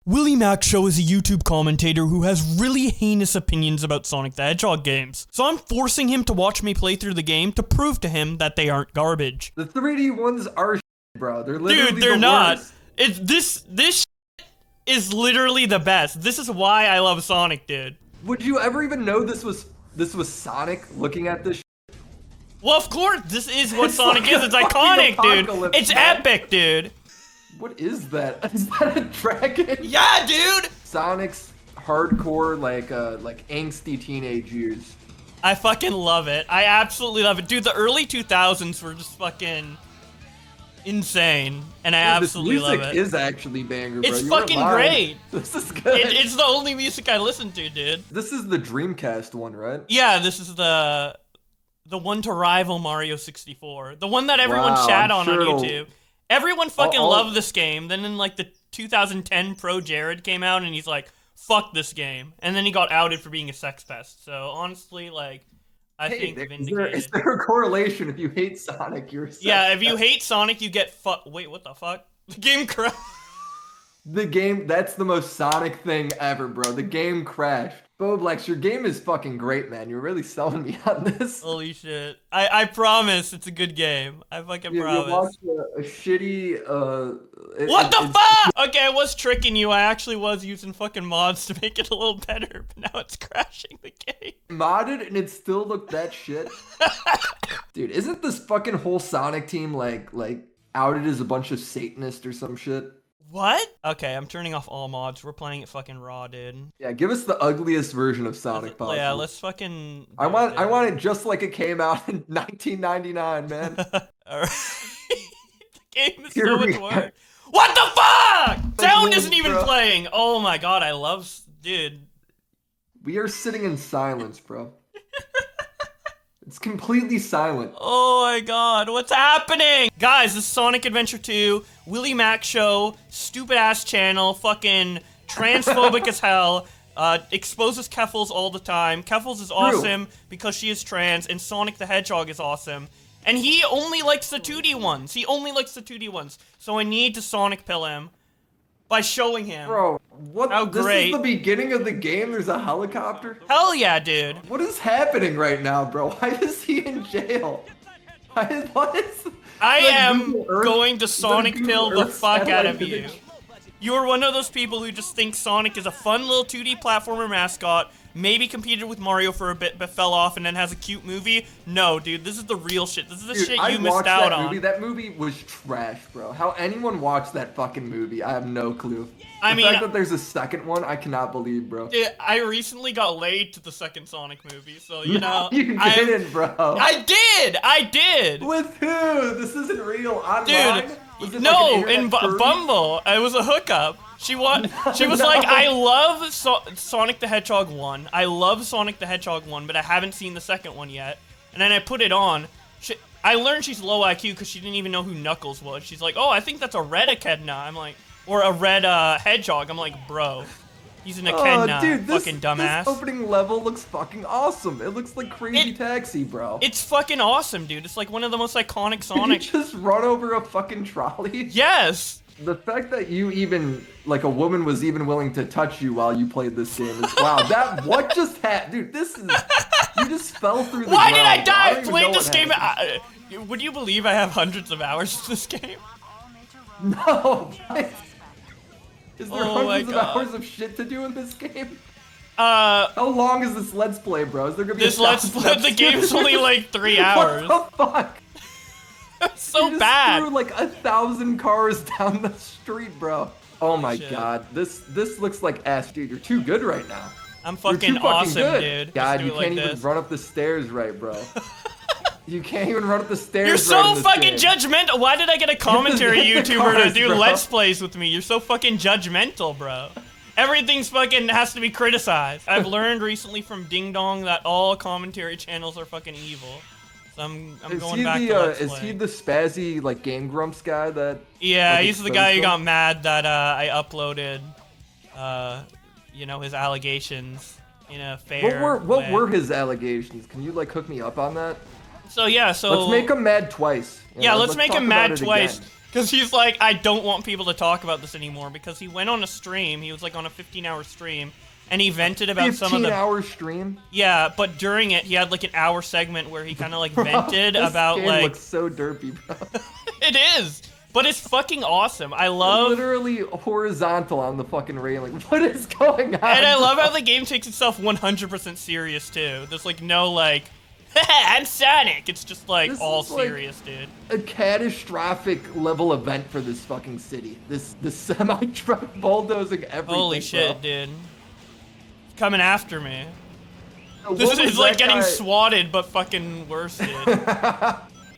Willie Mac Show is a YouTube commentator who has really heinous opinions about Sonic the Hedgehog games. So I'm forcing him to watch me play through the game to prove to him that they aren't garbage. The 3D ones are shit, bro. They're literally Dude, they're the not. worst. This is literally the best. This is why I love Sonic, dude. Would you ever even know this was Sonic looking at this shit? Well, of course, this is what It's Sonic like is. a It's iconic, fucking dude. apocalypse, It's man. epic, dude. What is that? Is that a dragon? Yeah, dude. Sonic's hardcore, like angsty teenage years. I fucking love it. I absolutely love it. Dude, the early 2000s were just fucking insane. And I absolutely love it. This music is actually banger, bro. It's You were fucking lying. great. This is good. It's the only music I listen to, dude. This is the Dreamcast one, right? Yeah, this is the one to rival Mario 64. The one that everyone Wow, shat I'm on sure YouTube. Everyone fucking I'll- loved this game. Then in like the 2010 Pro Jared came out and he's like, fuck this game. And then he got outed for being a sex pest. So honestly, like, I think vindicated. Is there a correlation? If you hate Sonic, you're a sex Yeah, if you pest? hate Sonic, you get Wait, what the fuck? The game crashed. The game, that's the most Sonic thing ever, bro. The game crashed. Bowblax, your game is fucking great, man. You're really selling me on this. Holy shit. I promise it's a good game. I fucking You promise. watched a shitty, What the fuck? Okay, I was tricking you. I actually was using fucking mods to make it a little better, but now it's crashing the game. Modded and it still looked that shit? Dude, isn't this fucking whole Sonic team like outed as a bunch of Satanists or some shit? What? Okay, I'm turning off all mods. We're playing it fucking raw, dude. Yeah, give us the ugliest version of Sonic possible. Yeah, let's fucking... I want it just like it came out in 1999, man. Alright. The game is Here so we much are. work. What the fuck? Sound Like, isn't even bro. playing. Oh my god, I love... Dude. We are sitting in silence, bro. It's completely silent. Oh my god, what's happening? Guys, this is Sonic Adventure 2, Willie Mac Show, stupid ass channel, fucking transphobic as hell, exposes Keffals all the time. Keffals is awesome because she is trans, and Sonic the Hedgehog is awesome. And he only likes the 2D ones. He only likes the 2D ones. So I need to Sonic pill him by showing him. Bro, what? How This great. is the beginning of the game? There's a helicopter? Hell yeah, dude. What is happening right now, bro? Why is he in jail? What is... I Is that am Google Earth? going to Is that Sonic Google pill the Earth fuck out of satellite you. image? You are one of those people who just think Sonic is a fun little 2D platformer mascot, maybe competed with Mario for a bit but fell off and then has a cute movie. No, dude, this is the real shit. This is the Dude, shit I you missed watched out that on. movie. That movie was trash, bro. How anyone watched that fucking movie, I have no clue. I The mean- fact that there's a second one, I cannot believe, bro. Dude, I recently got laid to the second Sonic movie, so you know. You I'm- didn't, bro. I did! With who? This isn't real. Online? Dude, Was it no, like an in internet furry? Bumble, it was a hookup. She was like, I love Sonic the Hedgehog 1. I love Sonic the Hedgehog 1, but I haven't seen the second one yet. And then I put it on. I learned she's low IQ because she didn't even know who Knuckles was. She's like, oh, I think that's a red echidna. I'm like, or a red hedgehog. I'm like, bro, he's an echidna, dude, fucking dumbass. This opening level looks fucking awesome. It looks like Crazy Taxi, bro. It's fucking awesome, dude. It's like one of the most iconic Did Sonic. you just run over a fucking trolley? Yes. The fact that you even, like, a woman was even willing to touch you while you played this game is, wow, what just happened? Dude, this is, you just fell through the Why ground. did I bro. die? don't I even played know this what game. happened. Would you believe I have hundreds of hours in this game? No. Is there Oh my hundreds of God. hours of shit to do in this game? Uh, How long is this Let's Play, bro? Is there gonna be this a Let's 1,000 Play, the episodes? game's only like 3 hours. What the fuck? It's so You just bad. threw like 1,000 cars down the street, bro. Oh my Shit. god, this looks like ass, dude. You're too good right now. I'm You're fucking too fucking awesome, good. dude. God, Just do you it like can't even this. run up the stairs right, bro. You can't even run up the stairs. You're right so in this fucking game. judgmental. Why did I get a commentary Get the YouTuber to cars, do bro. Let's Plays with me? You're so fucking judgmental, bro. Everything's fucking has to be criticized. I've learned recently from Ding Dong that all commentary channels are fucking evil. So I'm Is going he back the to Let's is Play. he the spazzy like Game Grumps guy that? Yeah, like, he's the exposed guy who them? got mad that I uploaded, you know, his allegations in a fair What way. were his allegations? Can you like hook me up on that? So yeah, so Let's make him mad twice. you yeah, know? let's make talk him about mad it twice. again. Because he's like, I don't want people to talk about this anymore, because he went on a stream, he was like on a 15-hour stream, and he vented about some of the... 15-hour stream? Yeah, but during it, he had like an hour segment where he kind of like vented about this game like... looks so derpy, bro. It is! But it's fucking awesome. I love... Literally horizontal on the fucking railing. What is going on? And I love how the game takes itself 100% serious, too. There's like no like... I'm Sonic! It's just like This all is, like, serious, dude. a catastrophic level event for this fucking city. This semi-truck bulldozing everything. Holy shit, bro. dude. Coming after me. What This was is like that getting guy- swatted, but fucking worse, dude.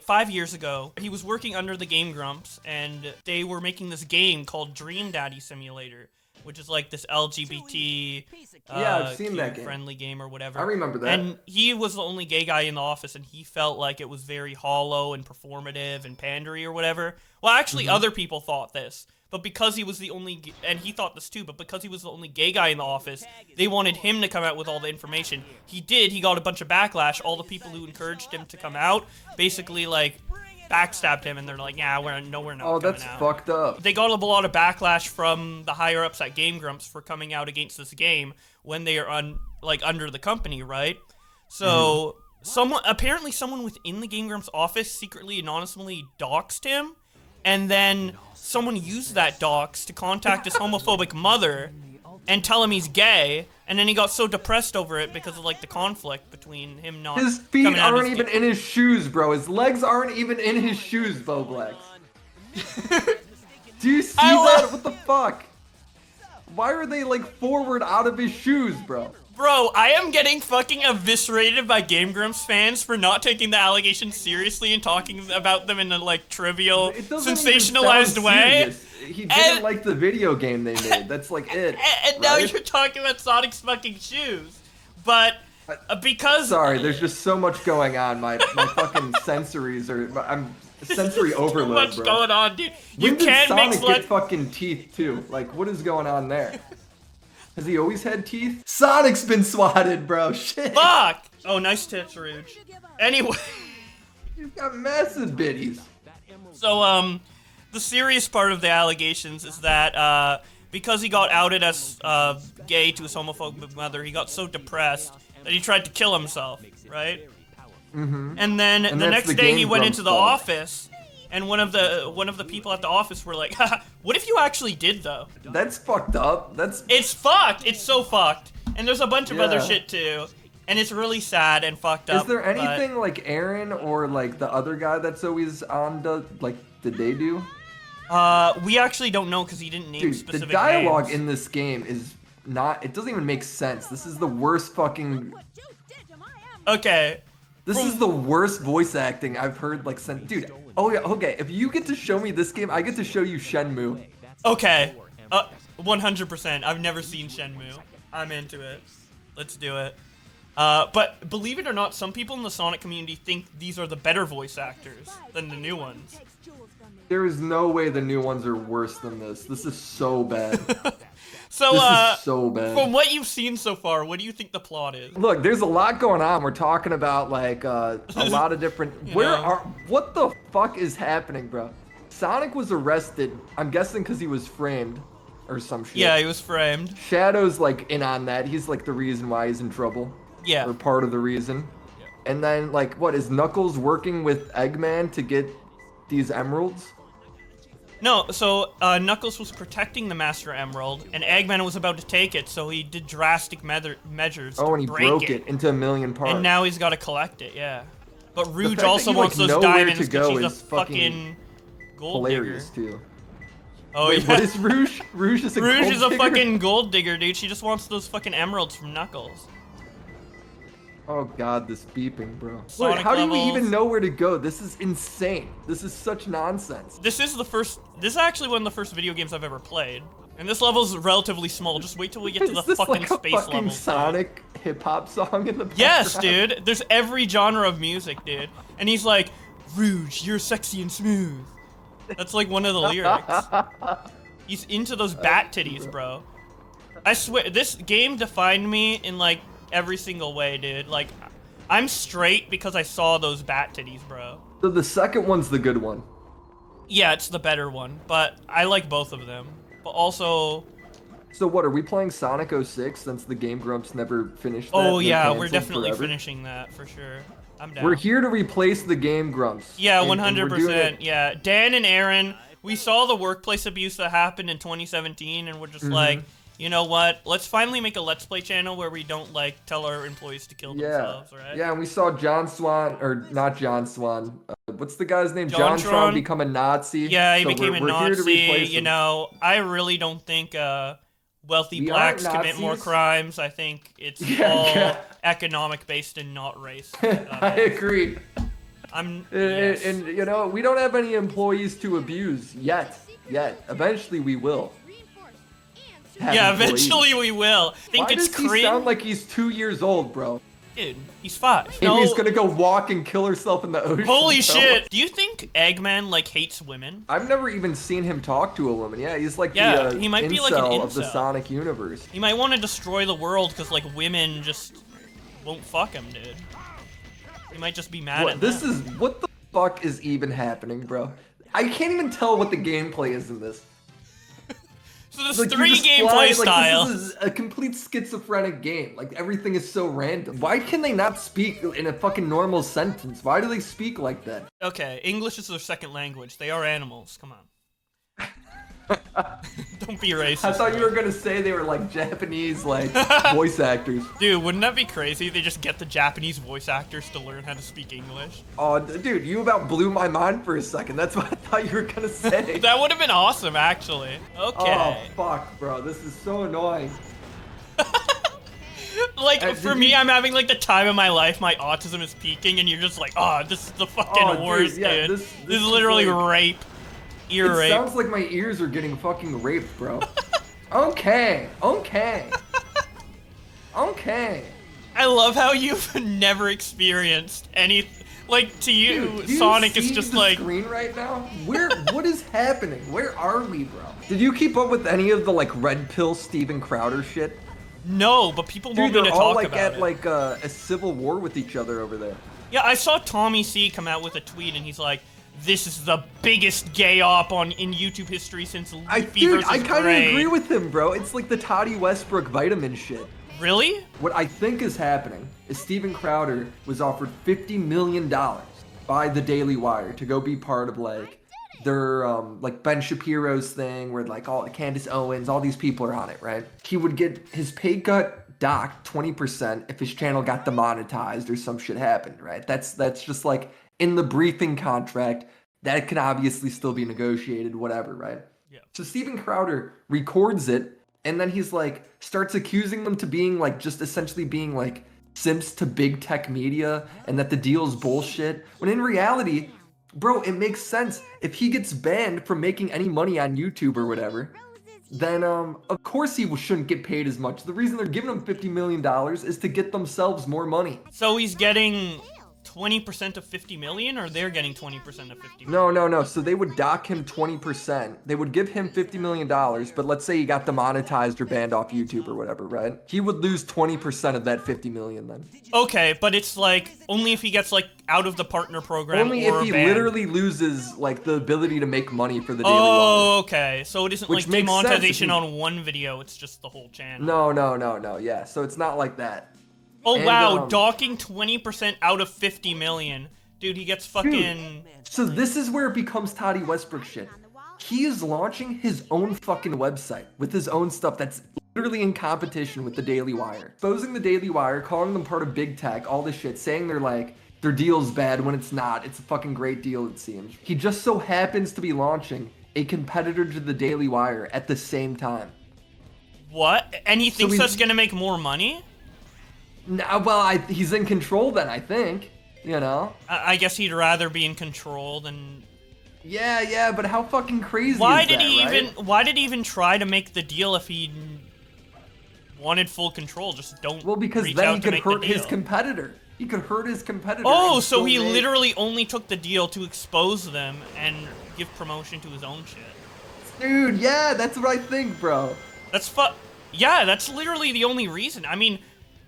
5 years ago, he was working under the Game Grumps, and they were making this game called Dream Daddy Simulator, which is like this LGBT, Yeah, I've seen that game. friendly game or whatever. I remember that. And he was the only gay guy in the office, and he felt like it was very hollow and performative and pandery or whatever. Well, actually, Mm-hmm. other people thought this. But because he was the only, and he thought this too, but because he was the only gay guy in the office, they wanted him to come out with all the information. He did, he got a bunch of backlash. All the people who encouraged him to come out basically, like, backstabbed him, and they're like, yeah, we're not Oh, coming that's out. fucked up. They got a lot of backlash from the higher-ups at Game Grumps for coming out against this game when they are, under the company, right? So, apparently someone within the Game Grumps office secretly, anonymously doxed him, and then someone used that dox to contact his homophobic mother and tell him he's gay, and then he got so depressed over it because of, like, the conflict between him not His feet coming out aren't as even gay. in his shoes, bro. His legs aren't even in his shoes, Bowblax. Do you see I that? love- What the fuck? Why are they, like, forward out of his shoes, bro? Bro, I am getting fucking eviscerated by Game Grumps fans for not taking the allegations seriously and talking about them in a, like, trivial, It doesn't even sensationalized sound way. serious. He didn't And- like the video game they made. That's like it. And now right? you're talking about Sonic's fucking shoes. But because... Sorry, there's just so much going on. My fucking sensories are. I'm sensory overload, too much bro. going on, dude. You When did can't Sonic mix get fucking teeth too? Like, what is going on there? Has he always had teeth? Sonic's been swatted, bro. Shit. Fuck! Oh, nice tits, Rouge. Anyway, You've got massive bitties. so, the serious part of the allegations is that, because he got outed as, gay to his homophobic mother, he got so depressed that he tried to kill himself, right? Mm-hmm. And then the that's next the day he Game went Grumps into the fault. office, and one of the people at the office were like, haha, what if you actually did, though? That's fucked up. That's It's fucked! It's so fucked! And there's a bunch of other Yeah. shit, too. And it's really sad and fucked up. Is there but- anything like Aaron or like the other guy that's always on the did they do? We actually don't know because he didn't name Dude, the specific dialogue names. in this game is not. It doesn't even make sense. This is the worst fucking. Okay. This is the worst voice acting I've heard like since. Dude, oh yeah, okay. If you get to show me this game, I get to show you Shenmue. Okay. 100%. I've never seen Shenmue. I'm into it. Let's do it. But believe it or not, some people in the Sonic community think these are the better voice actors than the new ones. There is no way the new ones are worse than this. This is so bad. So, This is so bad. from what you've seen so far, what do you think the plot is? Look, there's a lot going on. We're talking about like a lot of different. What the fuck is happening, bro? Sonic was arrested. I'm guessing because he was framed, or some shit. Yeah, he was framed. Shadow's like in on that. He's like the reason why he's in trouble. Yeah. Or part of the reason. And then like, what is Knuckles working with Eggman to get these emeralds? No, so Knuckles was protecting the Master Emerald, and Eggman was about to take it, so he did drastic measures to Oh, and he break broke it into a million parts. And now he's got to collect it, yeah. But fact Rouge that also you, wants like, those know where diamonds to because go she's a is fucking fucking gold digger. hilarious too. Oh, Wait, yeah. what is Rouge? Rouge is a Rouge gold is a digger? fucking gold digger, dude. She just wants those fucking emeralds from Knuckles. Oh god, this beeping, bro. Wait, Sonic how do we levels. even know where to go? This is insane. This is such nonsense. This is actually one of the first video games I've ever played. And this level's relatively small. Just wait till we get to the Is this fucking like a space fucking levels. dude. Sonic hip hop song in the background? Yes, dude. There's every genre of music, dude. And he's like, Rouge, you're sexy and smooth. That's like one of the lyrics. He's into those bat titties, bro. I swear, this game defined me in like every single way, dude. Like, I'm straight because I saw those bat titties, bro. So the second one's the good one. Yeah, it's the better one, but I like both of them. But also... So what, are we playing Sonic 06 since the Game Grumps never finished that? Oh yeah, we're canceled definitely forever? finishing that, for sure. I'm down. We're here to replace the Game Grumps. Yeah, and 100%. Yeah, Dan and Aaron, we saw the workplace abuse that happened in 2017, and we're just like, you know what? Let's finally make a Let's Play channel where we don't, like, tell our employees to kill themselves, right? Yeah, and we saw John Swan, or not John Swan. What's the guy's name? John Tron become a Nazi. Yeah, he became a Nazi. Here to replace him. You know, I really don't think wealthy blacks commit more crimes. I think it's all economic based and not race. I agree. Yes. And you know, we don't have any employees to abuse yet. Eventually we will. Yeah, eventually we will. Why does he sound like he's 2 years old, bro? Dude, he's 5. And he's gonna go walk and kill herself in the ocean. Holy shit! Do you think Eggman, like, hates women? I've never even seen him talk to a woman. Yeah, he's like the he might be like an incel of the Sonic universe. He might want to destroy the world because, like, women just won't fuck him, dude. He might just be mad at them. What the fuck is even happening, bro? I can't even tell what the gameplay is in this. So there's like 3 gameplay styles. This is a complete schizophrenic game. Like, everything is so random. Why can they not speak in a fucking normal sentence? Why do they speak like that? Okay, English is their second language. They are animals. Come on. Don't be racist. I thought you were gonna say they were like Japanese, like, voice actors. Dude, wouldn't that be crazy? They just get the Japanese voice actors to learn how to speak English. Oh, dude, you about blew my mind for a second. That's what I thought you were gonna say. That would have been awesome, actually. Okay. Oh, fuck, bro. This is so annoying. Like, for me, I'm having, like, the time of my life. My autism is peaking, and you're just like, oh, this is the fucking worst, dude. This is literally rape. Ear rape. It sounds like my ears are getting fucking raped, bro. Okay. I love how you've never experienced any, like, to you, Dude, Sonic is see just the like screen right now. What is happening? Where are we, bro? Did you keep up with any of the like red pill Steven Crowder shit? No, but people want me to they're talk all like about at it. like a civil war with each other over there. Yeah, I saw Tommy C come out with a tweet, and he's like, "This is the biggest gay op in YouTube history since Leafy versus I kind of Gray." agree with him, bro. It's like the Toddy Westbrook vitamin shit. Really? What I think is happening is Steven Crowder was offered $50 million by the Daily Wire to go be part of like their like Ben Shapiro's thing where like all Candace Owens, all these people are on it, right? He would get his pay cut docked 20% if his channel got demonetized or some shit happened, right? That's just like in the briefing contract. That can obviously still be negotiated, whatever, right? Yeah. So Steven Crowder records it, and then he's like starts accusing them to being like just essentially being like simps to big tech media and that the deal's bullshit. When in reality, bro, it makes sense. If he gets banned from making any money on YouTube or whatever, then of course he shouldn't get paid as much. The reason they're giving him $50 million is to get themselves more money. So he's getting 20% of 50 million, or they're getting 20% of 50 million? No. So they would dock him 20%. They would give him $50 million, but let's say he got demonetized or banned off YouTube or whatever, right? He would lose 20% of that $50 million then. Okay, but it's like only if he gets like out of the partner program. Only or if he banned. Literally loses like the ability to make money for the Daily Oh, Wire. Okay. So it isn't Which like makes demonetization sense on one video, it's just the whole channel. No. Yeah, so it's not like that. Oh, And, wow, docking 20% out of 50 million. Dude, he gets fucking... So this is where it becomes Toddy Westbrook shit. He is launching his own fucking website with his own stuff that's literally in competition with the Daily Wire. Exposing the Daily Wire, calling them part of big tech, all this shit, saying they're like, their deal's bad when it's not. It's a fucking great deal, it seems. He just so happens to be launching a competitor to the Daily Wire at the same time. What? And he thinks that's gonna make more money? No, well, he's in control then, I think. You know? I guess he'd rather be in control than... Yeah, but how fucking crazy is that, Why did he even try to make the deal if he wanted full control? Just don't. Well, because reach then out he to could make the hurt deal. his competitor. He could hurt his competitor. Oh, so he literally only took the deal to expose them and give promotion to his own shit. Dude, yeah, that's what I think, bro. Yeah, that's literally the only reason. I mean,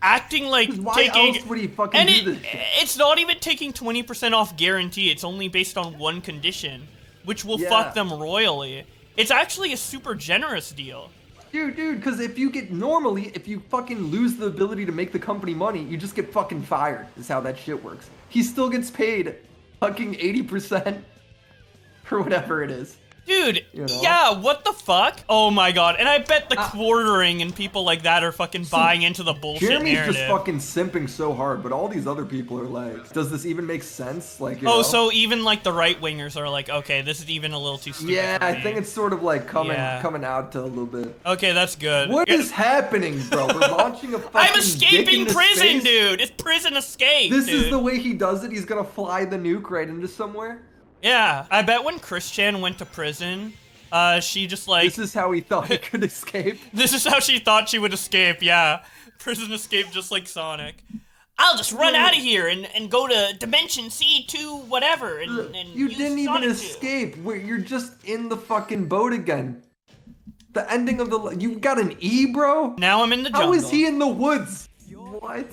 acting like why else would he fucking do this shit? It's not even taking 20% off guarantee. It's only based on one condition. which will Yeah. fuck them royally. It's actually a super generous deal. Dude, because if you fucking lose the ability to make the company money, you just get fucking fired, is how that shit works. He still gets paid fucking 80% for whatever it is. Dude, You know? yeah, what the fuck? Oh my god, and I bet the quartering and people like that are fucking buying into the bullshit Jeremy's narrative. just fucking simping so hard, but all these other people are like, does this even make sense? Like, you know? So even like the right-wingers are like, okay, this is even a little too stupid Yeah, for me. I think it's sort of like coming out to a little bit. Okay, that's good. What is happening, bro? We're launching a fucking I'm dick escaping into prison, space? dude! It's prison escape, This dude. is the way he does it? He's gonna fly the nuke right into somewhere? Yeah, I bet when Christian went to prison, she just like... This is how he thought he could escape? This is how she thought she would escape, yeah. Prison escape just like Sonic. I'll just run out of here and go to Dimension C2 whatever and You use didn't even Sonic 2. escape. You're just in the fucking boat again. The ending of the... You got an E, bro? Now I'm in the jungle. How is he in the woods? What?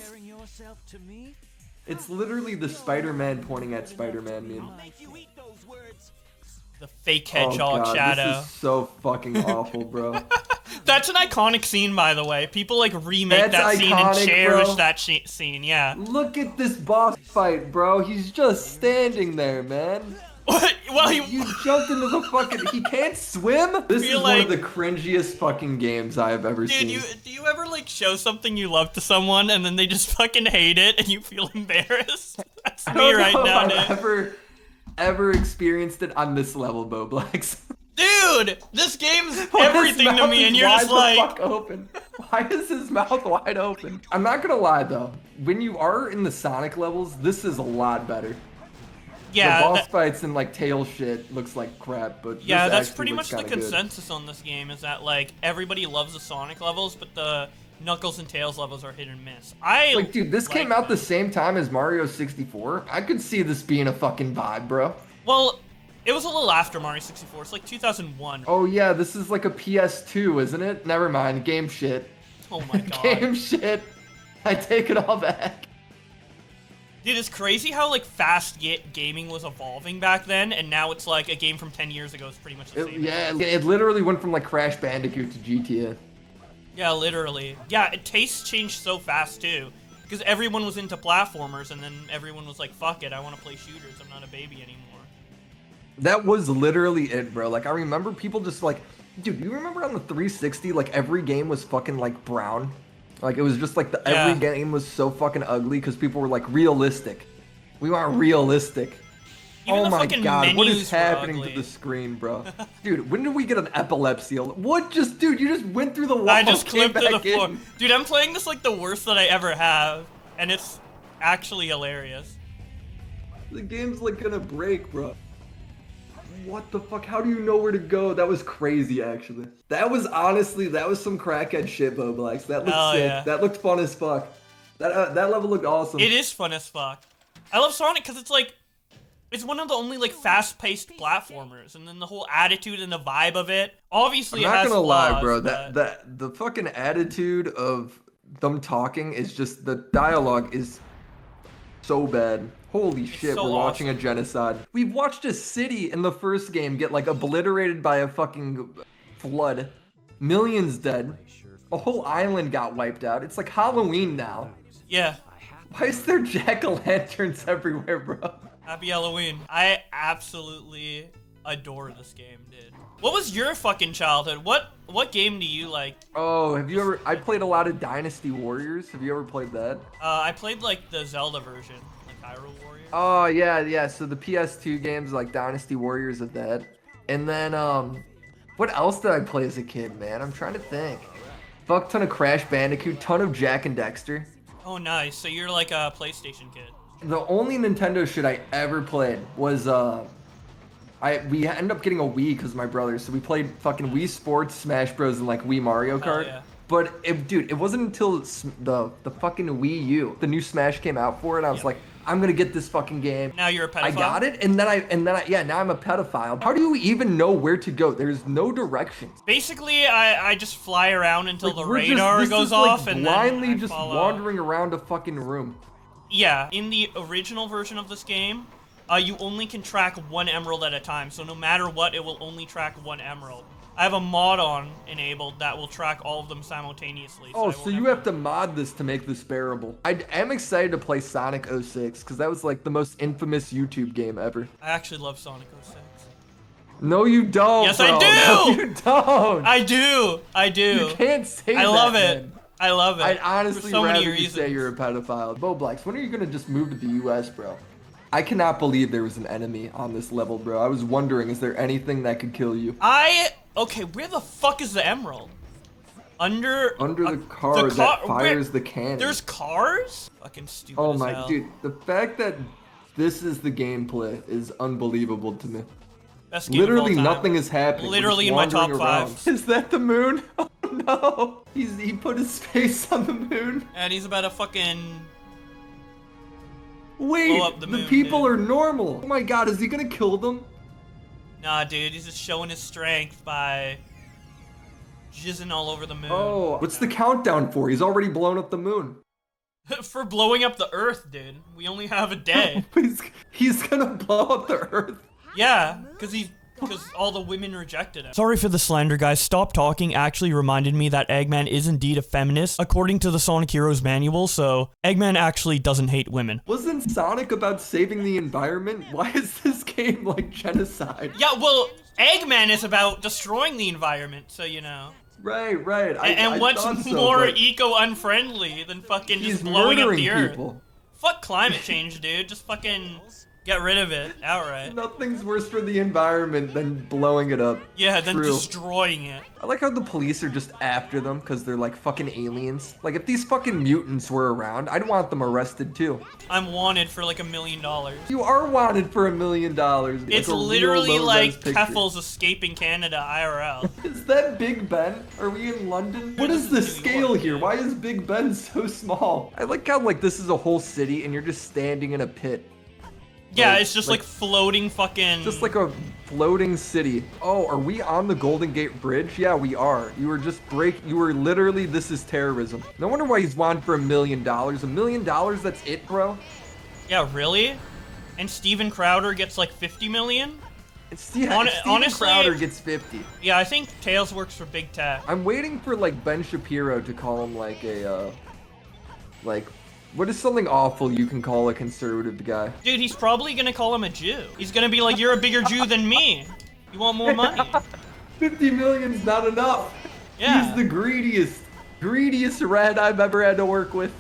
It's literally the Spider-Man pointing at Spider-Man meme. The fake hedgehog God, shadow. This is so fucking awful, bro. That's an iconic scene, by the way. People like remake That's that scene and iconic, cherish bro. that scene, yeah. Look at this boss fight, bro. He's just standing there, man. What? Well, You jumped into the fucking... He can't swim? This is feel one like- of the cringiest fucking games I have ever seen. Dude, do you ever like show something you love to someone and then they just fucking hate it and you feel embarrassed? That's I me don't right know now, if I've dude. ever experienced it on this level, Bowblax. Dude, this game's His everything to mouth me, is and you're wide just the like, fuck open. Why is his mouth wide open? I'm not gonna lie though, when you are in the Sonic levels, this is a lot better. yeah, the boss that- fights and like tail shit looks like crap, but yeah, this that's actually pretty looks much the kinda good. consensus on this game is that like everybody loves the Sonic levels, but the Knuckles and Tails levels are hit and miss. Like, dude, this came out the them. same time as Mario 64. I could see this being a fucking vibe, bro. Well, it was a little after Mario 64. It's like 2001. Oh yeah, this is like a PS2, isn't it? Never mind, game shit. Oh my god. Game shit. I take it all back. Dude, it's crazy how like fast gaming was evolving back then, and now it's like a game from 10 years ago is pretty much the same. It literally went from like Crash Bandicoot to GTA. Yeah, literally. Yeah, tastes changed so fast too, because everyone was into platformers, and then everyone was like, "Fuck it, I want to play shooters. I'm not a baby anymore." That was literally it, bro. Like, I remember people just like, dude, you remember on the 360, like every game was fucking like brown? Like it was just like every game was so fucking ugly because people were like realistic. We want realistic. Even Oh the my fucking god, what menus is were happening to ugly. the screen, bro? Dude, when did we get an epilepsy? What just, dude, you just went through the wall. I just came clipped to the back in. floor. Dude, I'm playing this like the worst that I ever have, and it's actually hilarious. The game's like gonna break, bro. What the fuck? How do you know where to go? That was crazy, actually. That was some crackhead shit, Bowblax. That looked Hell sick. yeah. That looked fun as fuck. That level looked awesome. It is fun as fuck. I love Sonic because it's like, it's one of the only like fast-paced platformers, and then the whole attitude and the vibe of it. Obviously, I'm it not has gonna lie, flaws, bro. but- The fucking attitude of them talking is just, the dialogue is so bad. Holy shit, so we're watching a awesome. genocide. We've watched a city in the first game get like obliterated by a fucking flood. Millions dead. A whole island got wiped out. It's like Halloween now. Yeah. Why is there jack-o'-lanterns everywhere, bro? Happy Halloween. I absolutely adore this game, dude. What was your fucking childhood? What game do you like? Oh, I played a lot of Dynasty Warriors. Have you ever played that? I played like the Zelda version, like Hyrule Warriors. Oh, yeah. So the PS2 games, like Dynasty Warriors of that. And then, what else did I play as a kid, man? I'm trying to think. Fuck ton of Crash Bandicoot, ton of Jack and Dexter. Oh, nice. So you're like a PlayStation kid. The only Nintendo shit I ever played was, we ended up getting a Wii because of my brother, so we played fucking Wii Sports, Smash Bros, and like Wii Mario Kart. yeah. But dude, it wasn't until the fucking Wii U, the new Smash came out for it, and I was like, I'm gonna get this fucking game. Now you're a pedophile? I got it, and then I now I'm a pedophile. How do you even know where to go? There's no directions. Basically, I just fly around until Like, the we're just- radar this goes is, like, off, and blindly then I just follow. wandering around a fucking room. Yeah, in the original version of this game, you only can track 1 emerald at a time. So no matter what, it will only track 1 emerald. I have a mod on enabled that will track all of them simultaneously. Oh, so you have to mod this to make this bearable. I am excited to play Sonic 06 because that was like the most infamous YouTube game ever. I actually love Sonic 06. No, you don't. Yes, bro. I do. No, you don't. I do. I do. You can't say that. I love it. Man. I love it. I'd honestly so rather you say you're a pedophile. Bowblax, when are you gonna just move to the U.S., bro? I cannot believe there was an enemy on this level, bro. I was wondering, is there anything that could kill you? Okay, where the fuck is the emerald? Under the car that fires the cannon. There's cars? Fucking stupid. Oh as my hell. dude, the fact that this is the gameplay is unbelievable to me. Best game of all Literally time. nothing is happening. Literally We're in just my top wandering 5. around. Is that the moon? Oh no! He put his face on the moon. And he's about to fucking Wait, blow up the moon, people dude. are normal. Oh my god, is he gonna kill them? Nah, dude, he's just showing his strength by jizzing all over the moon. Oh, what's the countdown for? He's already blown up the moon. For blowing up the Earth, dude. We only have a day. He's gonna blow up the Earth. Yeah, because all the women rejected him. Sorry for the slander, guys. Stop Talking actually reminded me that Eggman is indeed a feminist, according to the Sonic Heroes manual, so Eggman actually doesn't hate women. Wasn't Sonic about saving the environment? Why is this game like genocide? Yeah, well, Eggman is about destroying the environment, so you know. Right. And what's more eco-unfriendly than fucking just blowing up the Earth? People. Fuck climate change, dude. Just fucking get rid of it outright. Nothing's worse for the environment than blowing it up. Yeah, than True. destroying it. I like how the police are just after them because they're like fucking aliens. Like if these fucking mutants were around, I'd want them arrested too. I'm wanted for like $1 million. You are wanted for $1 million. It's literally like Keffel's escaping Canada IRL. Is that Big Ben? Are we in London? What is the scale here? Why is Big Ben so small? I like how like this is a whole city and you're just standing in a pit. Yeah, it's just like floating fucking... Just like a floating city. Oh, are we on the Golden Gate Bridge? Yeah, we are. You were just you were literally, this is terrorism. No wonder why he's wanted for $1 million. $1 million, that's it, bro? Yeah, really? And Steven Crowder gets like 50 million? Steven honestly, Crowder gets 50. Yeah, I think Tails works for Big Tech. I'm waiting for like Ben Shapiro to call him like a, what is something awful you can call a conservative guy? Dude, he's probably gonna call him a Jew. He's gonna be like, you're a bigger Jew than me. You want more money? 50 million's not enough. Yeah. He's the greediest rat I've ever had to work with.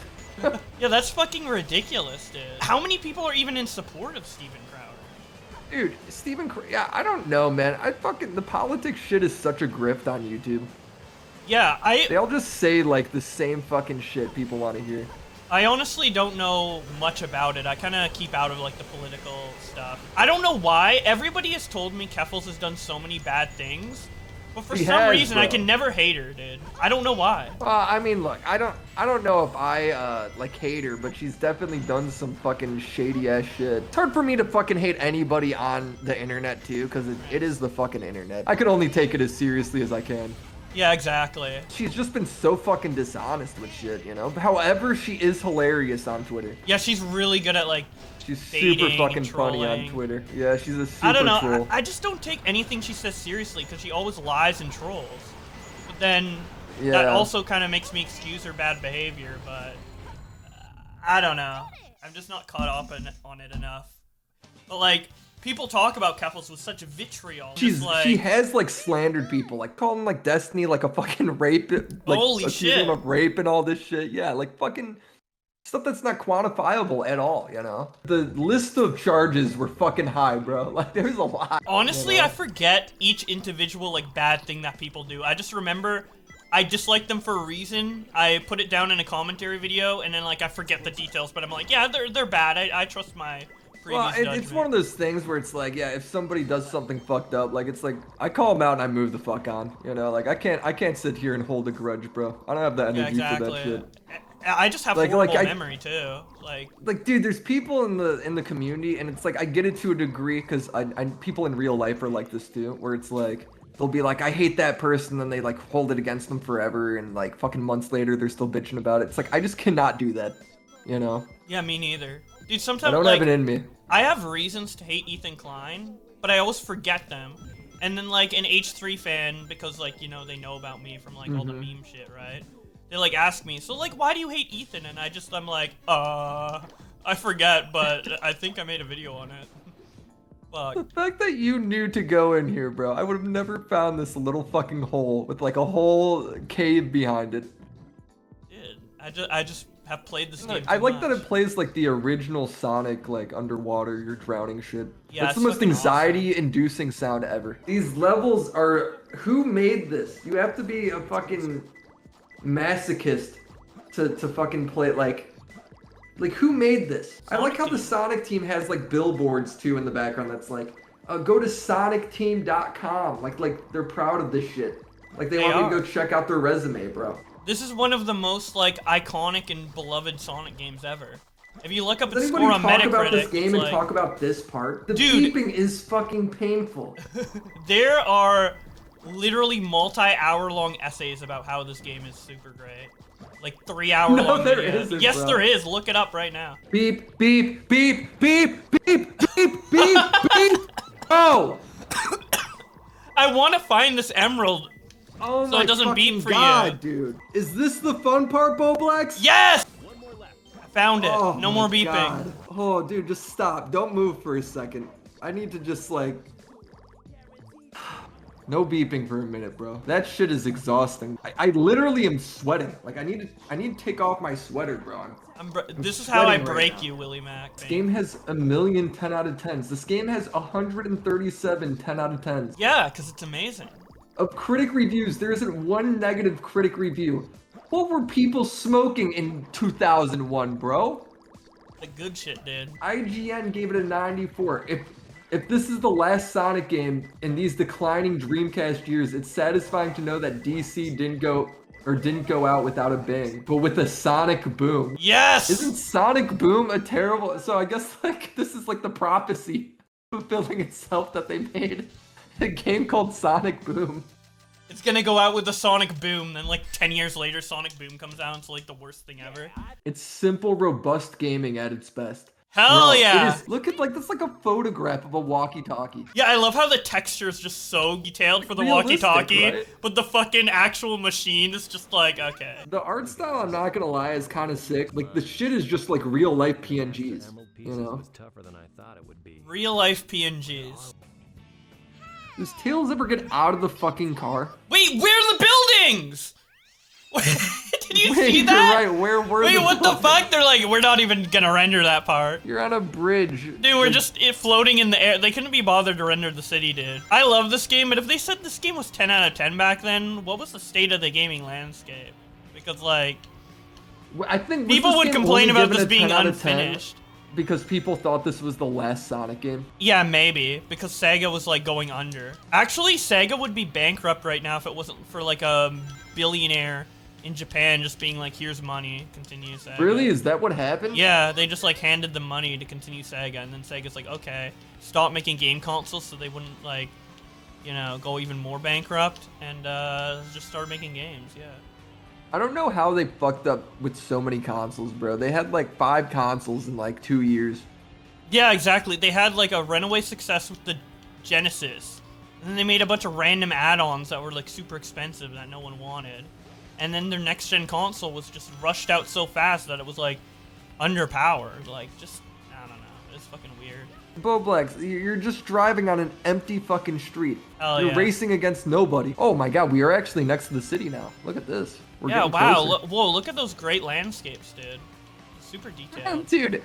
Yeah, that's fucking ridiculous, dude. How many people are even in support of Steven Crowder? Dude, yeah, I don't know, man. The politics shit is such a grift on YouTube. Yeah, They all just say like the same fucking shit people want to hear. I honestly don't know much about it. I kind of keep out of like the political stuff. I don't know why. Everybody has told me Keffels has done so many bad things, but for some reason I can never hate her, dude. I don't know why. I mean, look, I don't know if I like hate her, but she's definitely done some fucking shady ass shit. It's hard for me to fucking hate anybody on the internet too, because it is the fucking internet. I can only take it as seriously as I can. Yeah, exactly. She's just been so fucking dishonest with shit, you know? However, she is hilarious on Twitter. Yeah, she's really good at, like, she's super fucking funny on Twitter. Yeah, she's a super I don't know. troll. I just don't take anything she says seriously because she always lies and trolls. But then Yeah. that also kind of makes me excuse her bad behavior, but I don't know. I'm just not caught up on it enough. But, like, people talk about Keffels with such vitriol. She has like slandered people, like calling like Destiny like a fucking rape, like holy shit, of rape and all this shit. Yeah, like fucking stuff that's not quantifiable at all. You know, the list of charges were fucking high, bro. Like there's a lot. Honestly, you know? I forget each individual like bad thing that people do. I just remember I dislike them for a reason. I put it down in a commentary video, and then like I forget the details. But I'm like, yeah, they're bad. I trust my. Well, it's one of those things where it's like, yeah, if somebody does something fucked up, like it's like I call them out and I move the fuck on, you know, like I can't sit here and hold a grudge, bro. I don't have the energy for that shit. I just have horrible memory too. Like, dude, there's people in the community, and it's like I get it to a degree because I people in real life are like this too, where it's like they'll be like, I hate that person, then they like hold it against them forever, and like fucking months later they're still bitching about it. It's like I just cannot do that, you know. Yeah, me neither. Dude, sometimes I don't have it in me. I have reasons to hate Ethan Klein, but I always forget them. And then like an H3 fan, because like, you know, they know about me from like all the meme shit, right? They like ask me, so like, why do you hate Ethan? And I'm like, I forget, but I think I made a video on it. Fuck. The fact that you knew to go in here, bro, I would have never found this little fucking hole with like a whole cave behind it. Dude, I just have played this game I too like that much. it plays like the original Sonic, like underwater, you're drowning shit. Yeah, That's the it's most fucking anxiety-inducing sound ever. These levels are... Who made this? You have to be a fucking masochist to fucking play like who made this? I like how the Sonic team has like billboards too in the background that's like, go to sonicteam.com. Like they're proud of this shit. Like they want me to go check out their resume, bro. This is one of the most like iconic and beloved Sonic games ever. If you look up its Does score on anybody talk about Metacritic, this game and like, talk about this part? The dude, beeping is fucking painful. There are literally multi-hour-long essays about how this game is super great. Like 3-hour-long No, there videos. isn't, Yes, bro. there is. Look it up right now. Beep, beep, beep, beep, beep, beep, beep, beep. Oh! I want to find this emerald. Oh So my it doesn't beep fucking for God, you. dude. Is this the fun part, Bowblax? Yes! I found it. Oh No my more beeping. God. Oh, dude, just stop. Don't move for a second. I need to just, like... No beeping for a minute, bro. That shit is exhausting. I literally am sweating. Like, I need to take off my sweater, bro. This is how I sweating right break now. you, Willie Mac. This game has 1,000,000 10 out of 10s. This game has 137 10 out of 10s. Yeah, because it's amazing. Of critic reviews, there isn't one negative critic review. What were people smoking in 2001, bro? The good shit, dude. IGN gave it a 94. If this is the last Sonic game in these declining Dreamcast years, it's satisfying to know that DC didn't go out without a bang, but with a Sonic Boom. Yes! Isn't Sonic Boom a terrible... So I guess like this is like the prophecy fulfilling itself that they made a game called Sonic Boom. It's gonna go out with the Sonic Boom, then like 10 years later, Sonic Boom comes out, and it's like the worst thing ever. It's simple, robust gaming at its best. Hell Bro, yeah! It is, look at like that's like a photograph of a walkie-talkie. Yeah, I love how the texture is just so detailed for the Realistic, walkie-talkie, right? but the fucking actual machine is just like, okay. The art style, I'm not gonna lie, is kind of sick. Like the shit is just like real life PNGs, you know? Real life PNGs. Does Tails ever get out of the fucking car? Wait, where are the buildings? Did you Wait, see you're that? right. Where were Wait, the what the buildings? fuck? They're like, we're not even gonna render that part. You're on a bridge. Dude, we're just floating in the air. They couldn't be bothered to render the city, dude. I love this game, but if they said this game was 10 out of 10 back then, what was the state of the gaming landscape? Because, like, I think people would complain about this being 10 out of 10 unfinished. because people thought this was the last Sonic game. Yeah, maybe. Because Sega was, like, going under. Actually, Sega would be bankrupt right now if it wasn't for, like, a billionaire in Japan just being like, here's money, continue Sega. Really? Is that what happened? Yeah, they just, like, handed them money to continue Sega, and then Sega's like, okay, stop making game consoles so they wouldn't, like, you know, go even more bankrupt, and just start making games, yeah. I don't know how they fucked up with so many consoles, bro. They had like 5 consoles in like 2 years. Yeah, exactly. They had, like, a runaway success with the Genesis, and then they made a bunch of random add-ons that were, like, super expensive that no one wanted. And then their next-gen console was just rushed out so fast that it was, like, underpowered. Like, just, I don't know. It's fucking weird. Bowblax, you're just driving on an empty fucking street. Hell You're yeah. racing against nobody. Oh my god, we are actually next to the city now. Look at this. We're Yeah, getting wow. closer. Whoa, look at those great landscapes, dude. Super detailed. Dude,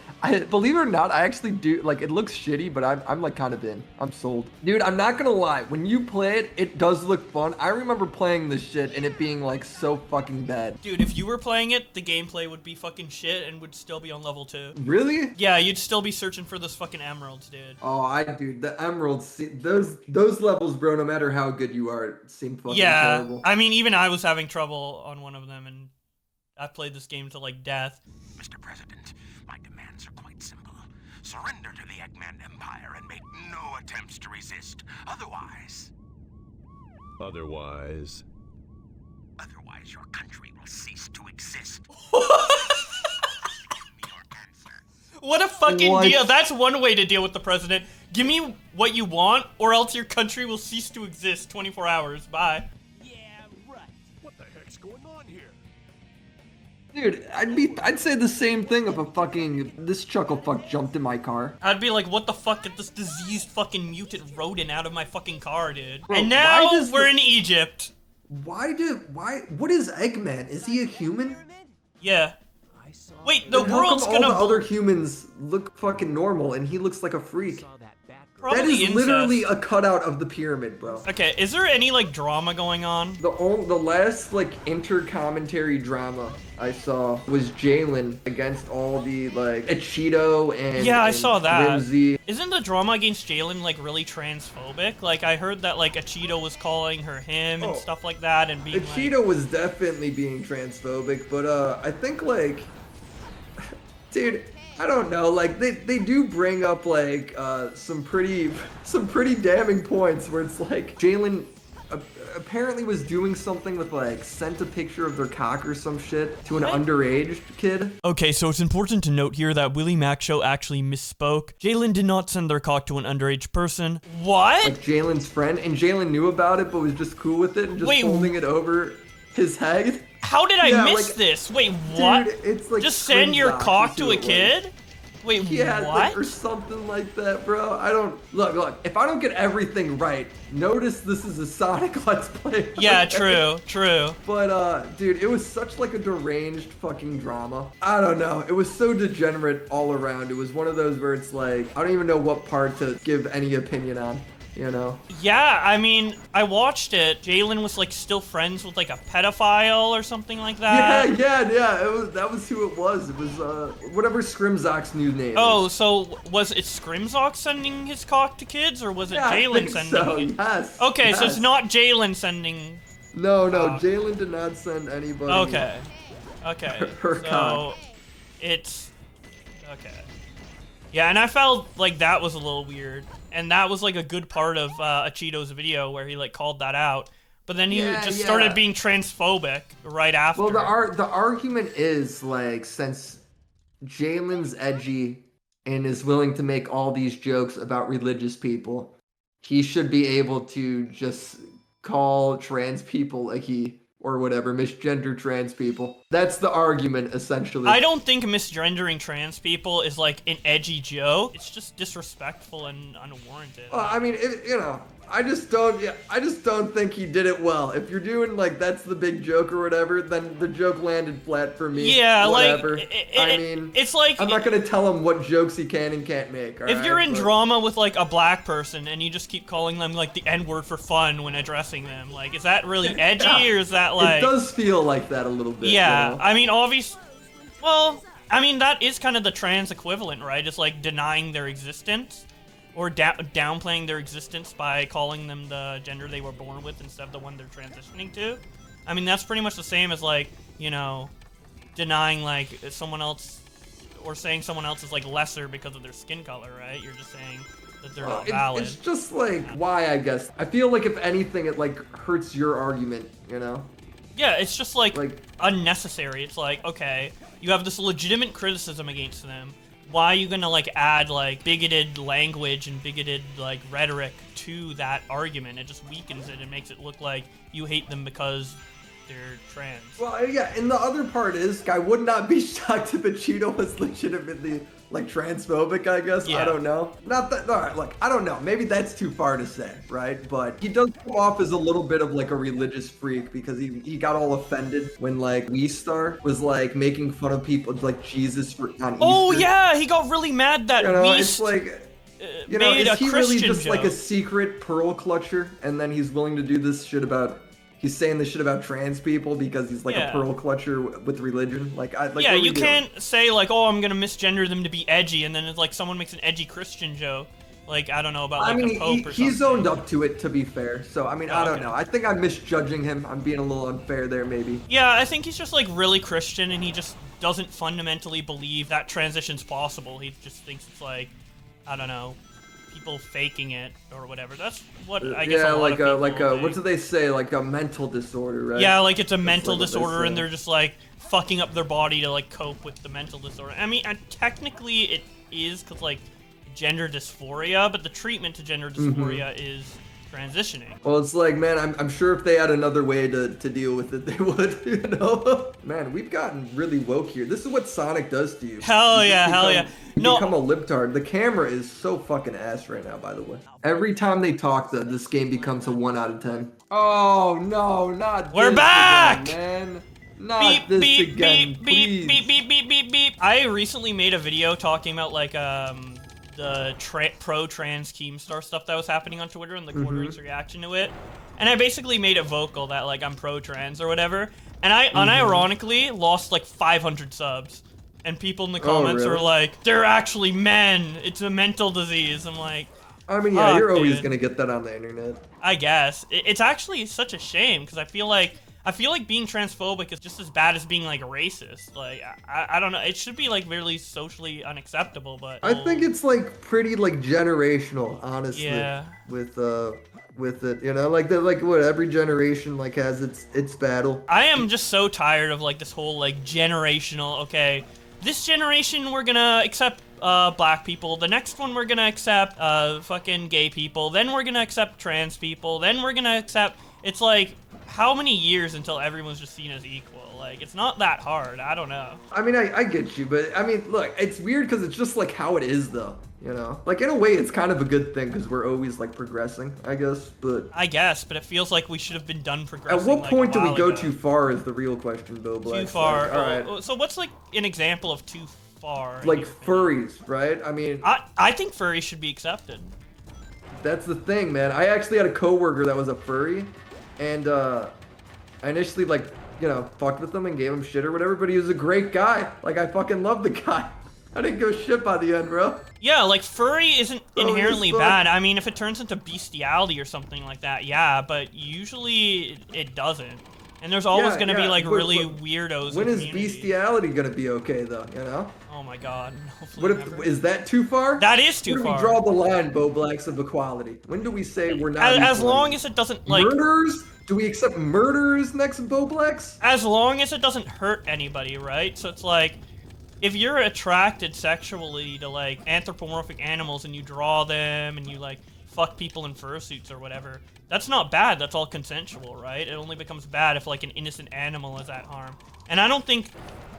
believe it or not, I actually do, like, it looks shitty, but I'm like kind of in. I'm sold. Dude, I'm not gonna lie. When you play it, it does look fun. I remember playing this shit and it being, like, so fucking bad. Dude, if you were playing it, the gameplay would be fucking shit and would still be on level 2. Really? Yeah, you'd still be searching for those fucking emeralds, dude. Oh, dude, the emeralds, those levels, bro, no matter how good you are, seem fucking Yeah, terrible. I mean, even I was having trouble on one of them, and I played this game to, like, death. Mr. President, my demands are quite simple. Surrender to the Eggman Empire and make no attempts to resist. Otherwise, Otherwise, your country will cease to exist. Your answer. What a fucking What? deal. That's one way to deal with the president. Give me what you want, or else your country will cease to exist 24 hours. Bye. What the heck's going on here? Dude, I'd say the same thing if this chucklefuck jumped in my car. I'd be like, what the fuck? Get this diseased fucking mutant rodent out of my fucking car, dude. Bro, And now why does we're in Egypt. Why, what is Eggman? Is he a human? Yeah. Wait, the Then how world's come all gonna the other humans look fucking normal and he looks like a freak? probably That is incest. literally a cutout of the pyramid, bro. Okay, is there any like drama going on? The last like inter-commentary drama I saw was Jalen against all the like Cheeto and Yeah, I saw that. Whimsy. Isn't the drama against Jalen like really transphobic? Like I heard that like Cheeto was calling her him and Oh. stuff like that and being like, Cheeto was definitely being transphobic, but I think like, dude, I don't know. Like they do bring up like some pretty damning points where it's like Jalen apparently was doing something with like sent a picture of their cock or some shit to an underage kid. Okay, so it's important to note here that Willie Mac Show actually misspoke. Jalen did not send their cock to an underage person. What? Like Jalen's friend, and Jalen knew about it but was just cool with it and just Wait, holding it over his head. How did I Yeah, miss like- this? Wait, what? Dude, it's like Just send your Scrimzox cock is to who a it was. kid? Wait, Yeah, what? like, or something like that, bro. I don't look. If I don't get everything right, notice this is a Sonic Let's Play. Yeah, okay? true. But dude, it was such like a deranged fucking drama. I don't know. It was so degenerate all around. It was one of those where it's like I don't even know what part to give any opinion on. You know? Yeah, I mean, I watched it. Jalen was like still friends with like a pedophile or something like that. Yeah. That was who it was. It was whatever Scrimzox's new name. Oh, is. so was it Scrimzox sending his cock to kids, or was it Yeah, I Jalen think sending so. it? Yes. Okay, so it's yes. not Jalen sending. No, Jalen did not send anybody. Okay. Her So cock. it's okay. Yeah, and I felt like that was a little weird, and that was like a good part of Cheeto's video where he like called that out. But then he just started being transphobic right after. Well, the argument is like since Jalen's edgy and is willing to make all these jokes about religious people, he should be able to just call trans people a he or whatever, misgender trans people. That's the argument essentially. I don't think misgendering trans people is like an edgy joke. It's just disrespectful and unwarranted. I mean, I just don't think he did it well. If you're doing like that's the big joke or whatever, then the joke landed flat for me. Yeah, whatever. like I mean, it's like I'm not gonna tell him what jokes he can and can't make. if you're in drama with like a black person and you just keep calling them like the N-word for fun when addressing them, like is that really edgy or is that like? It does feel like that a little bit. Yeah, you know? I mean, well, I mean that is kind of the trans equivalent, right? It's like denying their existence. Or downplaying their existence by calling them the gender they were born with instead of the one they're transitioning to. I mean, that's pretty much the same as, like, you know, denying, like, someone else, or saying someone else is, like, lesser because of their skin color, right? You're just saying that they're not valid. It's just, like, why, I guess. I feel like, if anything, it, like, hurts your argument, you know? Yeah, it's just, like unnecessary. It's like, okay, you have this legitimate criticism against them. Why are you gonna like add like bigoted language and bigoted like rhetoric to that argument? It just weakens it and makes it look like you hate them because they're trans. Well, yeah, and the other part is, I would not be shocked if Cheeto was legitimately, like, transphobic, I guess. Yeah. I don't know. Not that, alright, like, I don't know. Maybe that's too far to say, right? But he does come off as a little bit of, like, a religious freak because he got all offended when, like, Weestar was, like, making fun of people, like, Jesus on Oh Easter. yeah, he got really mad that You know, Weast it's like, you know, made is a he Christian really just, joke. like, a secret pearl clutcher, and then he's willing to do this shit about... He's saying this shit about trans people because he's like a pearl clutcher with religion. Like, yeah, what are we you doing? can't say like, oh, I'm gonna misgender them to be edgy, and then it's like someone makes an edgy Christian joke. Like, I don't know about like the Pope or something. He's owned up to it, to be fair. So, I mean, I don't okay. know. I think I'm misjudging him. I'm being a little unfair there, maybe. Yeah, I think he's just like really Christian, and he just doesn't fundamentally believe that transition's possible. He just thinks it's like, I don't know, people faking it or whatever. That's what I guess. Yeah, a lot of people like think. what do they say? Like a mental disorder, right? Yeah, like it's a That's mental like what they disorder, and say. they're just like fucking up their body to like cope with the mental disorder. I mean, technically, is because like gender dysphoria, but the treatment to gender dysphoria is transitioning. Well, it's like, man, I'm sure if they had another way to deal with it, they would, you know? Man, we've gotten really woke here. This is what Sonic does to you. Hell yeah, hell yeah. You become a libtard. The camera is so fucking ass right now, by the way. Every time they talk, this game becomes a 1 out of 10. Oh, no, not We're this back! again, man. Not this again, please. Beep, beep, beep, beep, beep. I recently made a video talking about, like, the pro-trans Keemstar stuff that was happening on Twitter and the Quartering's reaction to it. And I basically made it vocal that, like, I'm pro-trans or whatever. And I unironically lost, like, 500 subs. And people in the comments are like, they're actually men. It's a mental disease. I'm like, I mean, yeah, you're always gonna get that on the internet. I guess. It's actually such a shame, because I feel like being transphobic is just as bad as being, like, racist. Like, I don't know. It should be, like, really socially unacceptable, but... I think it's, like, pretty, like, generational, honestly. Yeah. With it, you know? Like, what, every generation, like, has its battle. I am just so tired of, like, this whole, like, generational, okay, this generation we're gonna accept, black people. The next one we're gonna accept, fucking gay people. Then we're gonna accept trans people. Then we're gonna accept... It's like... How many years until everyone's just seen as equal? Like, it's not that hard. I don't know. I mean, I get you, but I mean, look, it's weird because it's just like how it is, though. You know, like in a way, it's kind of a good thing because we're always like progressing, I guess. But it feels like we should have been done progressing. At what point do we go too far? Is the real question, Bowblax. Too far. Like, all right. So what's like an example of too far? Like furries, right? I mean, I think furries should be accepted. That's the thing, man. I actually had a coworker that was a furry. And I initially, like, you know, fucked with him and gave him shit or whatever, but he was a great guy. Like, I fucking love the guy. I didn't go shit by the end, bro. Yeah, like, furry isn't inherently bad. I mean, if it turns into bestiality or something like that, yeah, but usually it doesn't. And there's always going to be, like, really weirdos. When is bestiality going to be okay, though, you know? Oh, my God. What if, is that too far? That is too far. Where do we draw the line, Bowblax, of equality? When do we say we're not as long as it doesn't, like... Murderers? Do we accept murderers next, Bowblax? As long as it doesn't hurt anybody, right? So it's like, if you're attracted sexually to, like, anthropomorphic animals and you draw them and you, like, fuck people in fursuits or whatever, that's not bad. That's all consensual, right? It only becomes bad if, like, an innocent animal is at harm. And I don't think...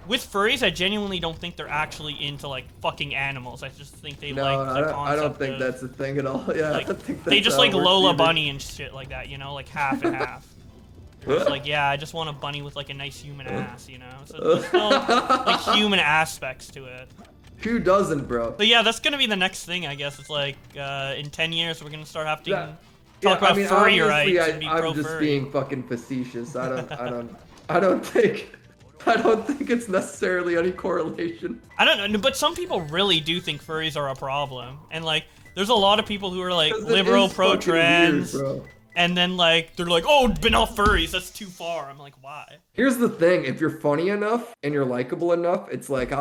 With furries, I genuinely don't think they're actually into, like, fucking animals. I just think they like the concept I don't think that's a thing at all. Yeah, like, I think that's they just like Lola Bunny and shit like that, you know? Like, half and half. It's like, yeah, I just want a bunny with, like, a nice human ass, you know? So there's still, like, human aspects to it. Who doesn't, bro? But yeah, that's gonna be the next thing, I guess. It's like, in 10 years, we're gonna start having to talk about furry rights and be pro-furry. I'm just being fucking facetious. I don't think it's necessarily any correlation. I don't know, but some people really do think furries are a problem. And, like, there's a lot of people who are, like, liberal, pro-trans, and then, like, they're like, oh, but not furries, that's too far. I'm like, why? Here's the thing, if you're funny enough and you're likable enough, it's like,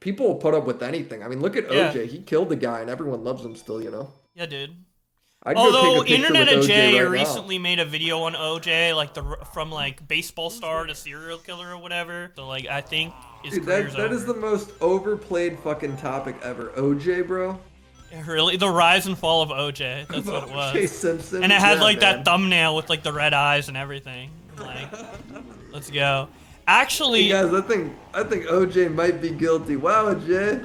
people will put up with anything. I mean, look at OJ. He killed a guy and everyone loves him still, you know? Yeah, dude. Although Internet AJ recently made a video on OJ, like from like baseball star to serial killer or whatever. So like I think that is the most overplayed fucking topic ever. OJ, bro. Really, the rise and fall of OJ. That's what it was. OJ Simpson. And it had like that thumbnail with like the red eyes and everything. Like, let's go. Actually, hey guys, I think OJ might be guilty. Wow, Jay.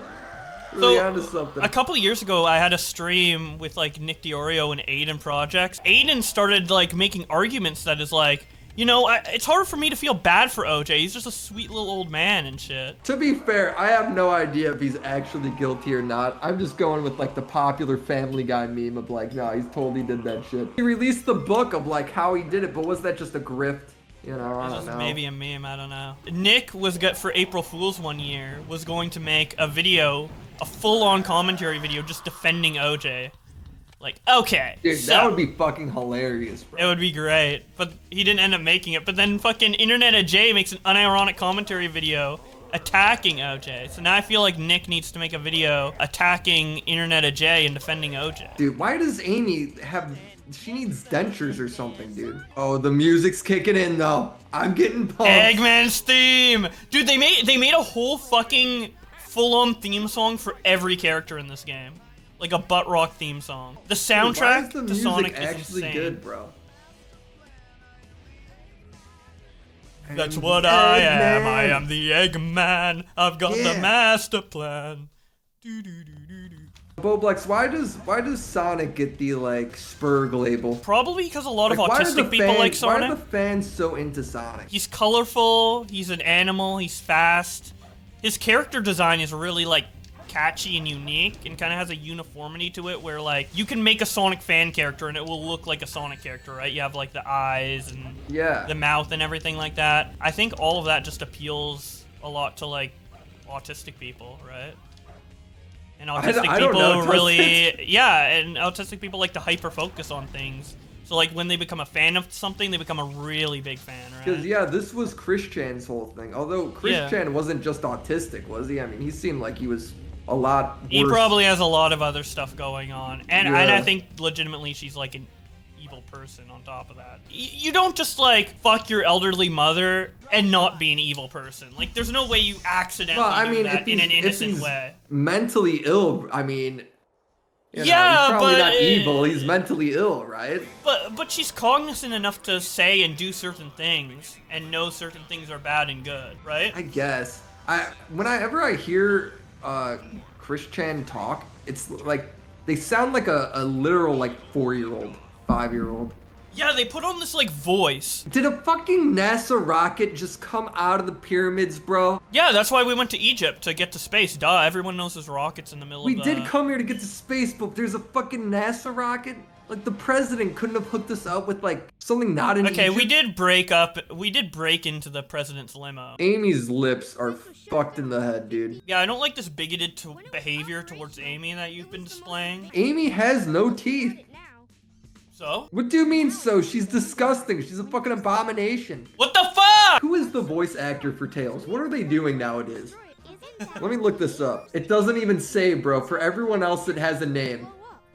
Really onto something. A couple of years ago, I had a stream with like Nick Diorio and Aiden Projects. Aiden started like making arguments that is like, you know, it's hard for me to feel bad for OJ. He's just a sweet little old man and shit. To be fair, I have no idea if he's actually guilty or not. I'm just going with like the popular Family Guy meme of like, no, he's totally did that shit. He released the book of like how he did it, but was that just a grift? You know, I don't know. Maybe a meme, I don't know. Nick was for April Fool's one year, was going to make a video, a full-on commentary video just defending OJ. Like, okay. Dude, that would be fucking hilarious, bro. It would be great, but he didn't end up making it. But then fucking Internet AJ makes an unironic commentary video attacking OJ. So now I feel like Nick needs to make a video attacking Internet AJ and defending OJ. Dude, why does Amy have... She needs dentures or something, dude. Oh, the music's kicking in, though. I'm getting pumped. Eggman's theme! Dude, they made a whole fucking full-on theme song for every character in this game. Like a butt rock theme song. The Dude, soundtrack why is the to music Sonic is actually insane. good, bro? That's what I am. Eggman. I am the Eggman. I've got the Yeah. master plan. Do-do-do-do-do. Bowblax, why does Sonic get the like Spurg label? Probably because a lot of Like, why are the autistic people like fans- Why Sonic. are the fans so into Sonic? He's colorful, he's an animal, he's fast. His character design is really, like, catchy and unique and kind of has a uniformity to it where, like, you can make a Sonic fan character and it will look like a Sonic character, right? You have, like, the eyes and Yeah. the mouth and everything like that. I think all of that just appeals a lot to, like, autistic people, right? And autistic I don't people know, really... Yeah, and autistic people like to hyper-focus on things. So, like, when they become a fan of something, they become a really big fan, right? Because, yeah, this was Chris Chan's whole thing. Although Chris Yeah. Chan wasn't just autistic, was he? I mean, he seemed like he was a lot worse. He probably has a lot of other stuff going on. And Yeah. I think legitimately she's like an evil person on top of that. You don't just like fuck your elderly mother and not be an evil person. Like there's no way you accidentally Well, I do mean, that if in an he's- if innocent he's way. mentally ill, I mean... You know, Yeah, he's probably but, not evil, he's mentally ill, right? But she's cognizant enough to say and do certain things and know certain things are bad and good, right? I guess. Whenever I hear Chris Chan talk, it's like they sound like a literal like 4-year-old, 5-year-old. Yeah, they put on this like voice. Did a fucking NASA rocket just come out of the pyramids, bro? Yeah, that's why we went to Egypt to get to space. Duh, everyone knows there's rockets in the middle We of the... did come here to get to space, but there's a fucking NASA rocket? Like, the president couldn't have hooked us up with, like, something not in Okay, Egypt? we did break into the president's limo. Amy's lips are fucked in the head, dude. Yeah, I don't like this bigoted behavior towards Amy that you've been displaying. Amy has no teeth. So? What do you mean so? She's disgusting. She's a fucking abomination. What the fuck? Who is the voice actor for Tails? What are they doing nowadays? Let me look this up. It doesn't even say, bro. For everyone else, it has a name.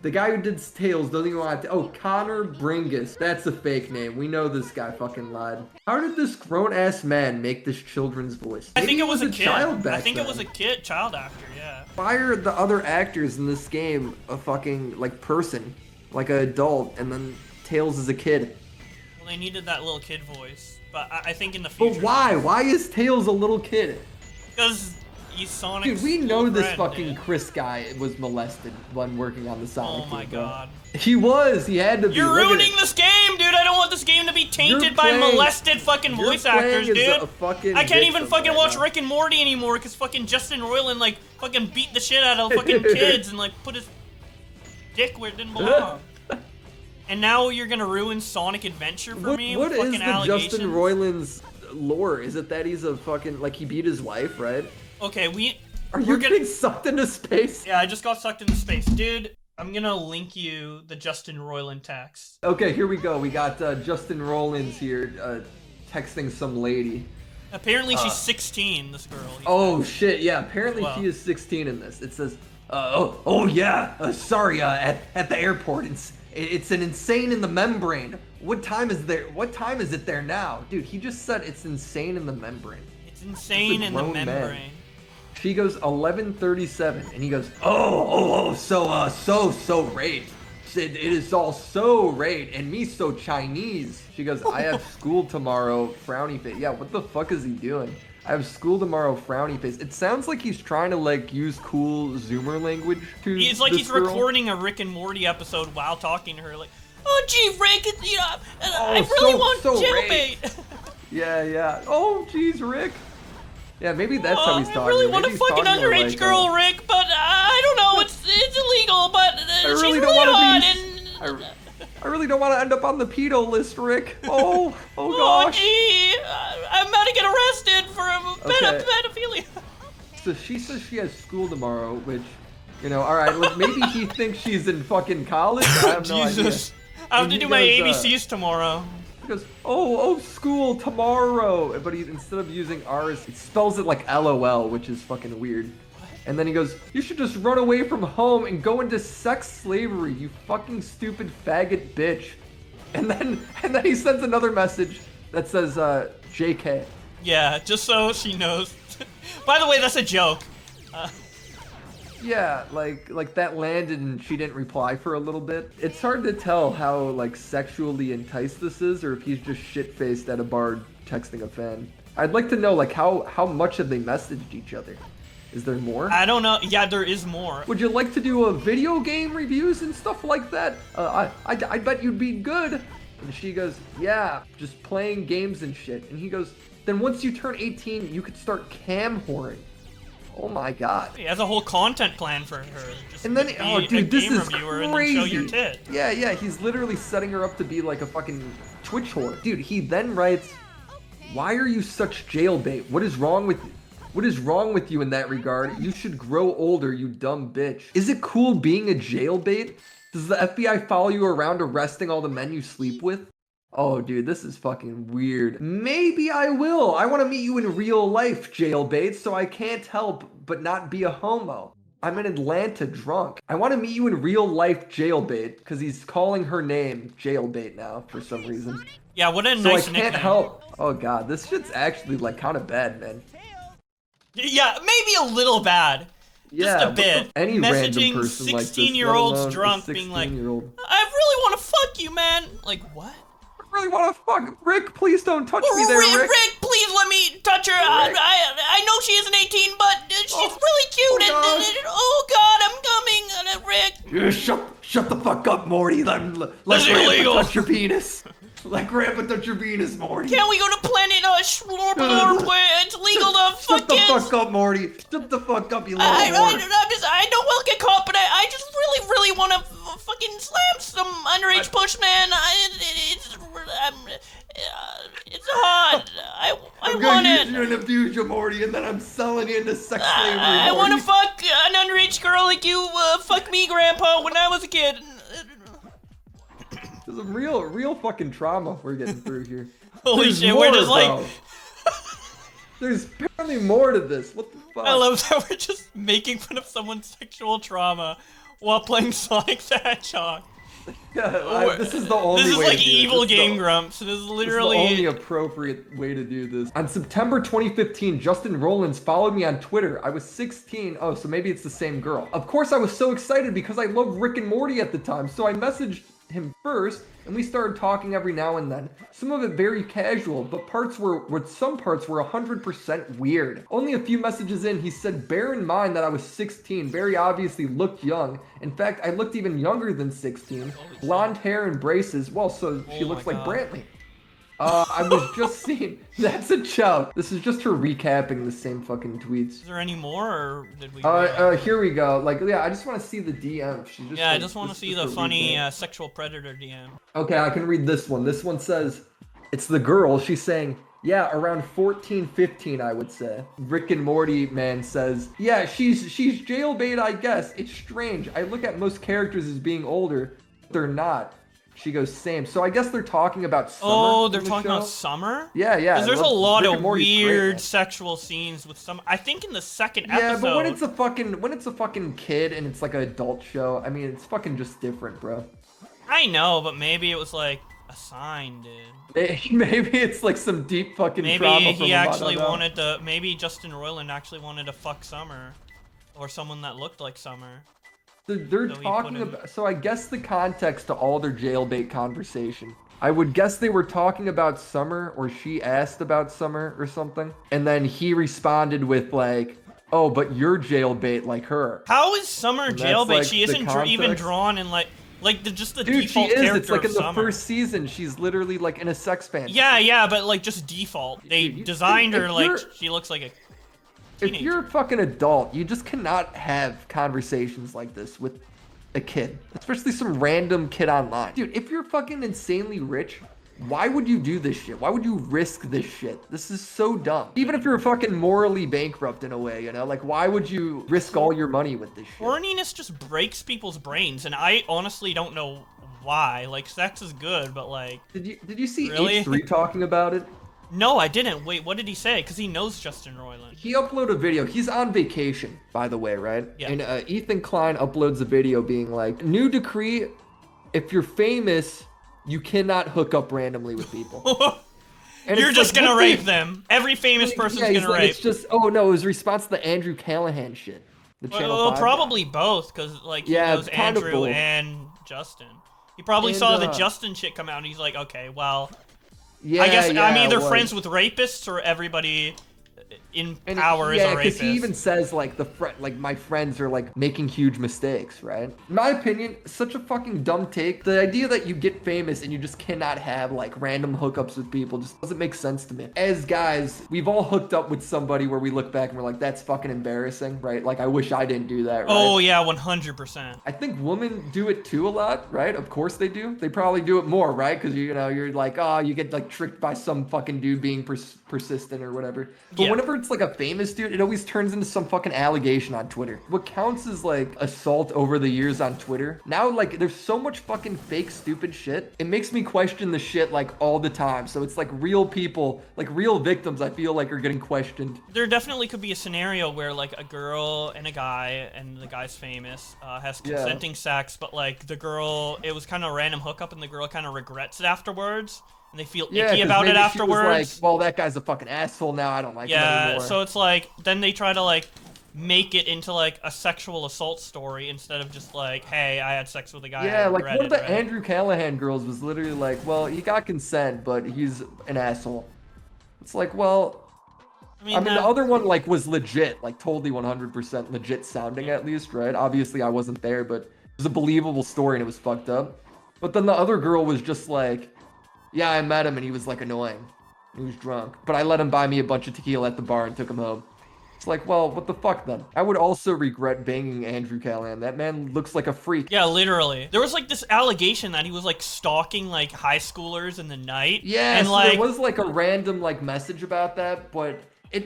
The guy who did Tails doesn't even want to. Oh, Connor Bringus. That's a fake name. We know this guy fucking lied. How did this grown-ass man make this children's voice? I think Maybe it was he a kid. child back I think then. it was a kid, child actor, yeah. Why are the other actors in this game a fucking, like, person? Like an adult, and then Tails is a kid. Well, they needed that little kid voice. But I think in the But future... why? Why is Tails a little kid? Because he's Sonic's Dude, we know little this friend, fucking dude. Chris guy was molested when working on the Sonic Oh my game, bro. god. He was. He had to be. You're Look at ruining it. this game, dude. I don't want this game to be tainted by playing- molested fucking you're voice playing actors, as dude. a fucking I can't even victim fucking right watch now. Rick and Morty anymore because fucking Justin Roiland like fucking beat the shit out of fucking kids and like put his dick where it didn't belong. And now you're gonna ruin Sonic Adventure for me What with is fucking the allegations? Justin Roiland's lore? Is it that he's a fucking like he beat his wife, right? Okay, Are we're you gonna- getting sucked into space? Yeah, I just got sucked into space, dude. I'm gonna link you the Justin Roiland text. Okay, here we go. We got Justin Roiland's here texting some lady. Apparently she's 16. This girl. he Oh said. shit! Yeah, apparently Wow. she is 16 in this. It says, oh yeah. Sorry, at the airport, it's an insane in the membrane. What time is there? What time is it there now, dude? He just said it's insane in the membrane. It's insane in the grown man. membrane. She goes 11:37, and he goes, so rate. It is all so rate, and me so Chinese. She goes, I have school tomorrow, frowny face. Yeah, what the fuck is he doing? I have school tomorrow, frowny face. It sounds like he's trying to like use cool Zoomer language to. He's like this he's girl. recording a Rick and Morty episode while talking to her. Like, oh gee, Rick, you know, I Oh, really so- want so jailbait. Yeah. Oh, geez, Rick. Yeah, maybe that's how he's talking. I really want Maybe a he's fucking talking to her underage like, girl, Rick, but I don't know. It's illegal, but she's really really don't wanna hot be- and. I really don't want to end up on the pedo list, Rick. Oh Oh gosh. gee, I'm about to get arrested for Okay. pedophilia. So she says she has school tomorrow, which, you know, all right, look, maybe he thinks she's in fucking college. I have no Jesus, idea. I have And to he do my goes, ABCs tomorrow. He goes, oh, school tomorrow. But he, instead of using R's, he spells it like LOL, which is fucking weird. And then he goes, you should just run away from home and go into sex slavery, you fucking stupid faggot bitch. And then he sends another message that says, JK. Yeah, just so she knows. By the way, that's a joke. Yeah, like that landed and she didn't reply for a little bit. It's hard to tell how like sexually enticed this is, or if he's just shit-faced at a bar texting a fan. I'd like to know like how much have they messaged each other? Is there more? I don't know. Yeah, there is more. Would you like to do a video game reviews and stuff like that? I bet you'd be good. And she goes, yeah, just playing games and shit. And he goes, then once you turn 18, you could start cam whoring. Oh my god. He has a whole content plan for her. Just And then, be oh a dude, this game is reviewer and then crazy. show your tit. Yeah, he's literally setting her up to be like a fucking Twitch whore. Dude, he then writes, why are you such jailbait? What is wrong with you in that regard? You should grow older, you dumb bitch. Is it cool being a jailbait? Does the FBI follow you around arresting all the men you sleep with? Oh, dude, this is fucking weird. Maybe I will. I want to meet you in real life, jailbait, so I can't help but not be a homo. I'm in Atlanta drunk. I want to meet you in real life, jailbait, because he's calling her name jailbait now for some reason. Yeah, what a So nice I nickname. can't help. Oh god, this shit's actually like kind of bad, man. Yeah, maybe a little bad. Yeah, Just a bit. Any random Messaging person like this, 16-year-olds let alone a drunk being like, 16-year-old. I really want to fuck you, man. Like, what? I really want to fuck Rick. Please don't touch me there, Rick. Rick, please let me touch her. I know she isn't 18, but she's really cute. oh, Oh God, I'm coming, Rick. Yeah, shut the fuck up, Morty. Let This is Grandpa illegal. touch your penis. Let Grandpa touch your penis, Morty. Can't we go to Planet Schlorplorp where it's legal to fuck Shut the kids? fuck up, Morty. Shut the fuck up, you little I whore. don't want to get caught, but I just really want to fucking slam some underage push, man. It's hot. I I'm want gonna it. use you and abuse you, Morty, and then I'm selling you into sex slavery, I Morty. want to fuck an underage girl like you fucked me, Grandpa, when I was a kid. There's some real fucking trauma we're getting through here. Holy There's shit, more, we're just bro. like... There's apparently more to this. What the fuck? I love that we're just making fun of someone's sexual trauma while playing Sonic the Hedgehog. Yeah, this is the only This is way like to do it. evil This is Game the- Grumps. This is This is the literally... only appropriate way to do this. On September 2015, Justin Rollins followed me on Twitter. I was 16. Oh, so maybe it's the same girl. Of course, I was so excited because I loved Rick and Morty at the time. So I messaged him first, and we started talking every now and then. Some of it very casual, but some parts were 100% weird. Only a few messages in, he said, bear in mind that I was 16, very obviously looked young. In fact, I looked even younger than 16. Blonde hair and braces, well, so she looks like Brantley. I was just seeing, that's a joke. This is just her recapping the same fucking tweets. Is there any more, or did we... Here we go. Like, yeah, I just want to see the DM. She just, Yeah, I like, just want to this see is the a funny recap. sexual predator DM. Okay, I can read this one. This one says, it's the girl. She's saying, yeah, around 14, 15, I would say. Rick and Morty man says, yeah, she's jailbait, I guess. It's strange. I look at most characters as being older. They're not. She goes, same. So I guess they're talking about Summer. Oh, they're in the talking show? about Summer? Yeah, yeah. Because there's a lot Rick of and Morty's great, weird man. sexual scenes with Summer. I think in the second Yeah, episode... but when it's a fucking kid and it's like an adult show, I mean, it's fucking just different, bro. I know, but maybe it was like a sign, dude. Maybe it's like some deep fucking trauma Maybe from he him, I actually don't know. wanted to... Maybe Justin Roiland actually wanted to fuck Summer. Or someone that looked like Summer. They're So he talking put him- about. So I guess the context to all their jailbait conversation. I would guess they were talking about Summer, or she asked about Summer or something, and then he responded with like, "Oh, but you're jailbait like her." How is Summer And that's, jailbait? like, She the isn't even context. drawn in like just the Dude, she default is. character It's like of in the Summer. first season. She's literally like in a sex fantasy. Yeah, but like just default. They Dude, designed if her like you're- she looks like a If teenager. you're a fucking adult, you just cannot have conversations like this with a kid, especially some random kid online. Dude, if you're fucking insanely rich, why would you do this shit? Why would you risk this shit? This is so dumb. Even if you're fucking morally bankrupt in a way, you know? Like, why would you risk all your money with this shit? Horniness just breaks people's brains, and I honestly don't know why. Like, sex is good, but like... Did you see Really? H3 talking about it? No, I didn't. Wait, what did he say? Because he knows Justin Roiland. He uploaded a video. He's on vacation, by the way, right? Yeah. And Ethan Klein uploads a video being like, new decree, if you're famous, you cannot hook up randomly with people. And You're it's just like, gonna what rape the- them. Every famous person's yeah, he's gonna like, rape. it's just, oh no, it was a response to the Andrew Callahan shit. The Channel Well, 5 probably both, because like he Yeah, knows kind of Andrew both. and Justin. He probably And, saw the Justin shit come out, and he's like, okay, well, Yeah, I guess yeah, I'm either it was. friends with rapists or everybody in And power is yeah, a rapist. he even says like like my friends are like making huge mistakes, right? In my opinion, such a fucking dumb take. The idea that you get famous and you just cannot have like random hookups with people just doesn't make sense to me. As guys, we've all hooked up with somebody where we look back and we're like, that's fucking embarrassing, right? Like I wish I didn't do that, right? Oh yeah, 100%. I think women do it too a lot, right? Of course they do. They probably do it more, right? Because you know you're like, oh, you get like tricked by some fucking dude being persistent or whatever. But Yeah. whenever it's like a famous dude, it always turns into some fucking allegation on Twitter. What counts as like assault over the years on Twitter? Now like there's so much fucking fake stupid shit. It makes me question the shit like all the time. So it's like real people, like real victims, I feel like are getting questioned. There definitely could be a scenario where like a girl and a guy, and the guy's famous, has consenting sex, but like the girl, it was kind of a random hookup, and the girl kind of regrets it afterwards, and they feel icky 'cause about it maybe she afterwards. was like, well, that guy's a fucking asshole now. I don't like him anymore. So it's like, then they try to like make it into like a sexual assault story instead of just like, hey, I had sex with a guy. Yeah, I like regret one of the it, right? Andrew Callahan girls was literally like, well, he got consent, but he's an asshole. It's like, well, I mean, the other one like was legit, like totally 100% legit sounding at least, right? Obviously I wasn't there, but it was a believable story and it was fucked up. But then the other girl was just like, yeah, I met him and he was like annoying. He was drunk, but I let him buy me a bunch of tequila at the bar and took him home. It's like, well, what the fuck then? I would also regret banging Andrew Callahan. That man looks like a freak. Yeah, literally. There was like this allegation that he was like stalking like high schoolers in the night. Yeah, and so like there was like a random like message about that, but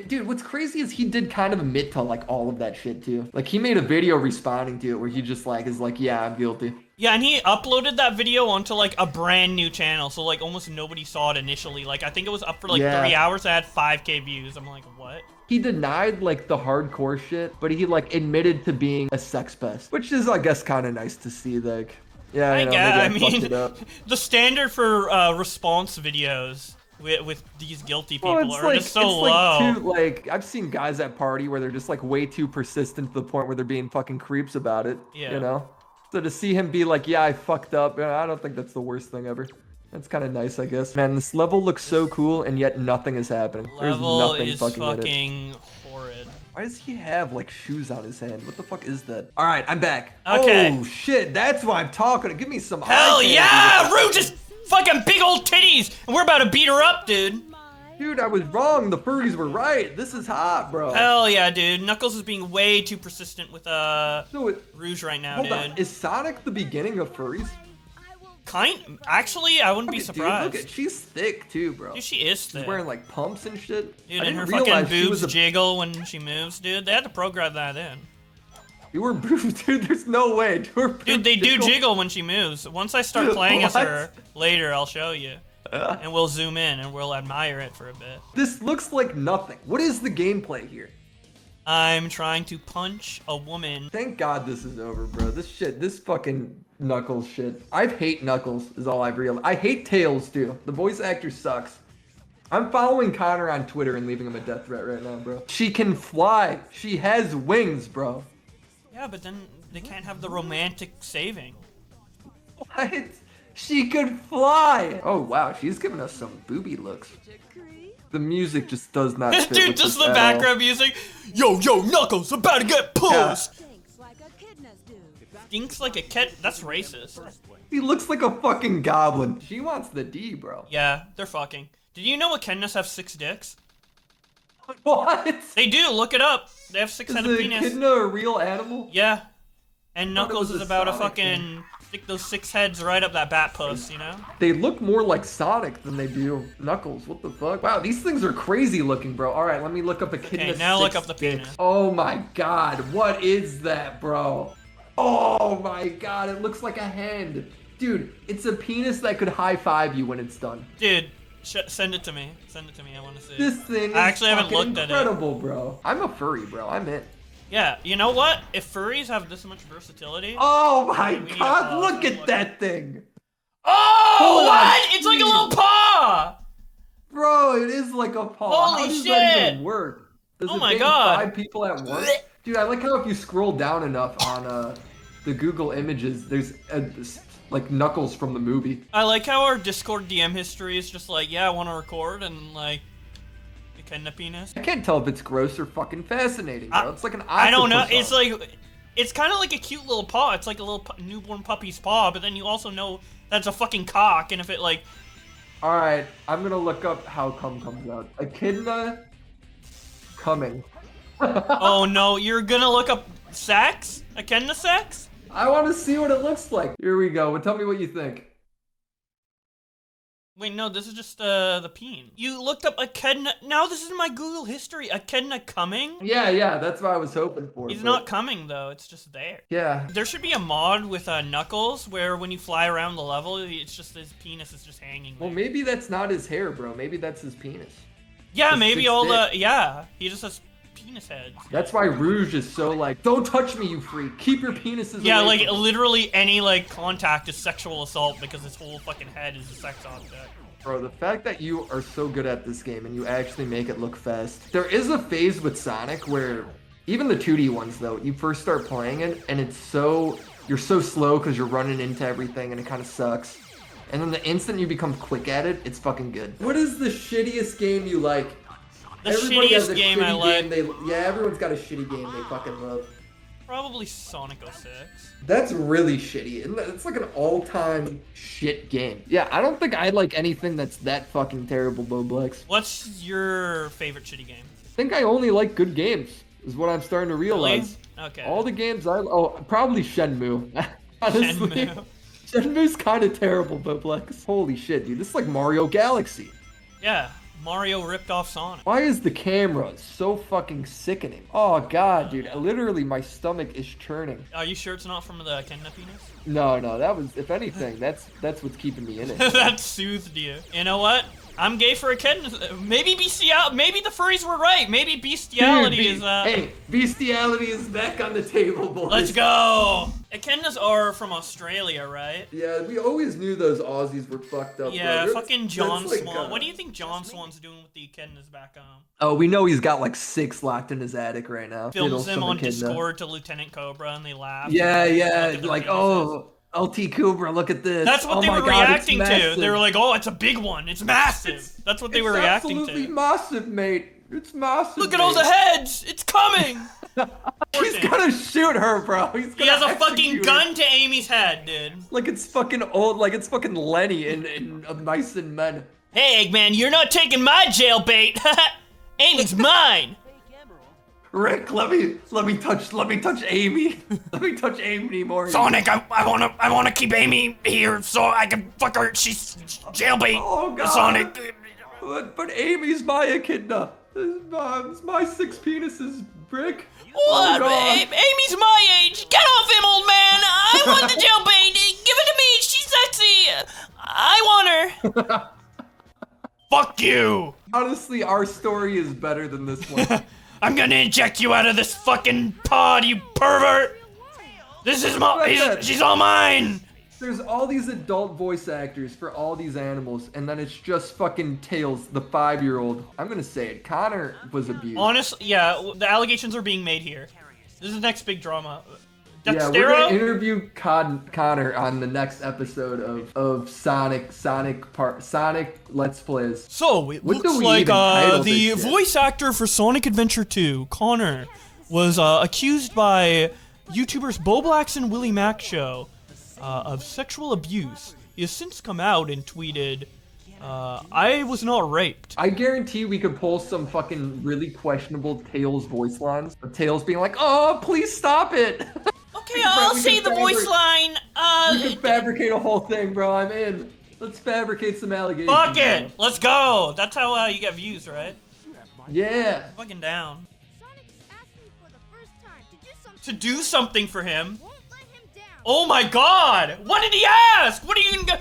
dude, what's crazy is he did kind of admit to like all of that shit too. Like he made a video responding to it where he just like is like, yeah, I'm guilty. yeah, and he uploaded that video onto like a brand new channel, so like almost nobody saw it initially. Like I think it was up for like 3 hours, it had 5K views. I'm like, what? He denied like the hardcore shit, but he like admitted to being a sex pest, which is I guess kind of nice to see. Like, yeah, I you know, guess. I maybe I fucked it mean, up. the standard for response videos with these guilty people Well, it's are just so low. Like, too, like I've seen guys at party where they're just like way too persistent to the point where they're being fucking creeps about it. Yeah. You know? So to see him be like, yeah, I fucked up, I don't think that's the worst thing ever. That's kind of nice, I guess. Man, this level looks so cool, and yet nothing is happening. Level There's nothing is fucking in it. fucking horrid. Why does he have like shoes on his hand? What the fuck is that? All right, I'm back. Okay. Oh shit, that's why I'm talking. Give me some. Hell eye candy. yeah! Rue just fucking big old titties, and we're about to beat her up, dude. Dude, I was wrong. The furries were right. This is hot, bro. Hell yeah, dude. Knuckles is being way too persistent with So Rouge right now, hold dude. on. Is Sonic the beginning of furries? Actually, I wouldn't be Dude, surprised. look at, she's thick too, bro. Dude, she is She's thick. wearing like pumps and shit. Dude, I and her didn't fucking realize she boobs was a jiggle when she moves, dude. They had to program that in. You were boobs, dude. There's no way. Dude, they do jiggle when she moves. Once I start playing as What? her later, I'll show you. And we'll zoom in and we'll admire it for a bit. This looks like nothing. What is the gameplay here? I'm trying to punch a woman. Thank God this is over, bro. This fucking Knuckles shit. I hate Knuckles, is all I've realized. I hate Tails, too. The voice actor sucks. I'm following Connor on Twitter and leaving him a death threat right now, bro. She can fly. She has wings, bro. Yeah, but then they can't have the romantic saving. What? She could fly. Oh, wow. She's giving us some booby looks. The music just does not fit Dude, with just this the at all. background music. Yo, Knuckles, about to get pussed. Stinks like a kidness do. Stinks like a cat. That's racist. He looks like a fucking goblin. She wants the D, bro. Yeah, they're fucking. Did you know echidnas have 6 dicks? What? They do. Look it up. They have 6 Is headed the penis. echidna a real animal? Yeah. And thought it Knuckles was is a about to Sonic fucking stick those 6 heads right up that bat puss, you know? They look more like Sonic than they do Knuckles. What the fuck? Wow, these things are crazy looking, bro. All right, let me look up echidna. Okay, now look up the dick. penis. Oh my god, what is that, bro? Oh my god, it looks like a hand. Dude, it's a penis that could high five you when it's done. Dude, send it to me. Send it to me. I want to see. This thing is I actually haven't fucking looked at it. incredible, bro. I'm a furry, bro. I'm in. Yeah, you know what? If furries have this much versatility. Oh my We need a god, pause. look at that thing. Oh, Hold on. what? It's like a little paw. Bro, it is like a paw. Holy How does that shit! even work? Does Oh it my bang God. 5 people at once? Dude, I like how if you scroll down enough on the Google images, there's like Knuckles from the movie. I like how our Discord DM history is just like, yeah, I want to record, and like, echidna penis. I can't tell if it's gross or fucking fascinating, bro. It's like an octopus. I don't know. arm. It's like, it's kind of like a cute little paw. It's like a little newborn puppy's paw, but then you also know that's a fucking cock, and if it like, All right, I'm gonna look up how cum comes out. Echidna coming. oh no, you're gonna look up sex? Echidna sex? I want to see what it looks like. Here we go. Well, tell me what you think. Wait, no, this is just the peen. You looked up echidna. Now this is my Google history. Echidna coming? Yeah, that's what I was hoping for. He's but- not coming though. It's just there. Yeah. There should be a mod with Knuckles where when you fly around the level, it's just his penis is just hanging there. Well, maybe that's not his hair, bro. Maybe that's his penis. Yeah, It's maybe his all dick. the yeah. He just has penis heads. That's why Rouge is so like, don't touch me, you freak. Keep your penises Yeah, away like from me." literally any like contact is sexual assault because his whole fucking head is a sex object. Bro, the fact that you are so good at this game and you actually make it look fast. There is a phase with Sonic where, even the 2D ones though, you first start playing it and you're so slow because you're running into everything and it kind of sucks. And then the instant you become quick at it, it's fucking good. What is the shittiest game you like? The shittiest game I like. Yeah, everyone's got a shitty game they fucking love. Probably Sonic 06. That's really shitty. It's like an all-time shit game. Yeah, I don't think I like anything that's that fucking terrible, Bowblax. What's your favorite shitty game? I think I only like good games, is what I'm starting to realize. Really? Okay. All the games probably Shenmue. Honestly. Shenmue. Shenmue's kind of terrible, Bowblax. Holy shit, dude. This is like Mario Galaxy. Yeah, Mario ripped off Sonic. Why is the camera so fucking sickening? Oh god, dude. Literally, my stomach is churning. Are you sure it's not from the echidna penis? No, that was, if anything, that's what's keeping me in it. That soothed you. You know what? I'm gay for echidna. Maybe bestiality. Maybe the furries were right. Maybe bestiality Dude, is Hey, bestiality is back on the table, boys. Let's go. Echidnas are from Australia, right? Yeah, we always knew those Aussies were fucked up. Yeah, bro. fucking John That's like, Swan. What do you think John Swan's doing with the echidnas back home? Oh, we know he's got like 6 locked in his attic right now. Films them some on echidna. Discord to Lieutenant Cobra and they laugh. Yeah, Look yeah, at their like, penises. oh, LT Cobra, look at this. That's what Oh they my were God, it's reacting to. massive. They were like, "Oh, it's a big one. It's massive." That's what they were reacting absolutely to. massive, mate. It's massive. Look at all the heads. It's coming. He's gonna shoot her, bro. He's He gonna has a execute fucking her. gun to Amy's head, dude. Like it's fucking old. Like it's fucking Lenny in Mice and Men. Hey, Eggman, you're not taking my jail bait. Amy's mine. Rick, let me touch Amy. Let me touch Amy more. Sonic, I wanna keep Amy here so I can fuck her. She's jailbait. Oh god. Sonic. But Amy's my echidna. It's my 6 penises, Rick. What? Oh, God. Amy's my age. Get off him, old man. I want the jailbait. Give it to me. She's sexy. I want her. Fuck you. Honestly, our story is better than this one. I'm gonna inject you out of this fucking pod, you pervert. This is she's all mine. There's all these adult voice actors for all these animals, and then it's just fucking Tails, the 5-year-old. I'm gonna say it. Connor was abused. Honestly, yeah, the allegations are being made here. This is the next big drama. Yeah, we're gonna Dextero? interview Connor on the next episode of Sonic Let's Plays. So, it What do looks we like even title the this shit? voice actor for Sonic Adventure 2, Connor, was accused by YouTubers Bowblax and Willie Mac Show of sexual abuse. He has since come out and tweeted, I was not raped. I guarantee we could pull some fucking really questionable Tails voice lines of Tails being like, "Oh, please stop it." Okay, I'll we say can the voice line. We can fabricate a whole thing, bro. I'm in. Let's fabricate some allegations. Fuck it! Let's go! That's how you get views, right? Yeah. Fucking down. Sonic asked me for the first time to do something. To do something for him. Won't let him down. Oh my god! What did he ask? What are you gonna go?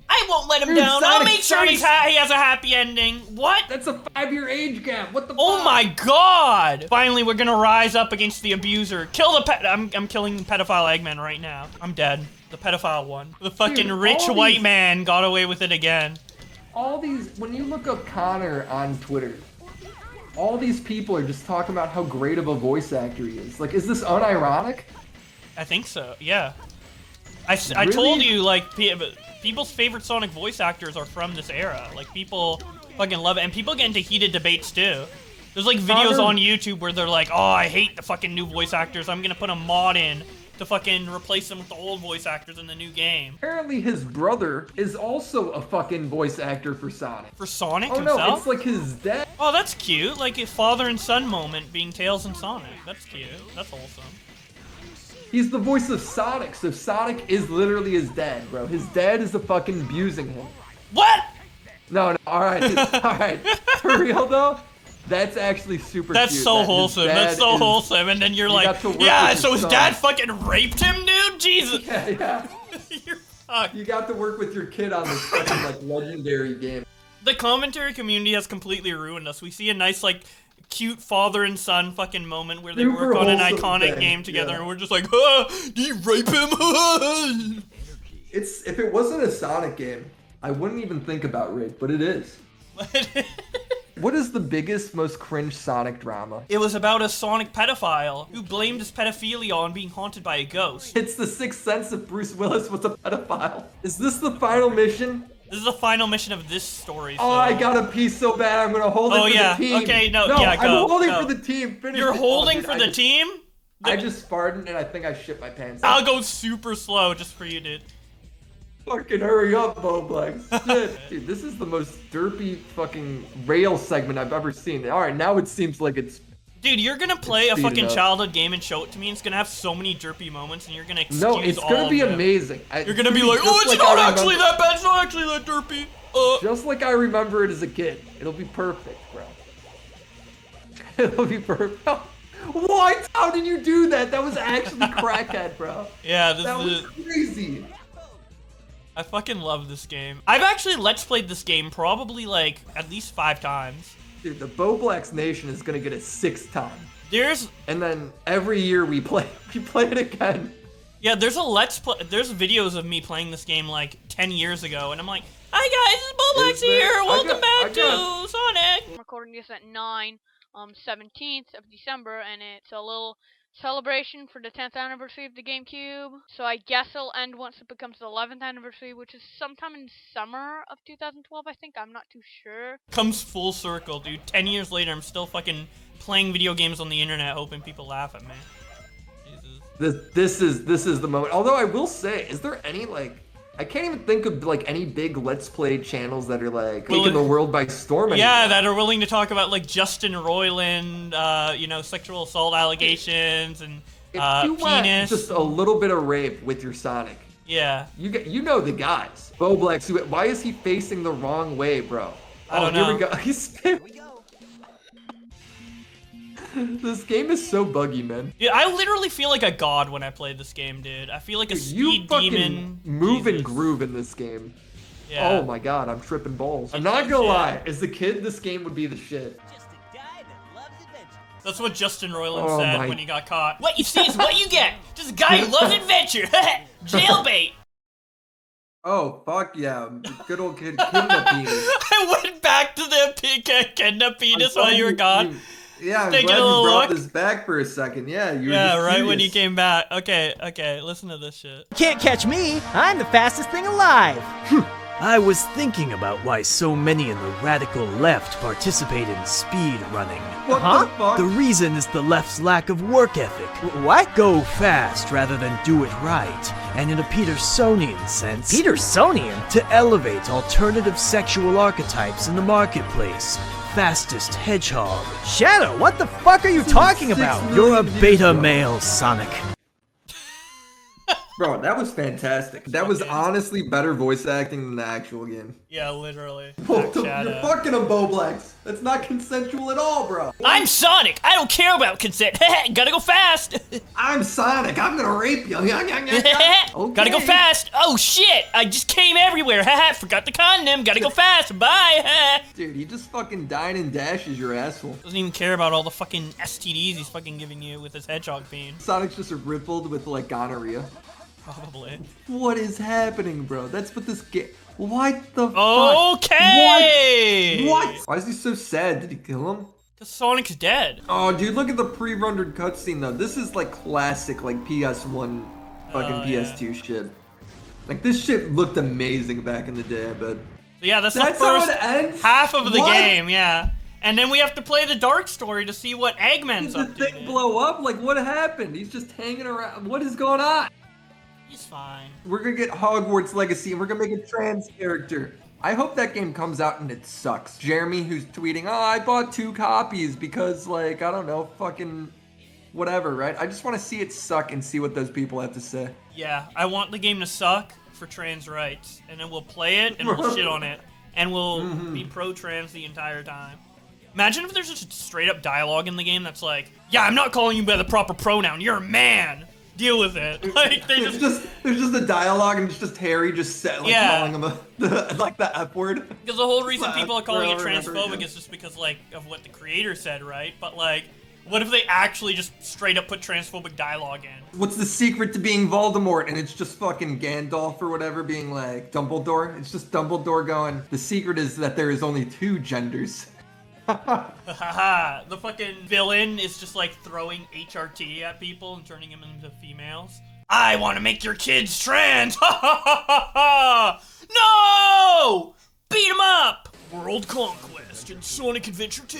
I won't let him Dude, down. I'll Sonic- make sure he has a happy ending. What? That's a 5-year age gap. What the Oh fuck? my god! Finally, we're gonna rise up against the abuser. Kill the pet. I'm killing pedophile Eggman right now. I'm dead. The pedophile one. The fucking Dude, rich all white these- man got away with it again. all these, when you look up Connor on Twitter, all these people are just talking about how great of a voice actor he is. Like, is this unironic? I think so, yeah. I Really? told you, like, people's favorite Sonic voice actors are from this era. Like, people fucking love it, and people get into heated debates, too. There's, like, videos on YouTube where they're like, oh, I hate the fucking new voice actors, I'm gonna put a mod in to fucking replace them with the old voice actors in the new game. Apparently his brother is also a fucking voice actor for Sonic. For Sonic Oh himself? no, it's like his dad. Oh, that's cute. Like a father and son moment being Tails and Sonic. That's cute. That's wholesome. He's the voice of Sonic, so Sonic is literally his dad, bro. His dad is the fucking abusing him. What? No, alright, alright. For real though, that's actually super That's cute. so That his wholesome. dad That's so is- wholesome. And then you're like, got to work yeah, with so your his son." dad fucking raped him, dude? Jesus. Yeah. You're fucked. You got to work with your kid on this fucking like legendary game. The commentary community has completely ruined us. We see a nice, like, cute father and son fucking moment where they Super work on an wholesome iconic thing, game together, yeah. and we're just like, did you rape him? If it wasn't a Sonic game, I wouldn't even think about rape, but it is. What is the biggest, most cringe Sonic drama? It was about a Sonic pedophile who blamed his pedophilia on being haunted by a ghost. It's the sixth sense if Bruce Willis was a pedophile. Is this the final mission? This is the final mission of this story. Oh, I gotta pee so bad. I'm gonna hold it for yeah. the team. Okay, no, yeah, I'm go, holding go. for the team. Finish You're it. holding Oh, dude, for the team? I just farted and I think I shit my pants. I'll go super slow just for you, dude. Fucking hurry up, Bowblax. Shit. Dude, this is the most derpy fucking rail segment I've ever seen. Alright, now it seems like it's... Dude, you're gonna play a speeding fucking up. childhood game and show it to me, and it's gonna have so many derpy moments, and you're gonna excuse No, it's all gonna of be them. amazing. You're gonna be like, oh, it's not actually that bad, it's not actually that derpy. Just like I remember it as a kid. It'll be perfect, bro. It'll be perfect. What? How did you do that? That was actually crackhead, bro. Yeah, That was crazy. I fucking love this game. I've actually Let's Played this game probably, like, at least 5 times. Dude, the Bowblax Nation is gonna get it 6th time. There's, And then every year we play it again. yeah, there's videos of me playing this game, like, 10 years ago, and I'm like, hi guys, it's Bowblax Is there? here, I welcome got- back to Sonic. I'm recording this at 17th of December, and it's a little celebration for the 10th anniversary of the GameCube. So I guess it'll end once it becomes the 11th anniversary, which is sometime in summer of 2012, I think. I'm not too sure. Comes full circle, dude. 10 years later, I'm still fucking playing video games on the internet, hoping people laugh at me. Jesus. This is the moment. Although I will say, is there any like I can't even think of like any big Let's Play channels that are like taking the world by storm anymore. Yeah, that are willing to talk about like Justin Roiland, you know, sexual assault allegations and If you want penis. just a little bit of rape with your Sonic, Yeah. you know the guys. Bowblax, why is he facing the wrong way, bro? I don't Here know. we go. This game is so buggy, man. Dude, I literally feel like a god when I play this game, dude. I feel like a Dude, you speed fucking demon. move and Jesus. groove in this game. Yeah. Oh my god, I'm tripping balls. I'm It's not like gonna shit. lie, as a kid, this game would be the shit. That's what Justin Roiland Oh said my- when he got caught. What you see is what you get. Just a guy who loves adventure. Jailbait. Oh, fuck yeah. Good old kid, kidnap penis. I went back to the pink kidnap penis while you were gone. Yeah, I'm Taking glad a you little brought look. this back for a second. Yeah, you were Yeah, just right when you curious. came back. Okay, listen to this shit. Can't catch me! I'm the fastest thing alive! I was thinking about why so many in the radical left participate in speed running. What the fuck? The reason is the left's lack of work ethic. What? Go fast rather than do it right, and in a Petersonian sense, Petersonian? to elevate alternative sexual archetypes in the marketplace. Fastest hedgehog. Shadow, what the fuck are you talking about? You're a beta male, Sonic. Bro, that was fantastic. That was honestly better voice acting than the actual game. Yeah, literally. You're Shadow. fucking a Bowblax. That's not consensual at all, bro. I'm Sonic. I don't care about consent. Gotta go fast. I'm Sonic. I'm gonna rape you. Okay. Gotta go fast. Oh shit! I just came everywhere. Forgot the condom. Gotta go fast. Bye. Dude, he just fucking dine and dashes your asshole. Doesn't even care about all the fucking STDs he's fucking giving you with his hedgehog bean. Sonic's just riddled with like gonorrhea. Probably. What is happening, bro? That's what this game. What the fuck? Okay! What? Why is he so sad? Did he kill him? Because Sonic's dead. Oh, dude, look at the pre-rendered cutscene though. This is like classic, like PS1, fucking PS2 shit. Like this shit looked amazing back in the day, I bet. So yeah, that's the how first it ends? half of the What? game, yeah. And then we have to play the dark story to see what Eggman's Did up the to. thing blow up? Like what happened? He's just hanging around. What is going on? He's fine. We're gonna get Hogwarts Legacy and we're gonna make a trans character. I hope that game comes out and it sucks. Jeremy, who's tweeting, oh, I bought 2 copies because, like, I don't know, fucking whatever, right? I just want to see it suck and see what those people have to say. Yeah, I want the game to suck for trans rights. And then we'll play it and we'll shit on it. And we'll be pro-trans the entire time. Imagine if there's just straight up dialogue in the game that's like, yeah, I'm not calling you by the proper pronoun, you're a man. Deal with it. Like they There's just a dialogue and it's just Harry just calling him like the F word. Because the whole reason people are calling it Bro, transphobic is just because like of what the creator said, right? But like, what if they actually just straight up put transphobic dialogue in? What's the secret to being Voldemort? And it's just fucking Gandalf or whatever being like Dumbledore. It's just Dumbledore going, the secret is that there is only 2 genders. Haha, the fucking villain is just like throwing HRT at people and turning them into females. I want to make your kids trans! Ha ha ha ha ha! No! Beat him up! World Conquest and Sonic Adventure 2.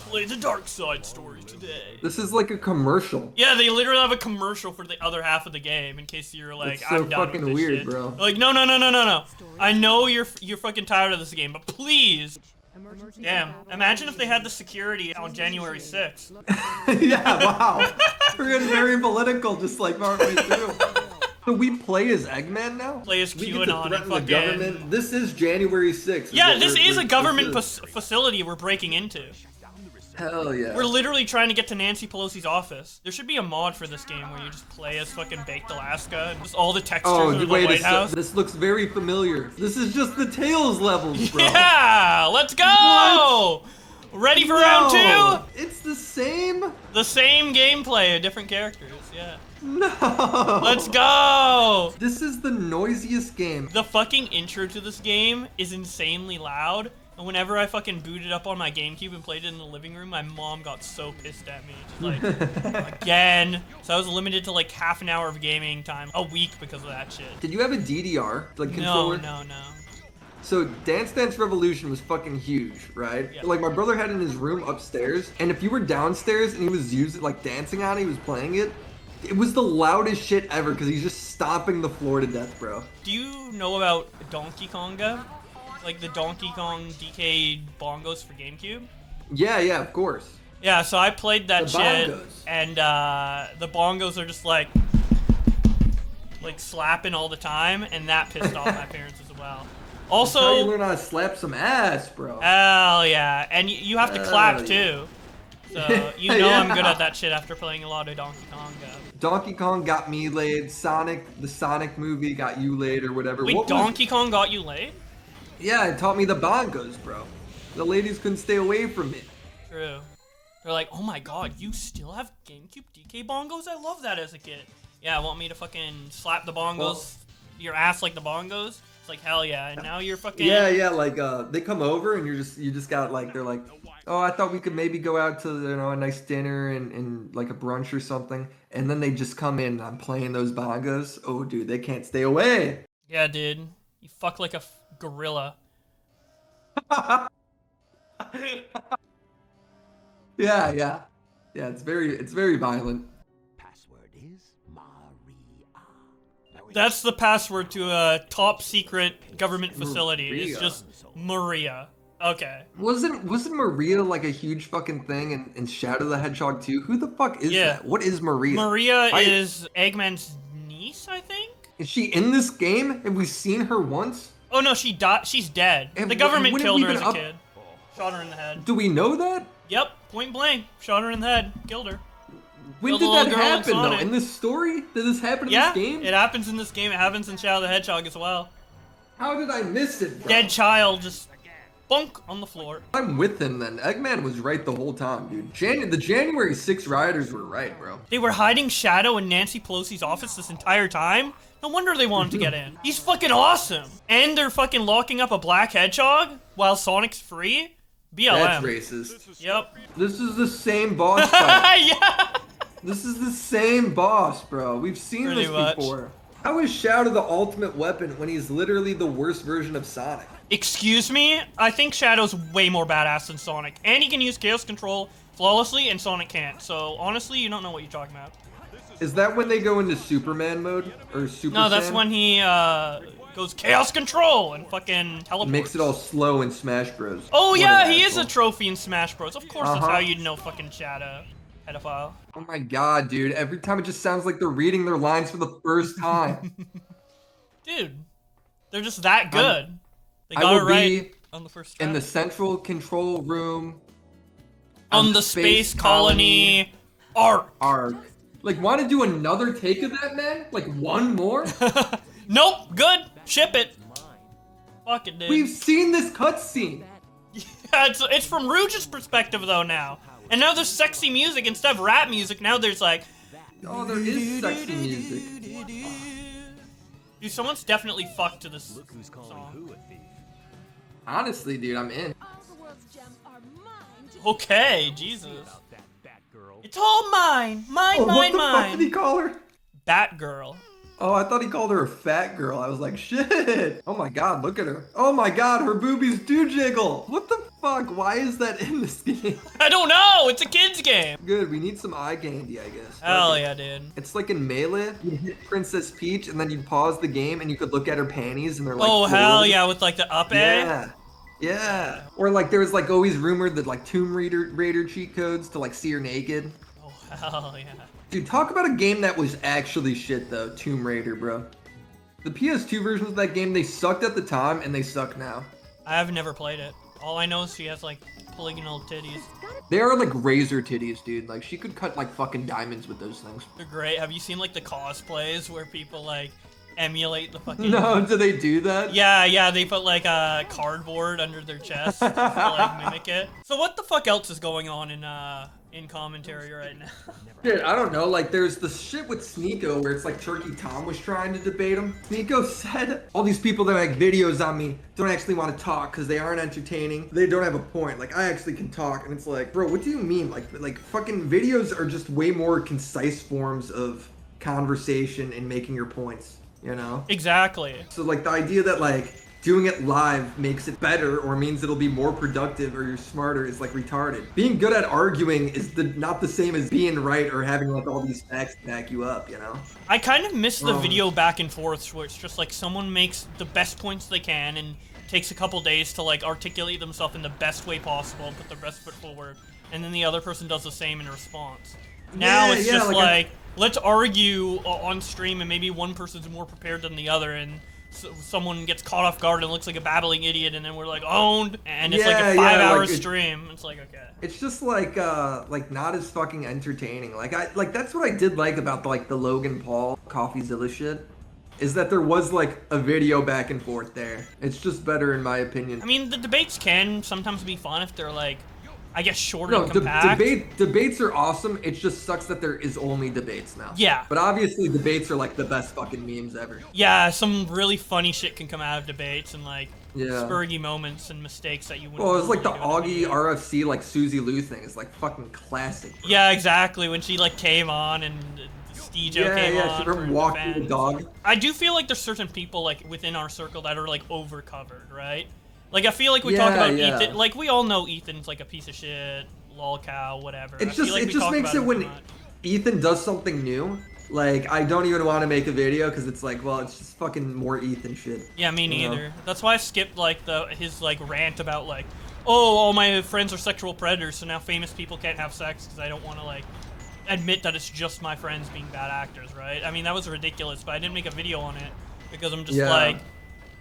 Play the dark side story today. This is like a commercial. Yeah, they literally have a commercial for the other half of the game in case you're like, It's so I'm done fucking with this weird, shit. bro. Like, no. I know you're fucking tired of this game, but please. Damn, imagine if they had the security on January 6th. Yeah, wow. We're getting very political just like partway through. So we play as Eggman now? Play as We get to QAnon and threaten the fucking... government. This is January 6th. Yeah, this is a government facility we're breaking into. Hell yeah. We're literally trying to get to Nancy Pelosi's office. There should be a mod for this game where you just play as fucking Baked Alaska and just all the textures of the White House. This looks very familiar. This is just the Tails levels, bro. Yeah, let's go! Ready for round 2? It's the same? The same gameplay, different characters, yeah. No. Let's go! This is the noisiest game. The fucking intro to this game is insanely loud. And whenever I fucking booted up on my GameCube and played it in the living room, my mom got so pissed at me. She's like, again. So I was limited to like half an hour of gaming time a week because of that shit. Did you have a DDR? Like controller? No. So Dance Dance Revolution was fucking huge, right? Yeah. Like my brother had it in his room upstairs, and if you were downstairs and he was using like dancing on it, he was playing it, it was the loudest shit ever because he's just stomping the floor to death, bro. Do you know about Donkey Konga? Like the Donkey Kong DK bongos for GameCube? Yeah, of course. Yeah, so I played that The shit, bongos. and the bongos are just like slapping all the time, and that pissed off my parents as well. That's how you Also, learn how to slap some ass, bro. hell yeah, and you have to clap yeah. too. So you know I'm good Yeah. at that shit after playing a lot of Donkey Konga. Donkey Kong got me laid. The Sonic movie got you laid or whatever. Wait, What was- Donkey Kong got you laid? Yeah, it taught me the bongos, bro. The ladies couldn't stay away from it. True. They're like, oh my god, you still have GameCube DK bongos? I love that as a kid. Yeah, want me to fucking slap the bongos, your ass like the bongos? It's like, hell yeah, and now you're fucking... Yeah, like, they come over and you just got like, they're like, oh, I thought we could maybe go out to, a nice dinner and like a brunch or something. And then they just come in and I'm playing those bongos. Oh, dude, they can't stay away. Yeah, dude. You fuck like a gorilla. Yeah, it's very violent. Password is Maria. That's the password to a top secret government facility. It's just Maria. Okay. Wasn't Maria like a huge fucking thing in Shadow the Hedgehog 2? Who the fuck is that? What is Maria? Maria is Eggman's niece, I think? Is she in this game? Have we seen her once? Oh no, she died. She's dead. And The government when have killed we her as been a up- kid. Shot her in the head. Do we know that? Yep, point blank. Shot her in the head. Killed her. When Killed the did little that girl in happen though? Sonic. In this story? Did this happen in Yeah, this game? it happens in this game. It happens in Shadow the Hedgehog as well. How did I miss it, bro? Dead child just bunk on the floor. I'm with him then. Eggman was right the whole time, dude. The January 6 rioters were right, bro. They were hiding Shadow in Nancy Pelosi's office this entire time. No wonder they wanted to get in. He's fucking awesome. And they're fucking locking up a black hedgehog while Sonic's free. BLM. That's racist. Yep. This is the same boss fight. Yeah. This is the same boss, bro. We've seen Pretty this much. before. How is Shadow the ultimate weapon when he's literally the worst version of Sonic? Excuse me? I think Shadow's way more badass than Sonic. And he can use Chaos Control flawlessly, and Sonic can't. So, honestly, you don't know what you're talking about. Is that when they go into Superman mode? Or Super No, that's Saiyan? when he, goes Chaos Control and fucking teleports. Makes it all slow in Smash Bros. Oh, What yeah, an he is a asshole. trophy in Smash Bros. Of course, that's Uh-huh. how you'd know fucking Shadow. Pedophile. Oh my god, dude. Every time it just sounds like they're reading their lines for the first time. Dude, they're just that good. They I got it will right be on the first try. in the central control room on the space colony arc. arc. Like, want to do another take of that, man? Like, one more? Nope, good. Ship it. Fuck it, dude. We've seen this cutscene. Yeah, it's from Rouge's perspective though now. And now there's sexy music instead of rap music. Now there's like, Oh, there is sexy music. dude, someone's definitely fucked to this song. Honestly, dude, I'm in. All the world's gems are mine. Okay, Jesus. It's all mine, mine, Oh, what mine, the fuck did he mine. call her? Batgirl. Oh, I thought he called her a fat girl. I was like, shit. Oh my god, look at her. Oh my god, her boobies do jiggle. What the fuck? Why is that in this game? I don't know. It's a kids game. Good, we need some eye candy, I guess. Hell Okay. yeah, dude. It's like in Melee, you hit Princess Peach and then you pause the game and you could look at her panties and they're like, Oh hell floating. yeah, with like the up A. Yeah. Yeah. Or like there was like always rumored that like Tomb Raider cheat codes to like see her naked. Oh hell yeah. Dude, talk about a game that was actually shit though, Tomb Raider, bro. The PS2 versions of that game, they sucked at the time and they suck now. I have never played it. All I know is she has like polygonal titties. They are like razor titties, dude. Like she could cut like fucking diamonds with those things. They're great. Have you seen like the cosplays where people like emulate the fucking? No, do they do that? Yeah, they put like a cardboard under their chest to like mimic it. So what the fuck else is going on in commentary right now? Dude, I don't know. Like, there's the shit with Sneeko where it's like Turkey Tom was trying to debate him. Sneeko said, all these people that make videos on me don't actually want to talk because they aren't entertaining. They don't have a point. Like, I actually can talk. And it's like, bro, what do you mean? Like fucking videos are just way more concise forms of conversation and making your points, you know? Exactly. So, like, the idea that, like, doing it live makes it better or means it'll be more productive or you're smarter is like retarded. Being good at arguing is not the same as being right or having like all these facts to back you up, you know? I kind of miss the video back and forth where it's just like someone makes the best points they can and takes a couple days to like articulate themselves in the best way possible and put their best foot forward, and then the other person does the same in response. Now Yeah, it's yeah, just like like, let's argue on stream and maybe one person's more prepared than the other, and so someone gets caught off guard and looks like a babbling idiot, and then we're like owned, and it's like Yeah, a yeah, 5-hour like stream. It's like, okay. It's just like not as fucking entertaining. Like that's what I did like about like the Logan Paul CoffeeZilla shit. Is that there was like a video back and forth there. It's just better in my opinion. I mean, the debates can sometimes be fun if they're like, I guess, short No, and compact. debates are awesome. It just sucks that there is only debates now. Yeah. But obviously debates are like the best fucking memes ever. Yeah, some really funny shit can come out of debates and like Yeah. spurgy moments and mistakes that you wouldn't. Well, it's like the normally do in a Augie video. RFC like Susie Lou thing. It's like fucking classic. Bro. Yeah, exactly. When she like came on and Steejo came yeah, on. she for from walking the defense. dog. I do feel like there's certain people like within our circle that are like overcovered, right? Like I feel like we talk Yeah, about yeah. Ethan. Like we all know Ethan's like a piece of shit, lol cow, whatever. I It's feel just like it we just talk makes about it him when too much. Ethan does something new. Like I don't even want to make a video because it's like, well, it's just fucking more Ethan shit. Yeah, me you know? neither. That's why I skipped like his like rant about like, oh, all my friends are sexual predators, so now famous people can't have sex because I don't want to like admit that it's just my friends being bad actors, right? I mean, that was ridiculous, but I didn't make a video on it because I'm just Yeah. like,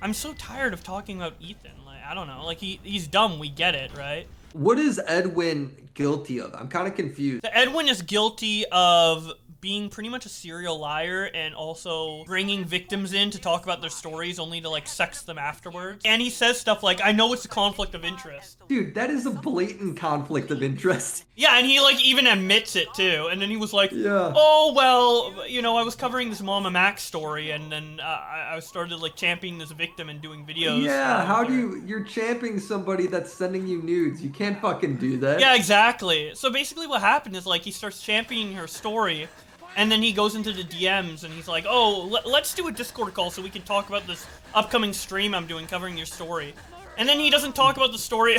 I'm so tired of talking about Ethan. Like, I don't know. Like he's dumb. We get it, right? What is Edwin guilty of? I'm kind of confused. The Edwin is guilty of being pretty much a serial liar and also bringing victims in to talk about their stories only to like sex them afterwards. And he says stuff like, I know it's a conflict of interest. Dude, that is a blatant conflict of interest. Yeah, and he like even admits it too. And then he was like, Yeah. oh, well, you know, I was covering this Mama Max story and then I started like championing this victim and doing videos. Yeah, how do you're championing somebody that's sending you nudes. You can't fucking do that. Yeah, exactly. So basically what happened is like he starts championing her story. And then he goes into the DMs and he's like, oh, let's do a Discord call so we can talk about this upcoming stream I'm doing covering your story. And then he doesn't talk about the story.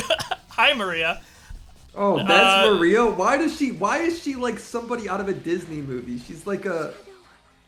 Hi, Maria. Oh, that's Maria? Why is she like somebody out of a Disney movie? She's like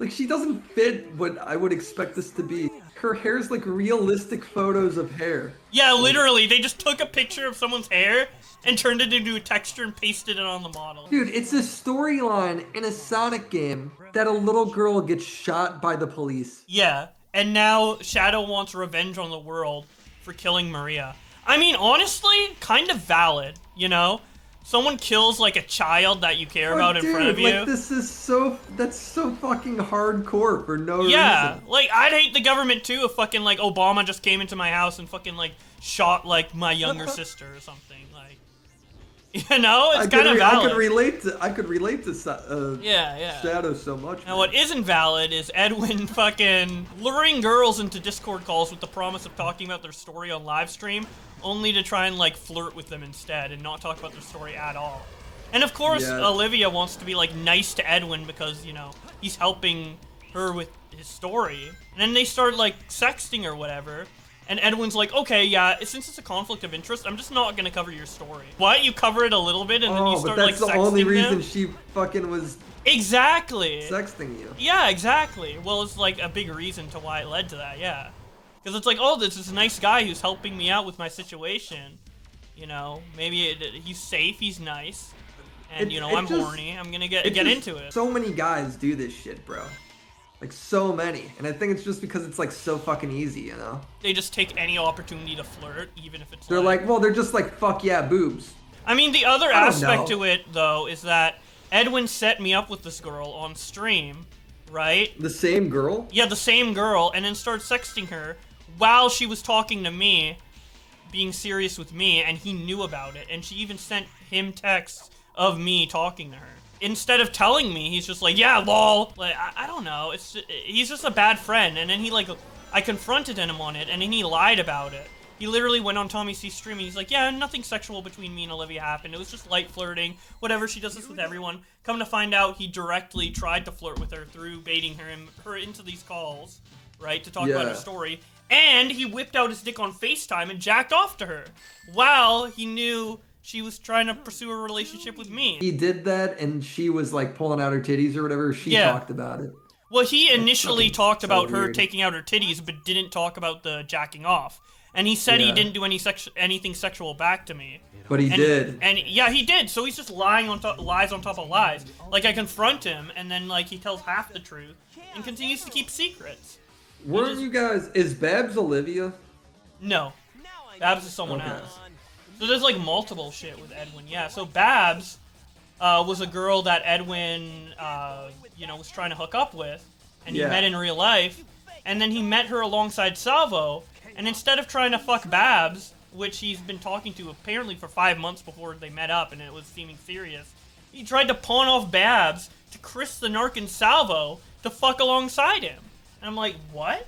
she doesn't fit what I would expect this to be. Her hair's like realistic photos of hair. Yeah, literally. They just took a picture of someone's hair and turned it into a texture and pasted it on the model. Dude, it's a storyline in a Sonic game that a little girl gets shot by the police. Yeah, and now Shadow wants revenge on the world for killing Maria. I mean, honestly, kind of valid, you know? Someone kills, like, a child that you care about in front of you. Like, that's so fucking hardcore for no reason. Yeah, like, I'd hate the government, too, if fucking, like, Obama just came into my house and fucking, like, shot, like, my younger sister or something, like... You know, it's kind of valid. I could relate to Shadow so much. Now, what isn't valid is Edwin fucking luring girls into Discord calls with the promise of talking about their story on live stream, only to try and like flirt with them instead and not talk about their story at all. And of course, Olivia wants to be like nice to Edwin because, you know, he's helping her with his story. And then they start like sexting or whatever. And Edwin's like, okay, yeah, since it's a conflict of interest, I'm just not gonna cover your story. What? You cover it a little bit and then you start like sexting them? that's the only reason she fucking was exactly sexting you. Yeah, exactly. Well, it's like a big reason to why it led to that, yeah. Because it's like, oh, this is a nice guy who's helping me out with my situation. You know, maybe he's safe, he's nice. And, you know, I'm horny. I'm gonna get into it. So many guys do this shit, bro. Like, so many. And I think it's just because it's, like, so fucking easy, you know? They just take any opportunity to flirt, even if it's they're just like, fuck yeah, boobs. I mean, the other aspect to it, though, is that Edwin set me up with this girl on stream, right? The same girl? Yeah, the same girl, and then started sexting her while she was talking to me, being serious with me, and he knew about it. And she even sent him texts of me talking to her. Instead of telling me, he's just like, yeah, lol. Like, I don't know. He's just a bad friend. And then he, like, I confronted him on it, and then he lied about it. He literally went on Tommy C's stream, and he's like, yeah, nothing sexual between me and Olivia happened. It was just light flirting. Whatever, she does this with everyone. Come to find out, he directly tried to flirt with her through baiting her into these calls, right, to talk about her story. And he whipped out his dick on FaceTime and jacked off to her while he knew she was trying to pursue a relationship with me. He did that, and she was, like, pulling out her titties or whatever. She talked about it. Well, he initially talked about her taking out her titties, but didn't talk about the jacking off. And he said he didn't do anything sexual back to me. But he did. And yeah, he did. So he's just lying on lies on top of lies. Like, I confront him, and then, like, he tells half the truth and continues to keep secrets. Weren't you guys... Is Babs Olivia? No. Babs is someone else. So there's like multiple shit with Edwin, yeah. So Babs was a girl that Edwin, you know, was trying to hook up with, and he met in real life, and then he met her alongside Salvo, and instead of trying to fuck Babs, which he's been talking to apparently for 5 months before they met up, and it was seeming serious, he tried to pawn off Babs to Chris the Narc and Salvo to fuck alongside him. And I'm like, what?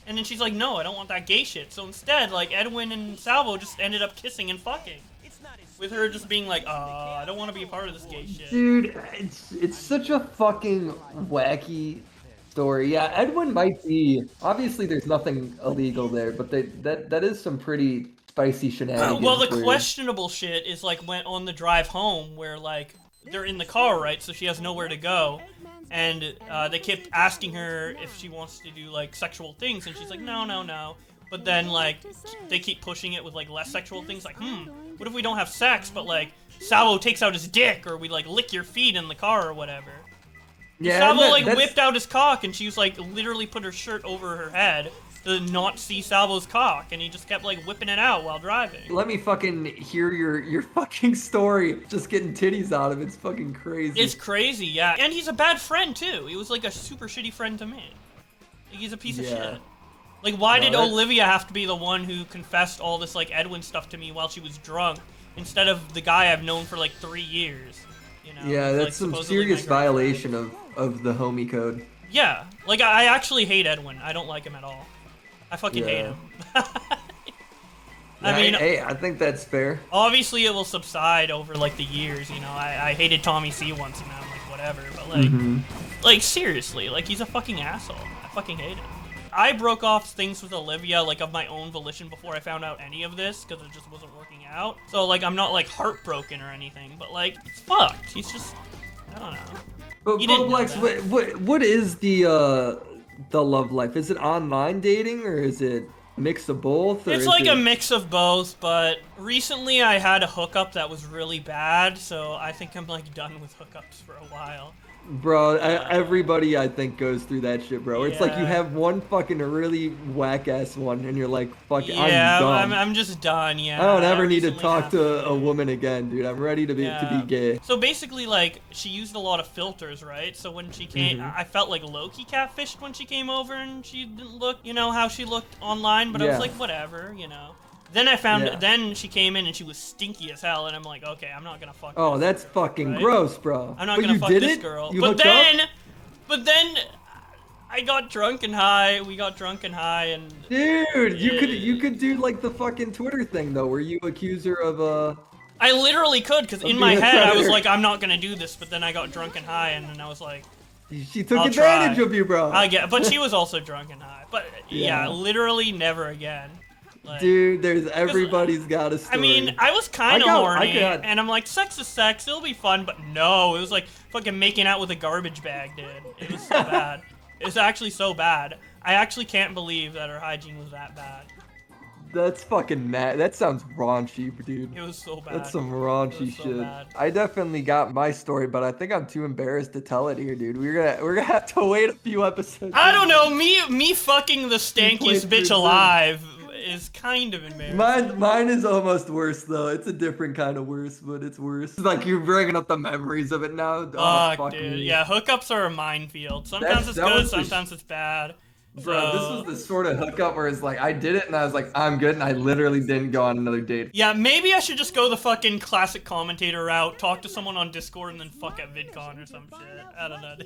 And then she's like, no, I don't want that gay shit. So instead, like, Edwin and Salvo just ended up kissing and fucking. With her just being like, I don't want to be a part of this gay shit. Dude, it's such a fucking wacky story. Yeah, Edwin might be... Obviously, there's nothing illegal there, but that is some pretty spicy shenanigans. Well, the questionable shit is, like, when on the drive home where, like, they're in the car, right? So she has nowhere to go. And they kept asking her if she wants to do, like, sexual things, and she's like, no, no, no. But then, like, they keep pushing it with, like, less sexual things, like, what if we don't have sex, but, like, Salvo takes out his dick, or we, like, lick your feet in the car, or whatever. Yeah, Salvo, like, whipped out his cock, and she was, like, literally put her shirt over her head, to not see Salvo's cock, and he just kept like whipping it out while driving. Let me fucking hear your fucking story. Just getting titties out of it's fucking crazy. It's crazy, yeah. And he's a bad friend too. He was like a super shitty friend to me. Like, he's a piece of shit. Like, why did Olivia have to be the one who confessed all this like Edwin stuff to me while she was drunk, instead of the guy I've known for like 3 years? You know, yeah, that's like, some serious violation of the homie code. Yeah, like I actually hate Edwin. I don't like him at all. I fucking hate him. I mean, hey, I think that's fair. Obviously, it will subside over like the years. You know, I hated Tommy C once, and now I'm like whatever. But like, like seriously, like he's a fucking asshole. I fucking hate him. I broke off things with Olivia like of my own volition before I found out any of this because it just wasn't working out. So like I'm not like heartbroken or anything, but like it's fucked. He's just, I don't know. But Bowblax, what is the love life? Is it online dating or is it a mix of both? Or it's like a mix of both, but recently I had a hookup that was really bad, so I think I'm like done with hookups for a while. Bro, everybody I think goes through that shit, bro. It's like you have one fucking really whack ass one, and you're like, "Fuck, I'm done." I'm just done. Yeah. I don't ever need to talk to a woman again, dude. I'm ready to be gay. So basically, like, she used a lot of filters, right? So when she came, I felt like low-key catfished when she came over, and she didn't look, you know, how she looked online. But I was like, whatever, you know. Then I found, then she came in and she was stinky as hell, and I'm like, okay, I'm not gonna fuck. Oh, that's fucking gross, bro. I'm not gonna fuck this girl. But then I got drunk and high. We got drunk and high, and dude, you could do like the fucking Twitter thing though, where you accuse her of I literally could, because in my head I was like, I'm not gonna do this, but then I got drunk and high, and then I was like, she took advantage of you, bro. I get, but she was also drunk and high. But yeah, literally never again. Like, dude, everybody's got a story. I mean, I was kind of horny, and I'm like, sex is sex, it'll be fun, but no, it was like fucking making out with a garbage bag, dude. It was so bad. It was actually so bad. I actually can't believe that her hygiene was that bad. That's fucking mad. That sounds raunchy, dude. It was so bad. That's some raunchy shit. I definitely got my story, but I think I'm too embarrassed to tell it here, dude. We're gonna have to wait a few episodes. I don't know. Me fucking the stankiest bitch alive is kind of embarrassing. Mine is almost worse though. It's a different kind of worse, but it's worse. It's like you're bringing up the memories of it now. Oh, fuck dude. Me. Yeah, hookups are a minefield. Sometimes it's good, sometimes it's bad. Bro, this was the sort of hookup where it's like I did it and I was like, I'm good, and I literally didn't go on another date. Yeah, maybe I should just go the fucking classic commentator route, talk to someone on Discord, and then fuck at VidCon or some shit. I don't know.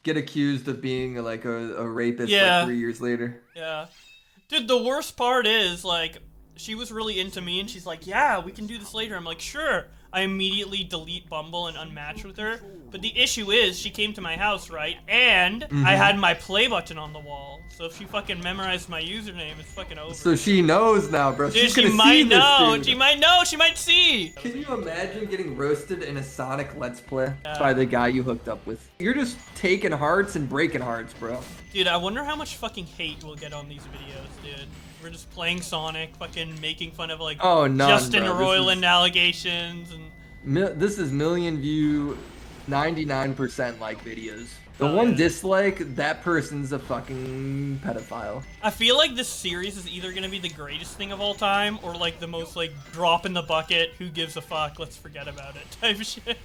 Get accused of being like a rapist like 3 years later. Yeah. Dude, the worst part is, like, she was really into me, and she's like, yeah, we can do this later. I'm like, sure. I immediately delete Bumble and unmatch with her. But the issue is, she came to my house, right? And I had my play button on the wall. So if she fucking memorized my username, it's fucking over. So she knows now, bro. Dude, She's gonna see this, dude. She might know. She might see. Can you imagine getting roasted in a Sonic Let's Play by the guy you hooked up with? You're just taking hearts and breaking hearts, bro. Dude, I wonder how much fucking hate we'll get on these videos, dude. We're just playing Sonic, fucking making fun of, like, Justin Roiland allegations. And this is million view, 99% like videos. The one dislike, that person's a fucking pedophile. I feel like this series is either gonna be the greatest thing of all time, or like the most like drop in the bucket, who gives a fuck, let's forget about it type shit.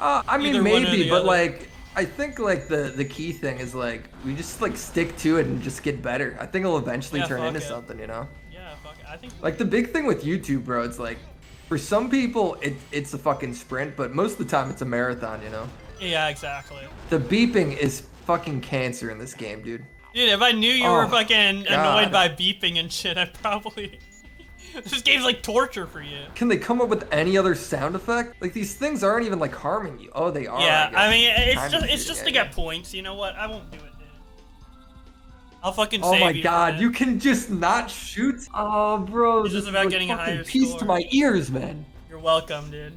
I mean, maybe, but like, I think like the key thing is like, we just like stick to it and just get better. I think it'll eventually turn into something, you know? Yeah, fuck it. I think like the big thing with YouTube, bro, it's like, for some people, it's a fucking sprint, but most of the time it's a marathon, you know? Yeah, exactly. The beeping is fucking cancer in this game, dude. Dude, if I knew you were fucking annoyed by beeping and shit, I'd probably... This game's like torture for you. Can they come up with any other sound effect? Like, these things aren't even like harming you. Oh, they are. Yeah, I mean, it's just to get points. You know what? I won't do it, dude. I'll fucking save you. Oh my god, you can just not shoot? Oh, bro. It's just about getting a higher score. Peace to my ears, man. You're welcome, dude.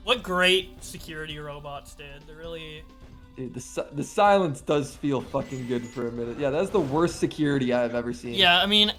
What great security robots, dude. They're really... Dude, the silence does feel fucking good for a minute. Yeah, that's the worst security I've ever seen. Yeah, I mean,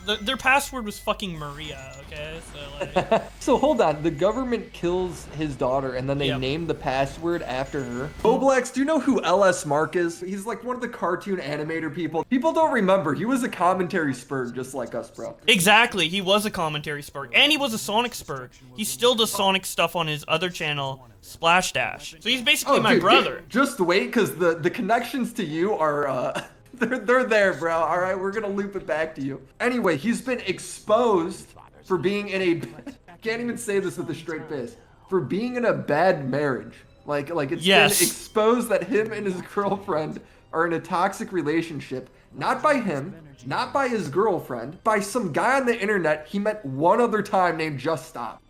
their password was fucking Maria, okay? So, like... So hold on, the government kills his daughter and then they name the password after her. Bowblax, do you know who LS Mark is? He's like one of the cartoon animator people. People don't remember, he was a commentary spurg just like us, bro. Exactly, he was a commentary spurg, and he was a Sonic spurg. He still does Sonic stuff on his other channel, Splash Dash. So he's basically my brother. Just wait, because the connections to you are, they're there, bro. All right, we're gonna loop it back to you. Anyway, he's been exposed for being in a, can't even say this with a straight face, for being in a bad marriage. Like it's been exposed that him and his girlfriend are in a toxic relationship, not by him, not by his girlfriend, by some guy on the internet he met one other time named Just Stop.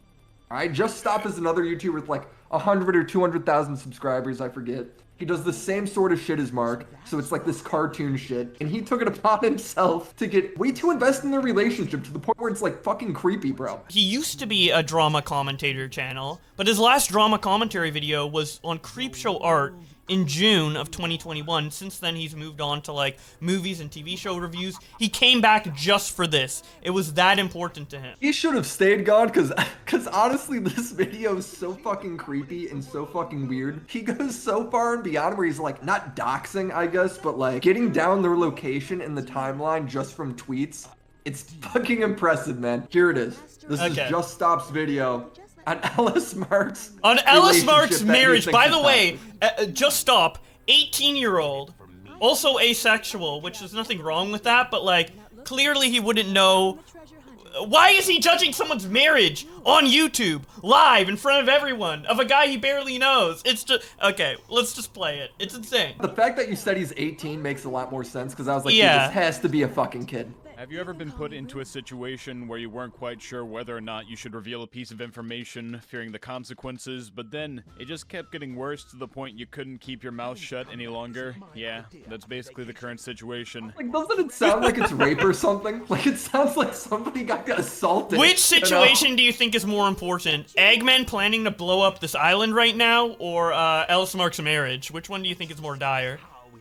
All right, Just Stop is another YouTuber with like 100 or 200,000 subscribers, I forget. He does the same sort of shit as Mark, so it's like this cartoon shit, and he took it upon himself to get way too invested in their relationship to the point where it's like fucking creepy, bro. He used to be a drama commentator channel, but his last drama commentary video was on Creepshow Art in June of 2021. Since then, he's moved on to like movies and TV show reviews. He came back just for this. It was that important to him. He should have stayed gone, cause honestly, this video is so fucking creepy and so fucking weird. He goes so far and beyond where he's like, not doxing, I guess, but like getting down their location in the timeline just from tweets. It's fucking impressive, man. Here it is. This is Just Stop's video on Ellis Mark's marriage. By the way, Just Stop, 18-year-old, also asexual, which there's nothing wrong with that, but like, clearly he wouldn't know. Why is he judging someone's marriage on YouTube, live, in front of everyone, of a guy he barely knows? It's just, okay, let's just play it. It's insane. The fact that you said he's 18 makes a lot more sense, because I was like, dude, this has to be a fucking kid. Have you ever been put into a situation where you weren't quite sure whether or not you should reveal a piece of information, fearing the consequences, but then it just kept getting worse to the point you couldn't keep your mouth shut any longer? Yeah, that's basically the current situation. Like, doesn't it sound like it's rape or something? Like, it sounds like somebody got assaulted. Which situation do you think is more important? Eggman planning to blow up this island right now, or Ellis Mark's marriage? Which one do you think is more dire?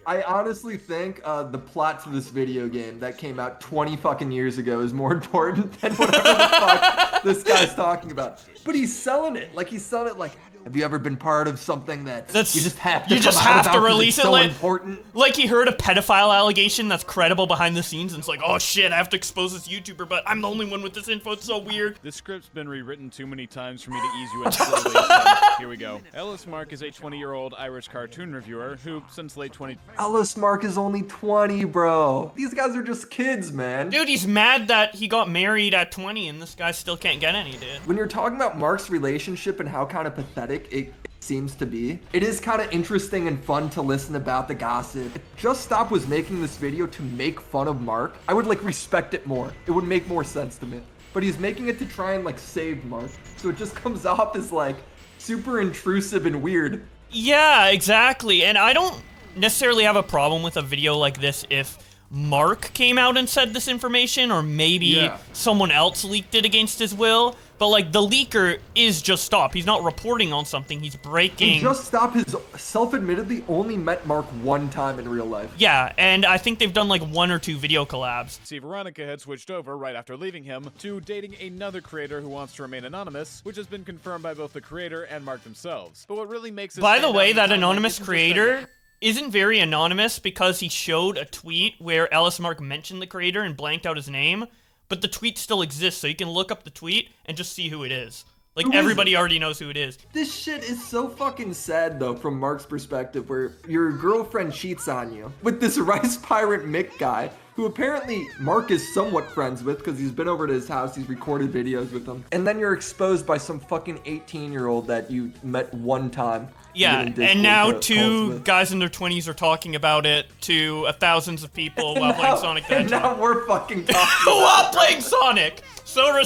I honestly think the plot to this video game that came out 20 fucking years ago is more important than whatever the fuck this guy's talking about. But he's selling it. Like, he's selling it like, have you ever been part of something that you just have to release it? So important. Like he heard a pedophile allegation that's credible behind the scenes, and it's like, oh shit, I have to expose this YouTuber, but I'm the only one with this info. It's so weird. This script's been rewritten too many times for me to ease you in slowly. So here we go. Ellis Mark is a 20-year-old Irish cartoon reviewer who, since late 20... Ellis Mark is only 20, bro. These guys are just kids, man. Dude, he's mad that he got married at 20 and this guy still can't get any, dude. When you're talking about Mark's relationship and how kind of pathetic it seems to be, it is kind of interesting and fun to listen about the gossip. If Just Stop was making this video to make fun of Mark, I would like respect it more. It would make more sense to me. But he's making it to try and like save Mark, so it just comes off as like super intrusive and weird. Yeah, exactly. And I don't necessarily have a problem with a video like this if Mark came out and said this information, or maybe someone else leaked it against his will. But like, the leaker is Just Stop. He's not reporting on something, he's breaking... And Just Stop has self-admittedly only met Mark one time in real life. Yeah, and I think they've done like 1 or 2 video collabs. See, Veronica had switched over right after leaving him to dating another creator who wants to remain anonymous, which has been confirmed by both the creator and Mark themselves. But what really makes it... By the way, that anonymous creator isn't very anonymous, because he showed a tweet where Ellis Mark mentioned the creator and blanked out his name. But the tweet still exists, so you can look up the tweet and just see who it is. Like, everybody already knows who it is. This shit is so fucking sad, though, from Mark's perspective, where your girlfriend cheats on you with this Rice Pirate Mick guy, who apparently Mark is somewhat friends with, because he's been over to his house, he's recorded videos with him. And then you're exposed by some fucking 18-year-old that you met one time. Yeah, and now 2 guys in their 20s are talking about it to thousands of people while playing Sonic the Hedgehog. And now we're fucking talking while playing Sonic! So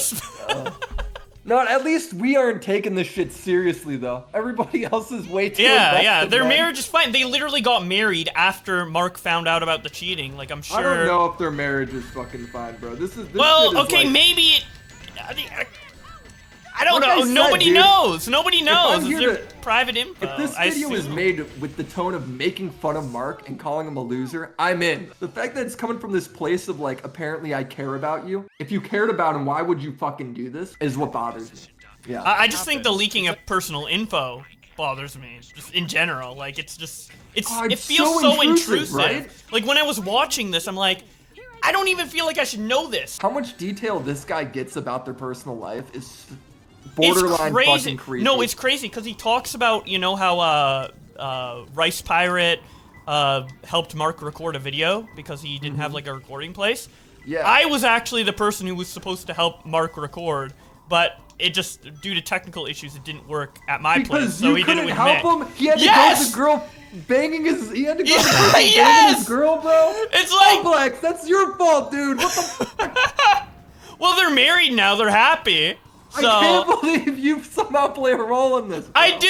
No, at least we aren't taking this shit seriously, though. Everybody else is way too invested, their marriage is fine. They literally got married after Mark found out about the cheating. Like, I'm sure... I don't know if their marriage is fucking fine, bro. This well, okay, like... maybe... I don't Like I know. said, Nobody dude, knows. Nobody I'm knows. It's here their to- private info. If this I video is assume. made with the tone of making fun of Mark and calling him a loser, I'm in. The fact that it's coming from this place of like, apparently I care about you. If you cared about him, why would you fucking do this? Is what bothers me. Yeah. I just think the leaking of personal info bothers me, just in general. Like, it's just, Oh, it it's feels so so intrusive, intrusive. right? Like, when I was watching this, I'm like, I don't even feel like I should know this. How much detail this guy gets about their personal life is borderline It's crazy. fucking creepy. No, it's crazy because he talks about, you know, how Rice Pirate helped Mark record a video because he didn't have like a recording place. Yeah. I was actually the person who was supposed to help Mark record, but it just, due to technical issues, it didn't work at my place. Because So you he did it couldn't with help Mick. him. He had to Yes! go to the girl banging his. He had to go to the Yeah, person banging yes! his girl, bro. It's like, Bowblax, that's your fault, dude. What the? well, they're married now. They're happy. So I can't believe you somehow play a role in this. Bro. I do.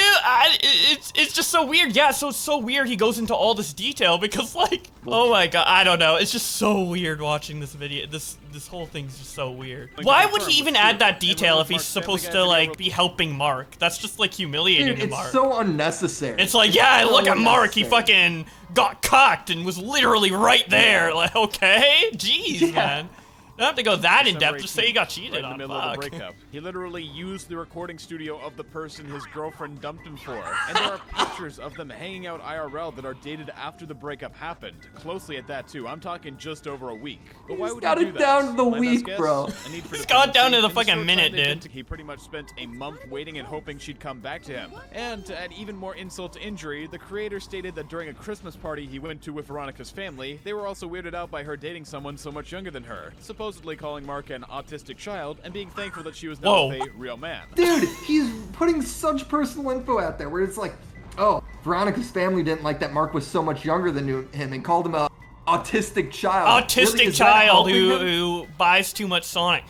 It's just so weird. Yeah, so it's so weird. He goes into all this detail because, like, oh my god, I don't know. It's just so weird watching this video. This whole thing's just so weird. Why would he even add that detail if he's supposed to like be helping Mark? That's just like humiliating Dude, to it's Mark. so unnecessary. It's like, yeah, So look at Mark. He unnecessary. fucking got cocked and was literally right there. Like, okay, jeez, man. I don't have to go that in depth. Just say he got cheated right in on. the middle of the Fuck. breakup. He literally used the recording studio of the person his girlfriend dumped him for. And there are pictures of them hanging out IRL that are dated after the breakup happened. Closely at that, too. I'm talking just over a week. But why He's would got he do it that? down to the My best week, guess? bro. A need for He's got down to dependency. the In fucking short minute, time they've been dude. He pretty much spent a month waiting and hoping she'd come back to him. And to add even more insult to injury, the creator stated that during a Christmas party he went to with Veronica's family, they were also weirded out by her dating someone so much younger than her, supposedly calling Mark an autistic child and being thankful that she was now Whoa. with a real man. Dude, he's putting such personal info out there where it's like, oh, Veronica's family didn't like that Mark was so much younger than him and called him a autistic child. Autistic Really? Is that child helping him? who buys too much Sonic.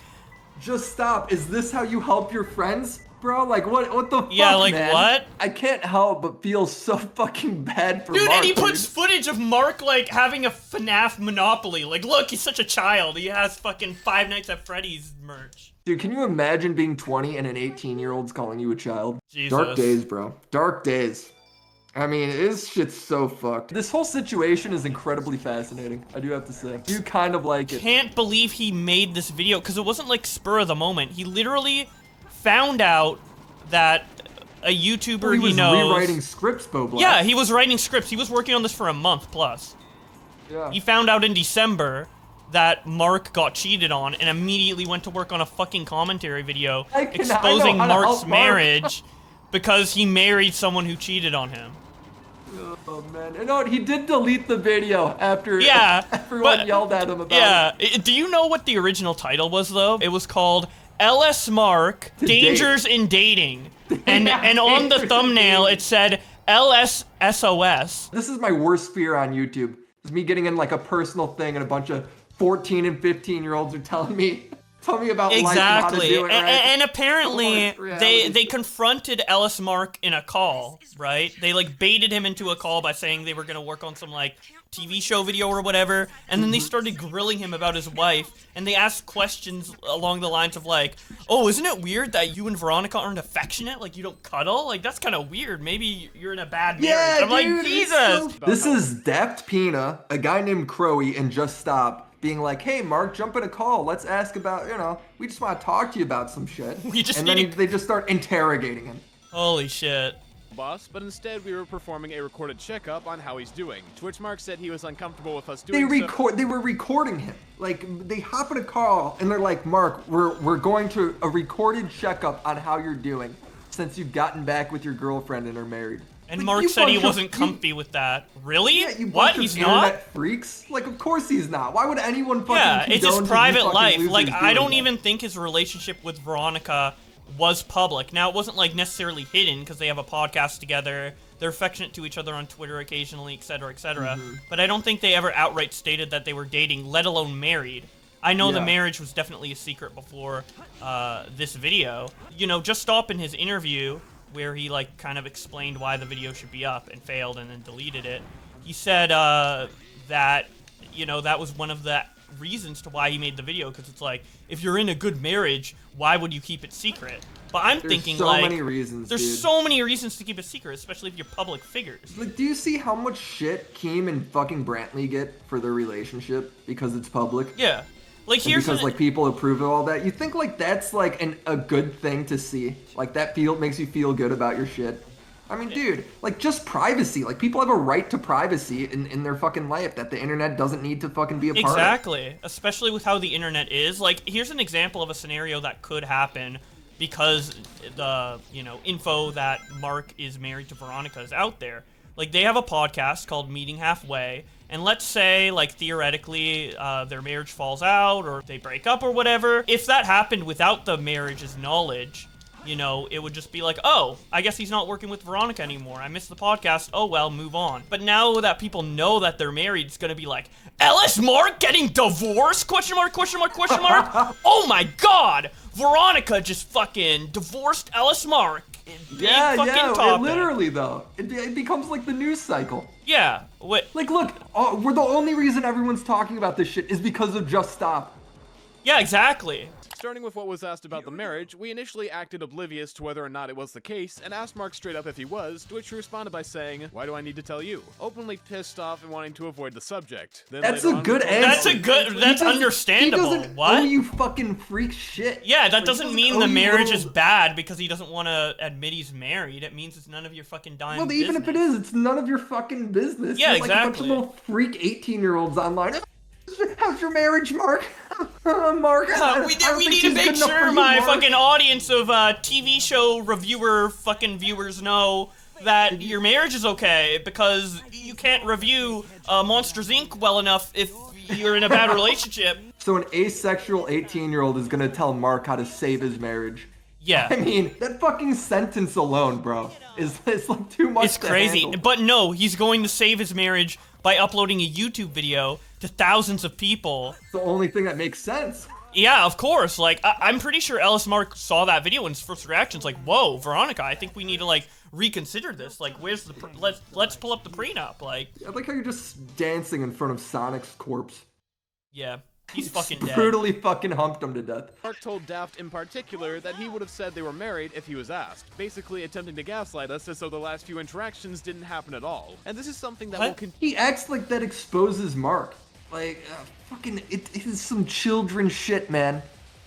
Just stop. Is this how you help your friends? Bro, like what the fuck, Yeah, like, man? what? I can't help but feel so fucking bad for Dude, Mark. and he puts footage of Mark, like, having a FNAF Monopoly. Like, look, he's such a child. He has fucking Five Nights at Freddy's merch. Dude, can you imagine being 20 and an 18-year-old's calling you a child? Jesus. Dark days, bro. Dark days. I mean, this shit's so fucked. This whole situation is incredibly fascinating, I do have to say. You kind of like it. Can't believe he made this video, because it wasn't, like, spur of the moment. He literally found out that a YouTuber He was knows... rewriting scripts, Bowblax. Yeah, he was writing scripts. He was working on this for a month plus. Yeah. He found out in December that Mark got cheated on and immediately went to work on a fucking commentary video I exposing know how to Mark's help Mark. marriage because he married someone who cheated on him. Oh, man. You know what? He did delete the video after Yeah, everyone but- yelled at him about Yeah. it. Do you know what the original title was, though? It was called LS Mark, To Dangers in Dating. And Yeah, and on the Dangers in thumbnail, Dating. it said LSSOS. This is my worst fear on YouTube. Is me getting in like a personal thing and a bunch of 14 and 15-year-olds are telling me about life and how to Exactly. do it, right? And apparently, Worst reality. they confronted Ellis Mark in a call, right? They, like, baited him into a call by saying they were going to work on some, like, TV show video or whatever, and then they started grilling him about his wife, and they asked questions along the lines of, like, oh, isn't it weird that you and Veronica aren't affectionate? Like, you don't cuddle? Like, that's kind of weird. Maybe you're in a bad marriage. Yeah, I'm like, dude, it's Jesus! so- This is Daft Pina, a guy named Crowy, and Just Stop, being like, hey, Mark, jump in a call. Let's ask about, we just want to talk to you about some shit. We just and then need to- they just start interrogating him. Holy shit. Boss, but instead we were performing a recorded checkup on how he's doing, to which Mark said he was uncomfortable with us They doing so. They were recording him. Like, they hop in a call, and they're like, Mark, we're going to a recorded checkup on how you're doing since you've gotten back with your girlfriend and are married. And Like, Mark you said he bunch of- wasn't comfy with that. Really? Yeah, you What? bunch of He's internet not? freaks? Like, of course he's not. Why would anyone fucking Yeah, it's condone his to you private fucking life. losers Like, I doing don't that? even think his relationship with Veronica was public. Now, it wasn't, like, necessarily hidden, because they have a podcast together. They're affectionate to each other on Twitter occasionally, etc., etc. Mm-hmm. But I don't think they ever outright stated that they were dating, let alone married. I know the Yeah. marriage was definitely a secret before this video. Just Stop in his interview, where he, like, kind of explained why the video should be up and failed and then deleted it. He said that, that was one of the reasons to why he made the video, because it's like, if you're in a good marriage, why would you keep it secret? But I'm There's thinking so like many reasons, there's dude. so many reasons to keep it secret, especially if you're public figures. Like, do you see how much shit Keem and fucking Brantley get for their relationship because it's public? Yeah. Like And here's because an- like people approve of all that. You think like that's like a good thing to see? Like that makes you feel good about your shit. I mean, dude, like just privacy. Like people have a right to privacy in their fucking life that the internet doesn't need to fucking be a part of. Exactly. Especially with how the internet is. Like here's an example of a scenario that could happen because the, you know, info that Mark is married to Veronica is out there. Like they have a podcast called Meeting Halfway, and let's say like theoretically their marriage falls out or they break up or whatever. If that happened without the marriage's knowledge, you know, it would just be like, oh, I guess he's not working with Veronica anymore. I missed the podcast. Oh, well, move on. But now that people know that they're married, it's going to be like, Ellis Mark getting divorced? Question mark, question mark, question mark? Oh my god! Veronica just fucking divorced Ellis Mark. Big fucking topic. Literally though. It becomes like the news cycle. Yeah. What? Like, look, we're the only reason everyone's talking about this shit is because of Just Stop. Yeah, exactly. Starting with what was asked about the marriage, we initially acted oblivious to whether or not it was the case, and asked Mark straight up if he was, to which he responded by saying, "Why do I need to tell you?" Openly pissed off and wanting to avoid the subject. Then That's later a on, good we told answer. him- That's understandable. He doesn't What? owe you fucking freak shit. Yeah, that Like, he doesn't mean owe the you marriage little- is bad because he doesn't want to admit he's married. It means it's none of your fucking dime Well, even if it business. is, it's none of your fucking business. Yeah, There's, like, a bunch of exactly. little freak 18-year-olds online. How's your marriage, Mark? Mark, We need to make sure my fucking audience of TV show reviewer fucking viewers know that your marriage is okay because you can't review Monsters Inc. well enough if you're in a bad relationship. So an asexual 18-year-old is gonna tell Mark how to save his marriage. Yeah. I mean, that fucking sentence alone, bro, is like too much. It's crazy. To handle. But no, he's going to save his marriage by uploading a YouTube video to thousands of people. It's the only thing that makes sense. Yeah, of course. Like, I'm pretty sure Ellis Mark saw that video and his first reaction's like, "Whoa, Veronica, I think we need to like reconsider this. Like, where's the let's pull up the prenup." Like, I like how you're just dancing in front of Sonic's corpse. yeah, he's fucking dead. Brutally fucking humped him to death. Mark told Daft in particular that he would have said they were married if he was asked, basically attempting to gaslight us as though the last few interactions didn't happen at all. And this is something that What? will continue. He acts like that exposes Mark. Like, fucking, it is some children shit, man.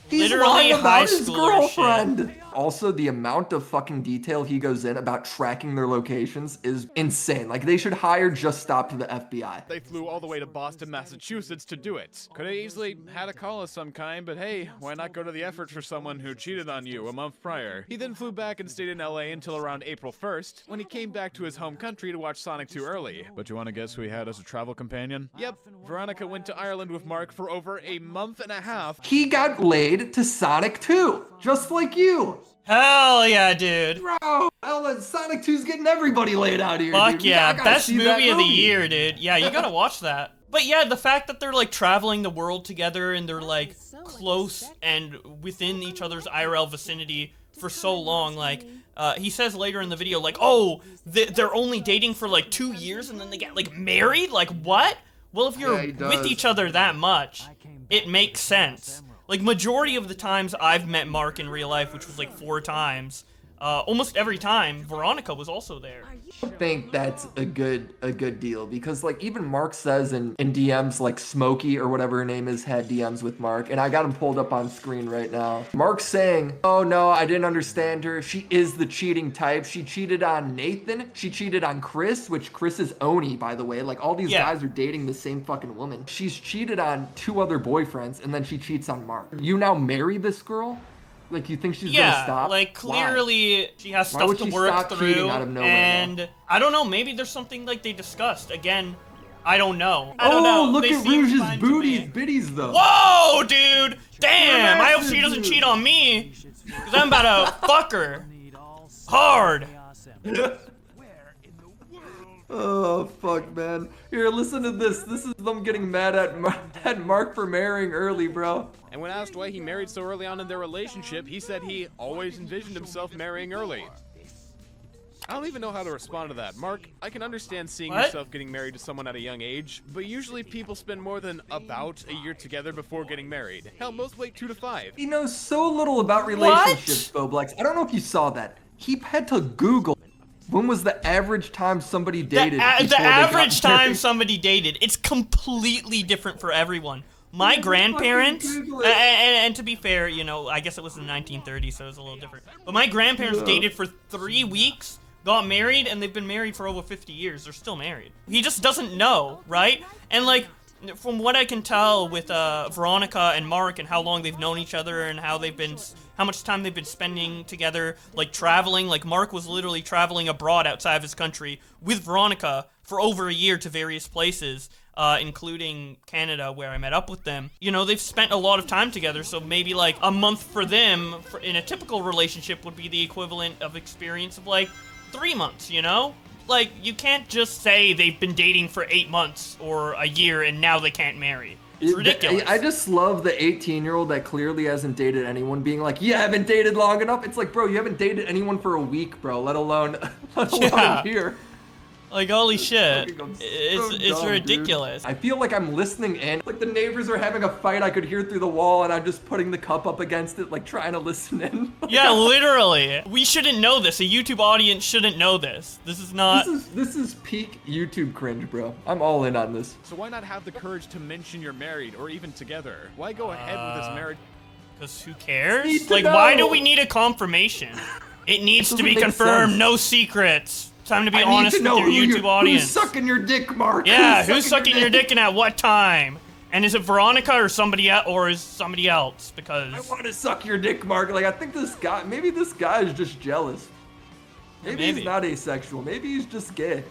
He's Literally lying high about his schooler shit. girlfriend. Also, the amount of fucking detail he goes in about tracking their locations is insane. Like, they should hire Just Stop to the FBI. They flew all the way to Boston, Massachusetts to do it. Could have easily had a call of some kind, but hey, why not go to the effort for someone who cheated on you a month prior? He then flew back and stayed in LA until around April 1st, when he came back to his home country to watch Sonic 2 early. But you want to guess who he had as a travel companion? Yep, Veronica went to Ireland with Mark for over a month and a half. He got laid to Sonic 2, just like you. Hell yeah, dude. Bro, Sonic 2's getting everybody laid out here. Fuck dude. yeah, I gotta best see that movie of the year, dude. Yeah, you gotta watch that. But yeah, the fact that they're like traveling the world together and they're like close and within each other's IRL vicinity for so long, like he says later in the video, like, oh, they're only dating for like 2 years and then they get like married? Like what? Well, if you're Yeah, he with does. each other that much, it makes sense. Like majority of the times I've met Mark in real life, which was like 4 times, almost every time Veronica was also there. I think that's a good deal because like even Mark says in DMs, like Smokey or whatever her name is had DMs with Mark, and I got him pulled up on screen right now. Mark's saying, "Oh no, I didn't understand her. She is the cheating type. She cheated on Nathan. She cheated on Chris, which Chris is Oni, by the way. Like all these Yeah. guys are dating the same fucking woman. She's cheated on 2 other boyfriends, and then she cheats on Mark. You now marry this girl? Like you think she's gonna Yeah, stop? like Why? clearly she has Why stuff would to she work stop cheating through, out of nowhere, and I don't know. Maybe there's something like they discussed. Again, I don't know. I don't Oh, know. look They at seem Rouge's fine to me. booties, biddies though. Whoa, dude! Damn! I hope she Massive, doesn't dude. cheat on me, cause I'm about to fuck her hard. Oh fuck, man. Here, listen to this. This is them getting mad at Mark for marrying early, bro. And when asked why he married so early on in their relationship, he said he always envisioned himself marrying early. I don't even know how to respond to that. Mark, I can understand seeing What? yourself getting married to someone at a young age, but usually people spend more than about a year together before getting married. Hell, most wait 2 to 5. He knows so little about relationships, Bowblax. I don't know if you saw that. He had to Google when was the average time somebody dated. The before they got average time married. somebody dated, it's completely different for everyone. My Yeah, grandparents, fucking Google it. and to be fair, you know, I guess it was in the 1930s, so it was a little different. But my grandparents Yeah. dated for 3 weeks, got married, and they've been married for over 50 years. They're still married. He just doesn't know, right? And like, from what I can tell with Veronica and Mark and how long they've known each other and how much time they've been spending together, like traveling. Like Mark was literally traveling abroad outside of his country with Veronica for over a year to various places, including Canada, where I met up with them. You know, they've spent a lot of time together, so maybe like a month for them in a typical relationship would be the equivalent of experience of like 3 months, you know? Like, you can't just say they've been dating for 8 months or a year and now they can't marry. It's ridiculous. I just love the 18-year-old that clearly hasn't dated anyone being like, you haven't dated long enough. It's like, bro, you haven't dated anyone for a week, bro, let alone Yeah. a year. Like, holy shit. Fucking so It's dumb, ridiculous. dude. I feel like I'm listening in. Like the neighbors are having a fight I could hear through the wall and I'm just putting the cup up against it, like trying to listen in. Yeah, literally. We shouldn't know this. A YouTube audience shouldn't know this. This is not... This is peak YouTube cringe, bro. I'm all in on this. So why not have the courage to mention you're married or even together? Why go ahead with this marriage? Because who cares? Need to Like, why do know. we need a confirmation? It needs to Doesn't be make confirmed. sense. No secrets. Time to be I honest need to know with your who YouTube audience. Who's sucking your dick, Mark? Yeah, who's sucking your dick and at what time? And is it Veronica or somebody else? Because I want to suck your dick, Mark. Like, I think maybe this guy is just jealous. Maybe maybe. he's not asexual. Maybe he's just gay.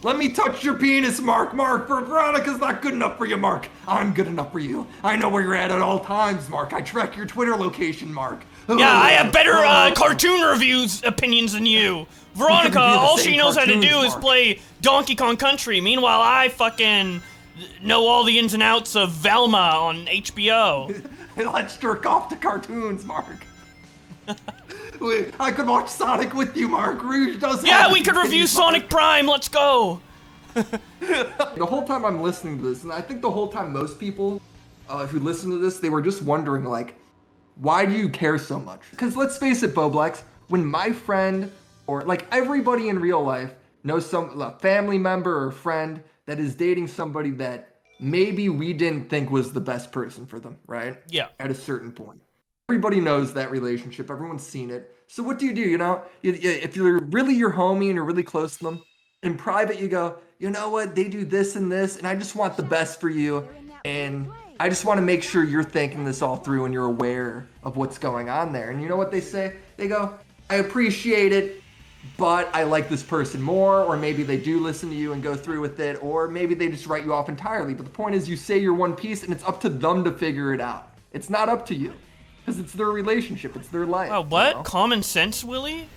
Let me touch your penis, Mark. Mark, Veronica's not good enough for you, Mark. I'm good enough for you. I know where you're at all times, Mark. I track your Twitter location, Mark. yeah, I have better cartoon reviews opinions than you. Veronica, review the all same she knows how to do cartoons, is Mark. play Donkey Kong Country. Meanwhile, I fucking know all the ins and outs of Velma on HBO. Let's jerk off to cartoons, Mark. I could watch Sonic with you, Mark. Rouge does. Yeah, have we could review titties, Mark. Sonic Prime. Let's go. The whole time I'm listening to this, and I think the whole time most people who listen to this, they were just wondering, like, why do you care so much? Because let's face it, Bowblax, when my friend, or like everybody in real life, knows a family member or friend that is dating somebody that maybe we didn't think was the best person for them, right? Yeah. At a certain point. Everybody knows that relationship. Everyone's seen it. So what do? You know, if you're really your homie and you're really close to them, in private you go, you know what? They do this and this, and I just want the best for you. And I just want to make sure you're thinking this all through and you're aware of what's going on there. And you know what they say? They go, I appreciate it, but I like this person more. Or maybe they do listen to you and go through with it. Or maybe they just write you off entirely. But the point is you say you're one piece and it's up to them to figure it out. It's not up to you. Because it's their relationship. It's their life. Wow, what? You know? Common sense, Willie?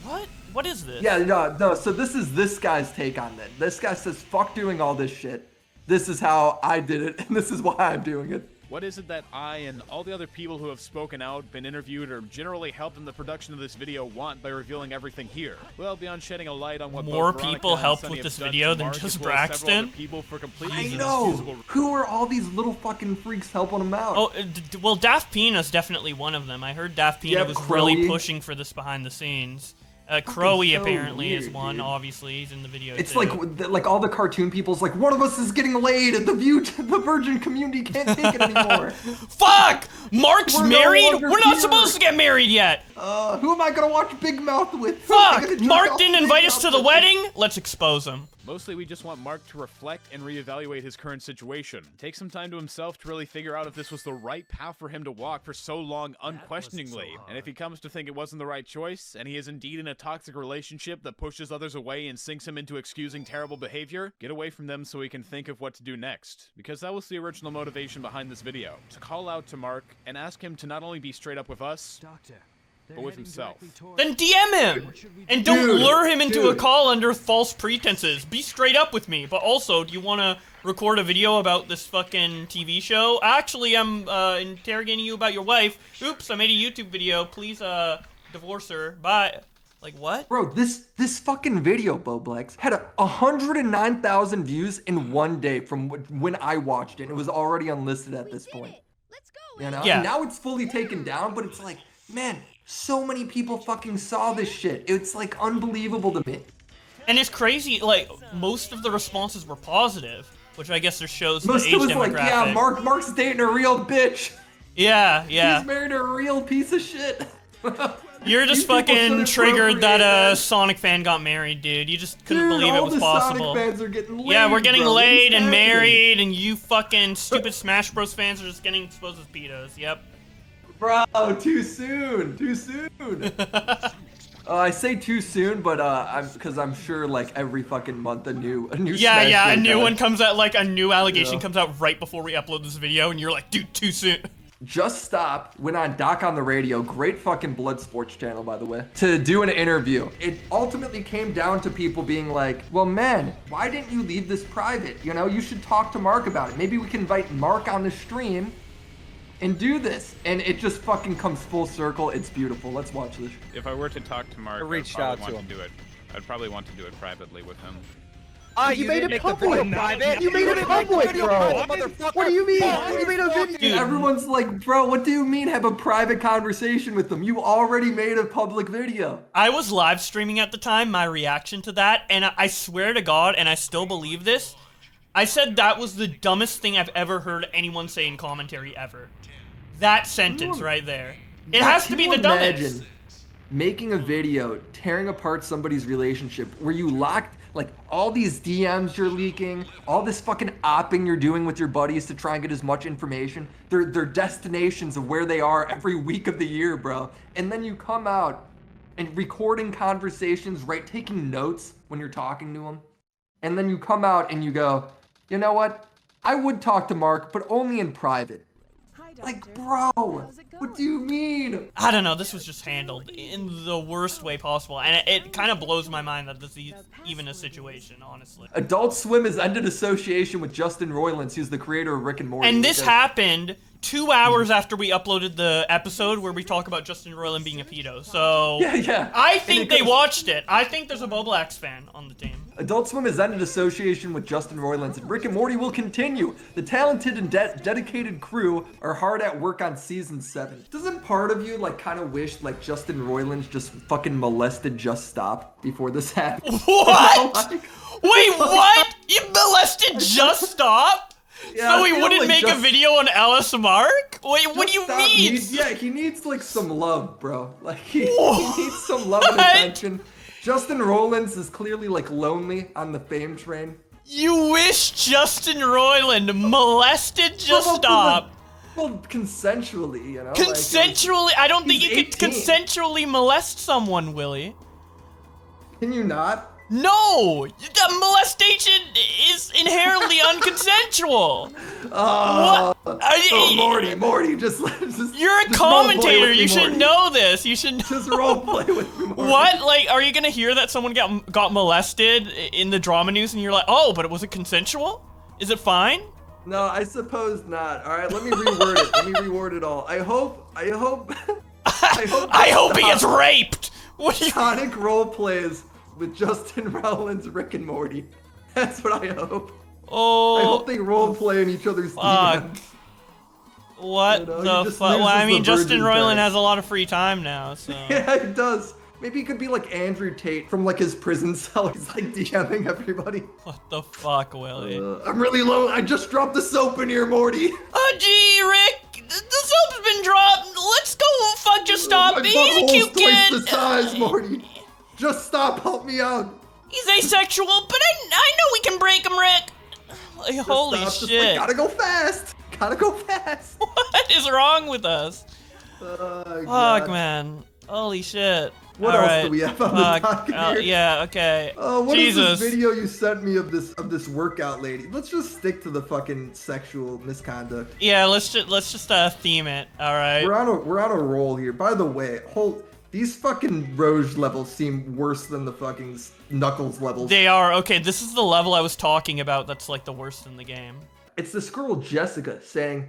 What? What is this? Yeah, no. So this is this guy's take on it. This guy says, fuck doing all this shit. This is how I did it, and this is why I'm doing it. What is it that I and all the other people who have spoken out, been interviewed, or generally helped in the production of this video want by revealing everything here? Well, beyond shedding a light on what More both Veronica people and helped Sunny with have this done video to than Mark, just as well as several other Braxton? people for completely I inexcusable know. Who are all these little fucking freaks helping him out? Oh, well, Daft Pena's definitely one of them. I heard Daft Pena Yeah, was really Crowy. pushing for this behind the scenes. Crowy so apparently is weird, one, dude. obviously. He's in the video, It's too. like all the cartoon people's like, one of us is getting laid, and the virgin community can't take it anymore. Fuck! Mark's We're no married? longer We're not here. supposed to get married yet! Who am I gonna watch Big Mouth with? Who am I Fuck! gonna jerk Mark off didn't Big invite us Mouth to the with? wedding? Let's expose him. Mostly, we just want Mark to reflect and reevaluate his current situation. Take some time to himself to really figure out if this was the right path for him to walk for so long unquestioningly. And if he comes to think it wasn't the right choice, and he is indeed in a toxic relationship that pushes others away and sinks him into excusing terrible behavior, get away from them so he can think of what to do next. Because that was the original motivation behind this video. To call out to Mark and ask him to not only be straight up with us, but with himself. Then DM him! And don't Dude, lure him into a dude. call under false pretenses. Be straight up with me. But also, do you want to record a video about this fucking TV show? Actually, I'm interrogating you about your wife. Oops, I made a YouTube video. Please, divorce her. Bye. Like, what? Bro, this fucking video, Bowblax, had 109,000 views in one day from when I watched it. It was already unlisted at this point. Let's go. You know? Yeah. And now it's fully taken down, but it's like, man, so many people fucking saw this shit. It's like unbelievable to me. And it's crazy, like, most of the responses were positive, which I guess just shows Most the age of it was demographic. like, yeah, Mark's dating a real bitch. Yeah, yeah. He's married a real piece of shit. You're These just people fucking should triggered that appropriate a Sonic fan got married, dude. You just couldn't Dude, believe it all was the possible. Sonic fans are getting laid, Yeah, we're getting bro. laid and What's happening? married, and you fucking stupid Smash Bros fans are just getting exposed as pedos. Yep. Bro, too soon. Too soon. I say too soon, but because I'm sure like every fucking month a new Yeah, Smash yeah, a Bros. new ad. one comes out, like a new allegation Yeah. comes out right before we upload this video, and you're like, dude, too soon. Just Stop went on Doc on the Radio, great fucking blood sports channel, by the way, to do an interview. It ultimately came down to people being like, well, man, why didn't you leave this private? You know, you should talk to Mark about it. Maybe we can invite Mark on the stream and do this. And it just fucking comes full circle. It's beautiful. Let's watch this. If I were to talk to Mark, I reached I'd out probably to want to do it. I'd probably want to do it privately with him. Ah, You made didn't it make the video public. private. You made it didn't make the public, video bro. private, motherfucker. What do you mean? You made a video. Dude, everyone's like, bro, what do you mean have a private conversation with them? You already made a public video. I was live streaming at the time, my reaction to that, and I swear to God, and I still believe this, I said that was the dumbest thing I've ever heard anyone say in commentary ever. That sentence right there. It has to be the dumbest. Imagine making a video, tearing apart somebody's relationship, where you locked, like, all these DMs you're leaking, all this fucking opping you're doing with your buddies to try and get as much information, their destinations of where they are every week of the year, bro. And then you come out and recording conversations, right, taking notes when you're talking to them. And then you come out and you go, you know what? I would talk to Mark, but only in private. Like, bro, what do you mean? I don't know, this was just handled in the worst way possible, and it kind of blows my mind that this is even a situation, honestly. Adult Swim has ended association with Justin Roiland, who's the creator of Rick and Morty. And this happened 2 hours after we uploaded the episode where we talk about Justin Roiland being a pedo, so... Yeah. I think they watched it. I think there's a Bowblax fan on the team. Adult Swim has ended association with Justin Roiland, and Rick and Morty will continue. The talented and dedicated crew are hard at work on season 7. Doesn't part of you, like, kind of wish, like, Justin Roiland just fucking molested Just Stop before this happened? What? Wait, what? You molested Just Stop? Yeah, so I he feel wouldn't like make a Just- video on Alice Mark? Wait, what do you Stop mean? he needs, like, some love, bro. Like, he needs some love and What? attention. Justin Roiland is clearly, like, lonely on the fame train. You wish Justin Roiland molested Just Stop. Well, consensually, you know? Consensually? I don't think he's you could 18. consensually molest someone, Willie. Can you not? No! The molestation is inherently unconsensual. What? Oh, Morty, just You're a just commentator. roleplay with me, You should Morty. know this. You should know. Just roleplay with me, Morty. What? Like, are you gonna hear that someone got molested in the drama news, and you're like, oh, but it was it consensual? Is it fine? No, I suppose not. All right, let me reword it. Let me reword it all. I hope. I hope he gets raped. What do you? Sonic roleplays with Justin Roiland's Rick and Morty. That's what I hope. Oh. I hope they roleplay in each other's Fuck. DMs. What You know, he the just fuck? Well, I loses mean, the Justin virgin Roiland tag. has a lot of free time now, so. Yeah, he does. Maybe he could be like Andrew Tate from like his prison cell. He's like DMing everybody. What the fuck, Willie? I'm really low. I just dropped the soap in here, Morty. Oh, gee, Rick, the soap's been dropped. Let's go fuck Just Stop. My He's a butthole's cute twice kid. the size, Morty. Just Stop. Help me out. He's asexual, but I know we can break him, Rick. Like, Just holy Stop. Just, like, shit. gotta go fast. Gotta go fast. What is wrong with us? God. Fuck, man. Holy shit. What All else right. do we have on Fuck. the docket here? Yeah, okay. What is Jesus. this video you sent me of this workout lady? Let's just stick to the fucking sexual misconduct. Yeah, let's just theme it. All right. We're on a roll here. By the way, these fucking Roge levels seem worse than the fucking Knuckles levels. They are. Okay, this is the level I was talking about that's like the worst in the game. It's this girl Jessica saying,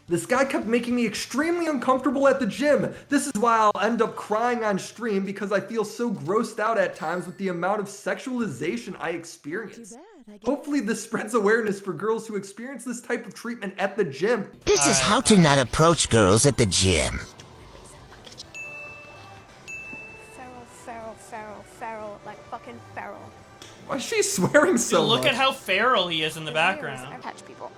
This guy kept making me extremely uncomfortable at the gym. This is why I'll end up crying on stream because I feel so grossed out at times with the amount of sexualization I experience. Hopefully this spreads awareness for girls who experience this type of treatment at the gym. This is how to not approach girls at the gym. Feral, like fucking feral. Why is she swearing so Dude, look much? at how feral he is in the background. Catch people.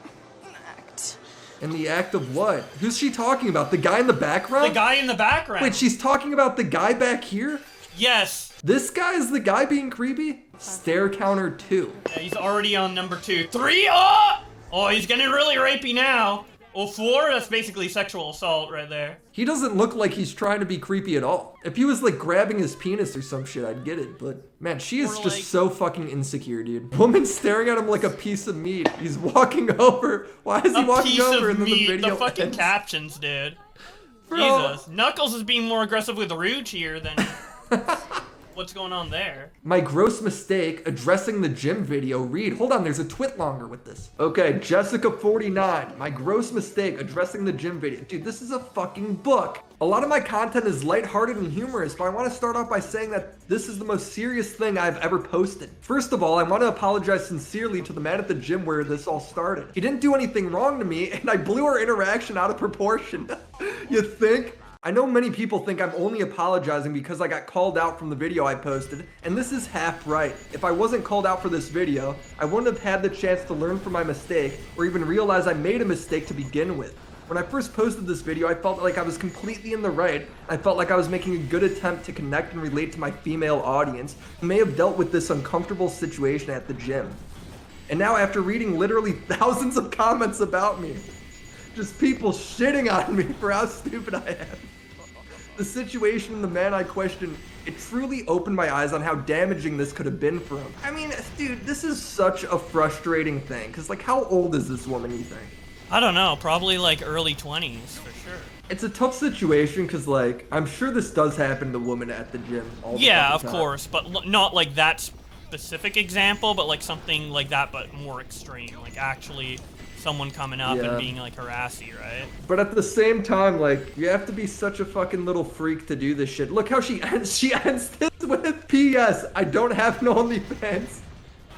In the act of what? Who's she talking about? The guy in the background? The guy in the background. Wait, she's talking about the guy back here? Yes. This guy is the guy being creepy? Stare counter 2. Yeah, he's already on number 2. 3. Oh, he's getting really rapey now. Oh, 4. That's basically sexual assault right there. He doesn't look like he's trying to be creepy at all. If he was like grabbing his penis or some shit, I'd get it. But man, she is just so fucking insecure, dude. Woman staring at him like a piece of meat. He's walking over. Why is he walking over? And then the video The fucking ends. captions, dude. Bro. Jesus. Knuckles is being more aggressive with Rouge here than what's going on there. My gross mistake addressing the gym video. Read. Hold on, there's a twit longer with this. Okay, Jessica49. My gross mistake addressing the gym video. Dude, this is a fucking book. A lot of my content is lighthearted and humorous, but I want to start off by saying that this is the most serious thing I've ever posted. First of all, I want to apologize sincerely to the man at the gym where this all started. He didn't do anything wrong to me, and I blew our interaction out of proportion. You think? I know many people think I'm only apologizing because I got called out from the video I posted, and this is half right. If I wasn't called out for this video, I wouldn't have had the chance to learn from my mistake or even realize I made a mistake to begin with. When I first posted this video, I felt like I was completely in the right. I felt like I was making a good attempt to connect and relate to my female audience who may have dealt with this uncomfortable situation at the gym. And now after reading literally thousands of comments about me, just people shitting on me for how stupid I am. The situation and the man I questioned, it truly opened my eyes on how damaging this could have been for him. I mean, dude, this is such a frustrating thing. Cause like, how old is this woman, you think? I don't know, probably like early 20s for sure. It's a tough situation cause like, I'm sure this does happen to women at the gym all the Yeah, fucking of time. course, but not like that specific example, but like something like that, but more extreme. Like actually someone coming up and being like harassy, right? But at the same time, like, you have to be such a fucking little freak to do this shit. Look how she ends this with, P.S. I don't have an OnlyFans.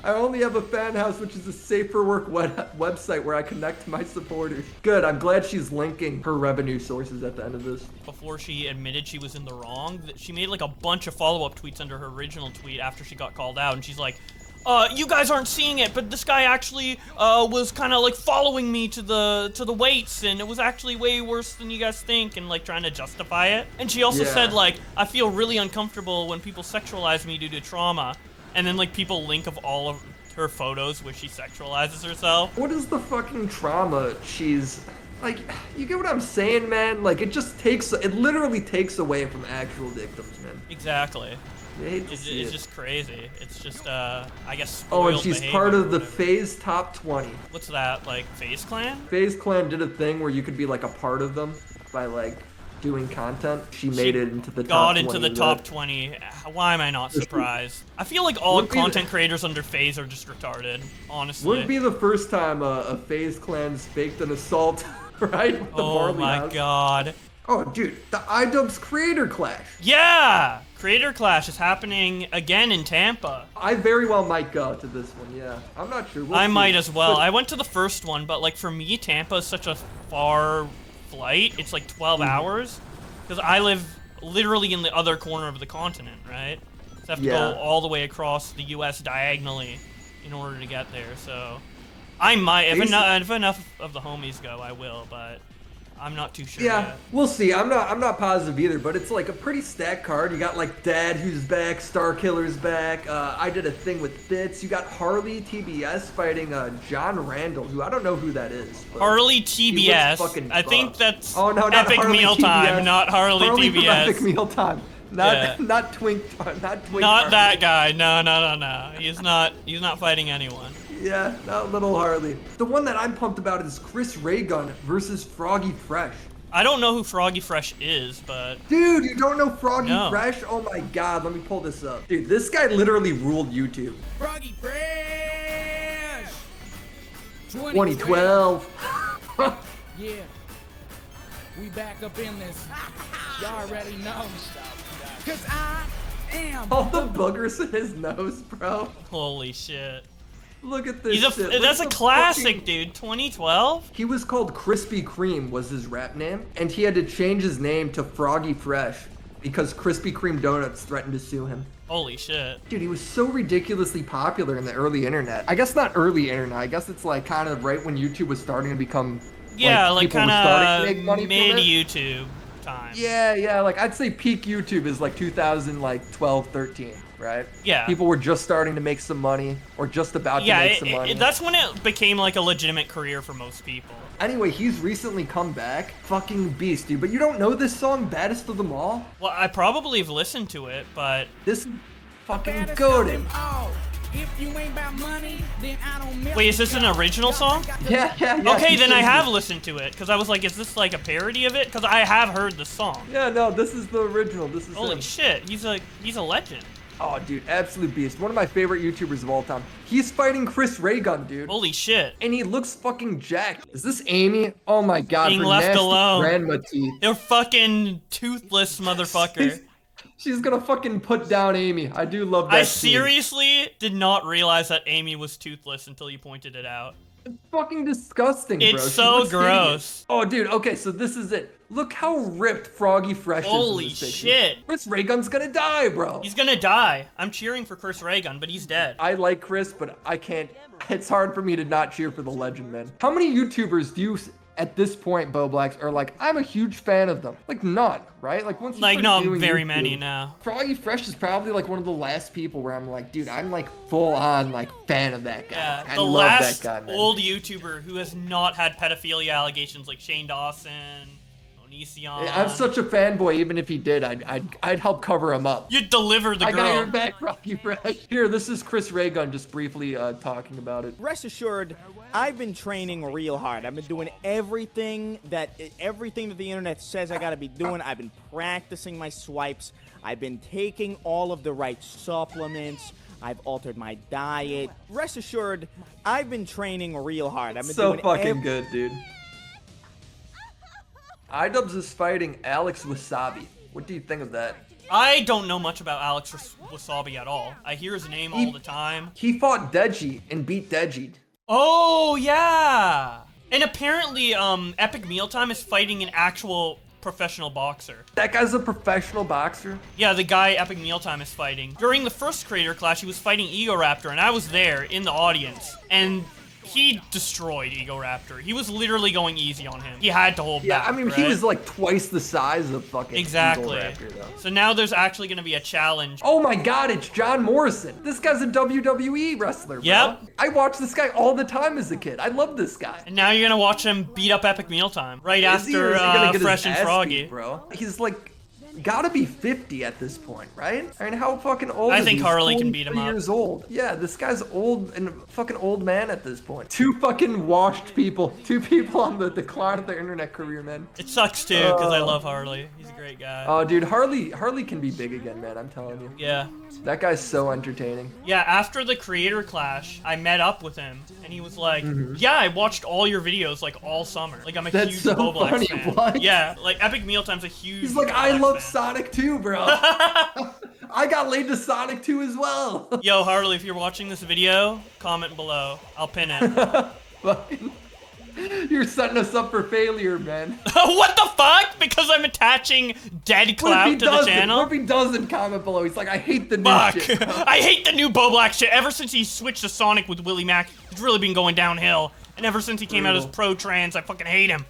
I only have a fan house, which is a safe for work website where I connect to my supporters. Good, I'm glad she's linking her revenue sources at the end of this. Before she admitted she was in the wrong, she made like a bunch of follow-up tweets under her original tweet after she got called out, and she's like, you guys aren't seeing it, but this guy actually was kind of like following me to the weights, and it was actually way worse than you guys think, and like trying to justify it. And she also said like, I feel really uncomfortable when people sexualize me due to trauma, and then like people link of all of her photos where she sexualizes herself. What is the fucking trauma she's... Like, you get what I'm saying, man? Like, it literally takes away from actual victims, man. Exactly. It's just crazy. It's just, I guess, oh, and spoiled she's behavior part or of the whatever. FaZe Top 20. What's that, like, FaZe Clan? FaZe Clan did a thing where you could be, like, a part of them by, like, doing content. She made it into the top 20. Got into the top 20. Why am I not surprised? I feel like all content creators under FaZe are just retarded, honestly. Wouldn't be the first time a FaZe Clan's faked an assault, right? With the Barley my House. god. Oh, dude, the iDubbbz Creator Clash. Yeah! Creator Clash is happening again in Tampa. I very well might go to this one, yeah. I'm not sure. We'll I see. might as well. But I went to the first one, but like for me, Tampa is such a far flight. It's like 12 hours. Because I live literally in the other corner of the continent, right? So I have to go all the way across the U.S. diagonally in order to get there, so... I might, if enough of the homies go, I will, but I'm not too sure yet. We'll see. I'm not positive either, but it's like a pretty stacked card. You got like Dad, who's back, Starkiller's back. I did a thing with Bits. You got Harley TBS fighting John Randall, who I don't know who that is. Harley TBS. I think that's Epic Harley Mealtime, TBS. not Harley TBS. Epic Mealtime. Not Twink. Not that guy. No. He's not fighting anyone. Yeah, not little Harley. The one that I'm pumped about is Chris Raygun versus Froggy Fresh. I don't know who Froggy Fresh is, but... Dude, you don't know Froggy Fresh? Oh my god, let me pull this up. Dude, this guy literally ruled YouTube. Froggy Fresh! 2012. Yeah. We back up in this. Y'all already know. Cause I am. All the boogers in his nose, bro. Holy shit. Look at this shit. That's a Look at the classic, fucking- dude. 2012? He was called Krispy Kreme was his rap name, and he had to change his name to Froggy Fresh because Krispy Kreme Donuts threatened to sue him. Holy shit. Dude, he was so ridiculously popular in the early internet. I guess not early internet. I guess it's like kind of right when YouTube was starting to become Yeah, like people were starting to kind make money of from it. mid-YouTube time. Yeah, like I'd say peak YouTube is like 2012, 13, right? Yeah. People were just starting to make some money or just about to make some money. That's when it became like a legitimate career for most people. Anyway, he's recently come back. Fucking beast, dude. But you don't know this song, Baddest of Them All? Well, I probably have listened to it, but... This is fucking goated. If you ain't about money, then I don't Wait, is this an original song? Yeah. Okay, he then I sings have it. listened to it, because I was like, is this like a parody of it? Because I have heard the song. Yeah, no, this is the original. This is Holy him. shit, he's a legend. Oh, dude, absolute beast. One of my favorite YouTubers of all time. He's fighting Chris Ray Gun, dude. Holy shit. And he looks fucking jacked. Is this Amy? Oh my god, Being her left nasty alone. grandma teeth. They're fucking toothless motherfucker. She's gonna fucking put down Amy. I do love that I scene. seriously did not realize that Amy was toothless until you pointed it out. It's fucking disgusting, bro. It's She so looks gross. hideous. Oh, dude, okay, so this is it. Look how ripped Froggy Fresh is in Holy this picture. shit. Chris Ray Gun's gonna die, bro. He's gonna die. I'm cheering for Chris Ray Gun, but he's dead. I like Chris, but I can't. It's hard for me to not cheer for the legend, man. How many YouTubers do you, at this point, Bowblax, are like, I'm a huge fan of them? Like, none, right? Like, once you Like, start not doing very YouTube, many now. Froggy Fresh is probably like one of the last people where I'm like, dude, I'm like full on like fan of that guy. Yeah, I the love last that guy, man. old YouTuber who has not had pedophilia allegations like Shane Dawson, Onision. I'm such a fanboy. Even if he did, I'd help cover him up. You'd deliver the I girl. got your back, Froggy Fresh. Here, this is Chris Ray Gun just briefly talking about it. Rest assured, I've been training real hard. I've been doing everything that the internet says I gotta be doing. I've been practicing my swipes. I've been taking all of the right supplements. I've altered my diet. Rest assured, I've been training real hard. I've been So doing fucking good, dude. iDubbbz is fighting Alex Wasabi. What do you think of that? I don't know much about Alex Wasabi at all. I hear his name all the time. He fought Deji and beat Deji. Oh, yeah! And apparently, Epic Mealtime is fighting an actual professional boxer. That guy's a professional boxer? Yeah, the guy Epic Mealtime is fighting. During the first creator clash, he was fighting Ego Raptor, and I was there in the audience. And he destroyed Ego Raptor. He was literally going easy on him. He had to hold back. Yeah, I mean, he right? was like twice the size of fucking Exactly. Eagle Raptor, though. So now there's actually going to be a challenge. Oh my god, it's John Morrison. This guy's a WWE wrestler, bro. Yep. I watched this guy all the time as a kid. I love this guy. And now you're going to watch him beat up Epic Mealtime right Is he, or after is he gonna get his Fresh and ass Froggy. beat, bro. He's like, gotta be 50 at this point, right? I mean, how fucking old I is think he? Harley can beat him 23 up. years old. Yeah, this guy's old and fucking old man at this point. Two fucking washed people. Two people on the decline of their internet career, man. It sucks too, because I love Harley. He's a great guy. Oh, dude, Harley can be big again, man. I'm telling you. Yeah. That guy's so entertaining. Yeah, after the creator clash, I met up with him, and he was like, Mm-hmm. yeah, I watched all your videos, like, all summer. Like, I'm a That's huge so Bowblax funny, fan. what? Yeah, like, Epic Mealtime's a huge He's like, I Bowblax love fan. Sonic 2, bro. I got laid to Sonic 2 as well. Yo, Harley, if you're watching this video, comment below. I'll pin it. Fucking, you're setting us up for failure, man. What the fuck? Because I'm attaching dead What if clout he to the doesn't? channel? What if he doesn't comment below? He's like, I hate the new Fuck. shit. bro. I hate the new Bowblax shit. Ever since he switched to Sonic with Willie Mack, it's really been going downhill. And ever since he came out as pro-trans, I fucking hate him.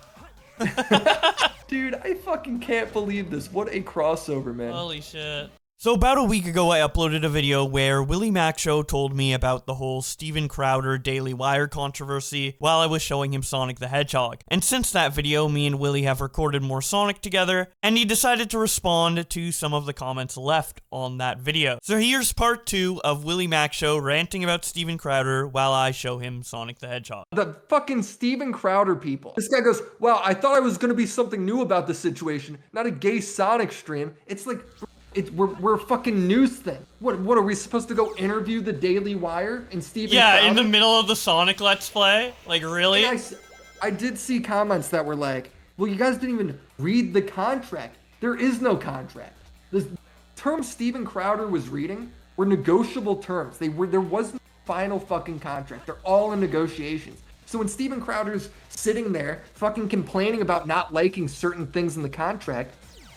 Dude, I fucking can't believe this. What a crossover, man. Holy shit. So about a week ago, I uploaded a video where Willie Mack Show told me about the whole Steven Crowder Daily Wire controversy while I was showing him Sonic the Hedgehog. And since that video, me and Willie have recorded more Sonic together, and he decided to respond to some of the comments left on that video. So here's part 2 of Willie Mack Show ranting about Steven Crowder while I show him Sonic the Hedgehog. The fucking Steven Crowder people. This guy goes, wow, I thought I was going to be something new about this situation, not a gay Sonic stream. It's like... We're a fucking news thing. What are we supposed to go interview the Daily Wire and Steven Yeah, Crowder? in the middle of the Sonic Let's Play? Like, really? And I did see comments that were like, Well, you guys didn't even read the contract. There is no contract. The terms Steven Crowder was reading were negotiable terms. There was no final fucking contract. They're all in negotiations. So when Steven Crowder's sitting there fucking complaining about not liking certain things in the contract,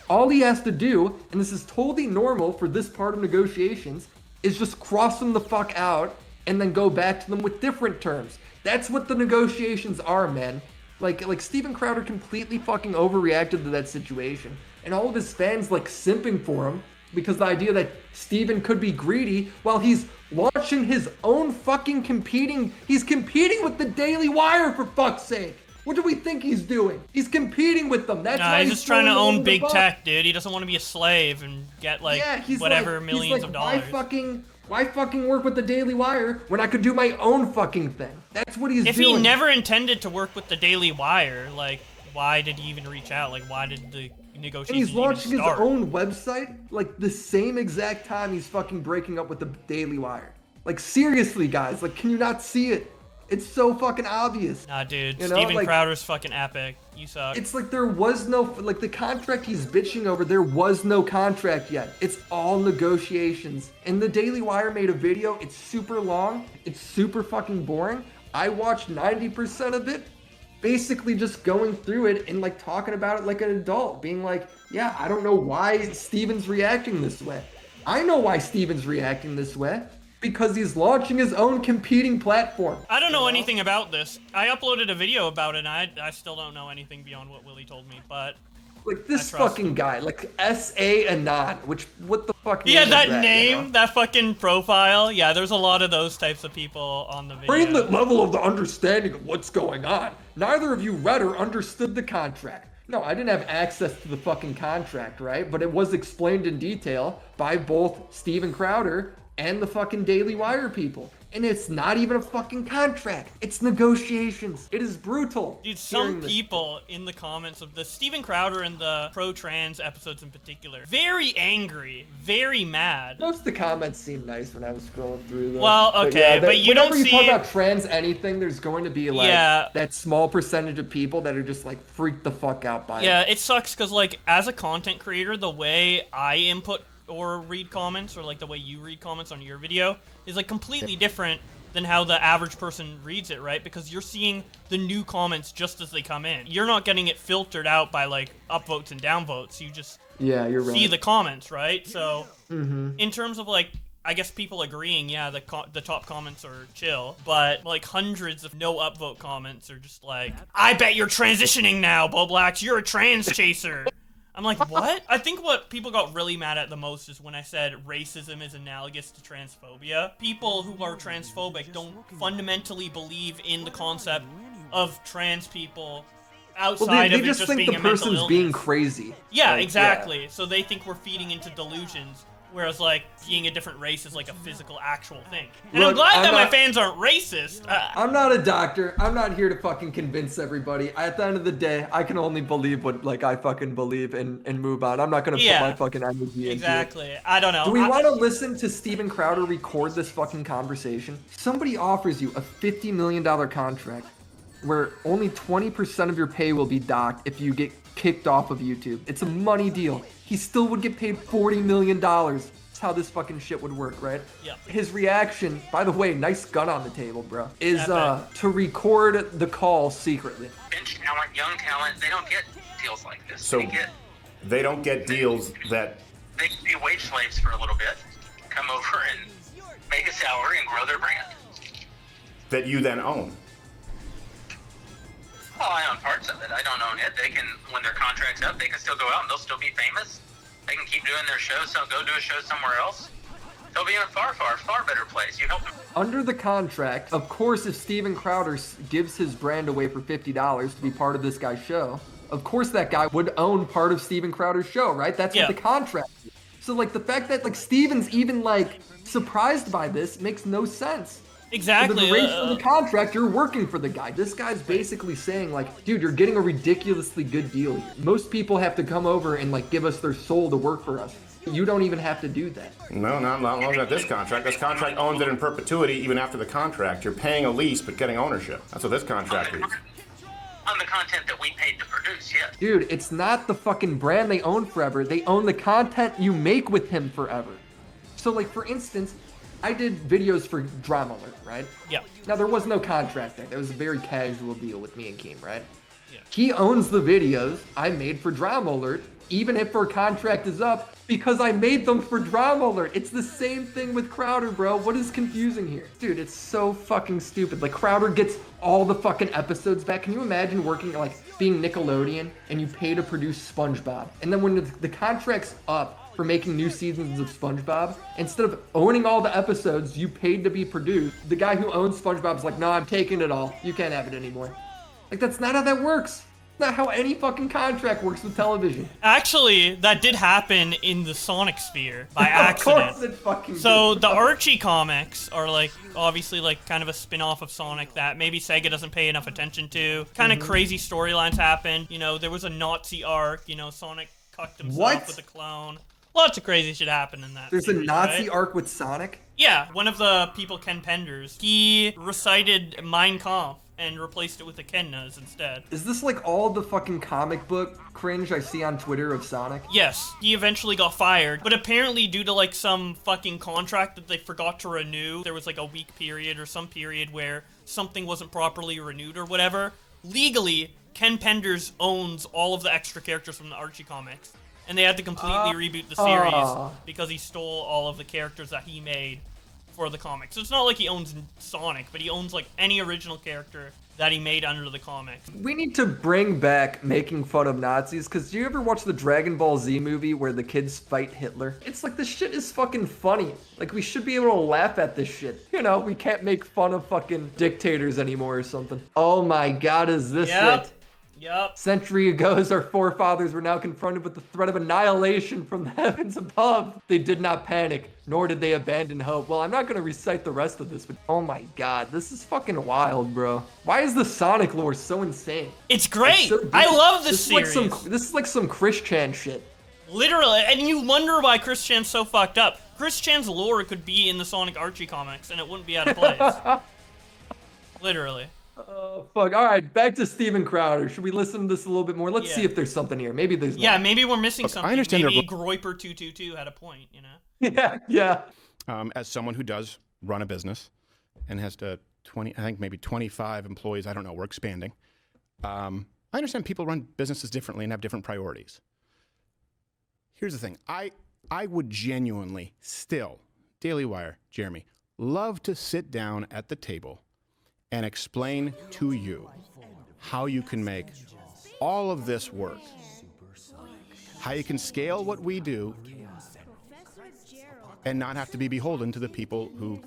all he has to do, and this is totally normal for this part of negotiations, is just cross them the fuck out and then go back to them with different terms. That's what the negotiations are, man. Like Steven Crowder completely fucking overreacted to that situation. And all of his fans like simping for him because the idea that Steven could be greedy while he's launching his own fucking he's competing with the Daily Wire, for fuck's sake. What do we think he's doing? He's competing with them. That's why he's just trying to own big tech, dude. He doesn't want to be a slave and get like whatever millions of dollars. Why fucking work with the Daily Wire when I could do my own fucking thing? That's what he's doing. If he never intended to work with the Daily Wire, like, why did he even reach out? Like, why did the negotiations And he's launching even start? his own website, like, the same exact time he's fucking breaking up with the Daily Wire. Like, seriously, guys, like, can you not see it? It's so fucking obvious. Nah, dude, You know, Steven like- Crowder's fucking epic. You suck. It's like there was no, like the contract he's bitching over, there was no contract yet. It's all negotiations. And the Daily Wire made a video. It's super long. It's super fucking boring. I watched 90% of it, basically just going through it and like talking about it like an adult, being like, yeah, I don't know why Steven's reacting this way. I know why Steven's reacting this way. Because he's launching his own competing platform. I don't know anything about this. I uploaded a video about it, and I still don't know anything beyond what Willie told me, but... Like, this fucking guy, like, S.A. Anon, what the fuck Yeah, is that that, name, you know? that fucking profile. Yeah, there's a lot of those types of people on the video. Bring the level of the understanding of what's going on. Neither of you read or understood the contract. No, I didn't have access to the fucking contract, right? But it was explained in detail by both Steven Crowder and the fucking Daily Wire people. And it's not even a fucking contract. It's negotiations. It is brutal. Dude, some people in the comments of the Steven Crowder and the pro-trans episodes in particular, very angry, very mad. Most of the comments seem nice when I was scrolling through them. Well, okay, but you don't see... Whenever you talk about trans anything, there's going to be, like, that small percentage of people that are just, like, freaked the fuck out by it. Yeah, it sucks because, like, as a content creator, the way I input or read comments, or like the way you read comments on your video, is like completely different than how the average person reads it, right? Because you're seeing the new comments just as they come in. You're not getting it filtered out by like upvotes and downvotes. You just see the comments, right? So in terms of like, I guess people agreeing, yeah, the top comments are chill, but like hundreds of no upvote comments are just like, I bet you're transitioning now, Bowblax, you're a trans chaser. I'm like, what? I think what people got really mad at the most is when I said racism is analogous to transphobia. People who are transphobic don't fundamentally believe in the concept of trans people outside of it just being a mental illness. They just think the person's being crazy. Yeah, exactly. So they think we're feeding into delusions. Whereas, like, being a different race is, like, a physical, actual thing. And I'm glad that my fans aren't racist. I'm not a doctor. I'm not here to fucking convince everybody. At the end of the day, I can only believe what, like, I fucking believe and move on. I'm not going to put my fucking energy into it. I don't know. Do we want to listen to Steven Crowder record this fucking conversation? Somebody offers you a $50 million contract where only 20% of your pay will be docked if you get kicked off of YouTube. It's a money deal. He still would get paid $40 million. That's how this fucking shit would work, right? Yeah. His reaction, by the way, nice gun on the table, bro, is to record the call secretly. Bench talent, young talent, they don't get deals like this. So they don't get deals that... They can be wage slaves for a little bit, come over and make a salary and grow their brand. That you then own. Well, I own parts of it. I don't own it. They can, when their contract's up, they can still go out and they'll still be famous. They can keep doing their shows, so go do a show somewhere else. They'll be in a far, far, far better place. You help them. Under the contract, of course, if Steven Crowder gives his brand away for $50 to be part of this guy's show, of course that guy would own part of Steven Crowder's show, right? That's what the contract is. So, like, the fact that, like, Steven's even, like, surprised by this makes no sense. Exactly. For the duration of the contract, you're working for the guy. This guy's basically saying, like, dude, you're getting a ridiculously good deal here. Most people have to come over and, like, give us their soul to work for us. You don't even have to do that. No, not long as this contract. This contract owns it in perpetuity even after the contract. You're paying a lease but getting ownership. That's what this contract is. on the content that we paid to produce, yes. Dude, it's not the fucking brand they own forever. They own the content you make with him forever. So, like, for instance, I did videos for Drama Alert, right? Yeah. Now, there was no contract there. That was a very casual deal with me and Keem, right? Yeah. He owns the videos I made for Drama Alert, even if our contract is up, because I made them for Drama Alert. It's the same thing with Crowder, bro. What is confusing here? Dude, it's so fucking stupid. Like, Crowder gets all the fucking episodes back. Can you imagine working, like, being Nickelodeon, and you pay to produce SpongeBob? And then when the contract's up for making new seasons of SpongeBob, instead of owning all the episodes you paid to be produced, the guy who owns SpongeBob's like, no, I'm taking it all. You can't have it anymore. Like, that's not how that works. Not how any fucking contract works with television. Actually, that did happen in the Sonic sphere by accident. Of course it fucking So did. the Archie comics are like obviously like kind of a spin-off of Sonic that maybe Sega doesn't pay enough attention to. Kind of crazy storylines happen. You know, there was a Nazi arc. You know, Sonic cucked himself with a clone. Lots of crazy shit happened in that. There's series, a Nazi right? arc with Sonic? Yeah, one of the people, Ken Penders, he recited Mein Kampf and replaced it with a Kennas instead. Is this like all the fucking comic book cringe I see on Twitter of Sonic? Yes, he eventually got fired, but apparently due to like some fucking contract that they forgot to renew, there was like a week period or some period where something wasn't properly renewed or whatever. Legally, Ken Penders owns all of the extra characters from the Archie comics, and they had to completely reboot the series because he stole all of the characters that he made for the comics. So it's not like he owns Sonic, but he owns like any original character that he made under the comics. We need to bring back making fun of Nazis, because do you ever watch the Dragon Ball Z movie where the kids fight Hitler? It's like, this shit is fucking funny. Like, we should be able to laugh at this shit. You know, we can't make fun of fucking dictators anymore or something. Oh my god, is this it? Yep. Century ago, our forefathers were now confronted with the threat of annihilation from the heavens above. They did not panic, nor did they abandon hope. Well, I'm not going to recite the rest of this, but oh my god, this is fucking wild, bro. Why is the Sonic lore so insane? It's great! So I love this series. This is like some Chris Chan shit. Literally, and you wonder why Chris Chan's so fucked up. Chris Chan's lore could be in the Sonic Archie comics, and it wouldn't be out of place. Literally. Oh, fuck. All right, back to Steven Crowder. Should we listen to this a little bit more? Let's see if there's something here. Maybe there's not. Yeah, maybe we're missing something. I understand maybe Groiper222 had a point, you know? Yeah. As someone who does run a business and has to I think maybe 25 employees, I don't know, we're expanding. I understand people run businesses differently and have different priorities. Here's the thing. I would genuinely still, Daily Wire, Jeremy, love to sit down at the table and explain to you how you can make all of this work. How you can scale what we do and not have to be beholden to the people who...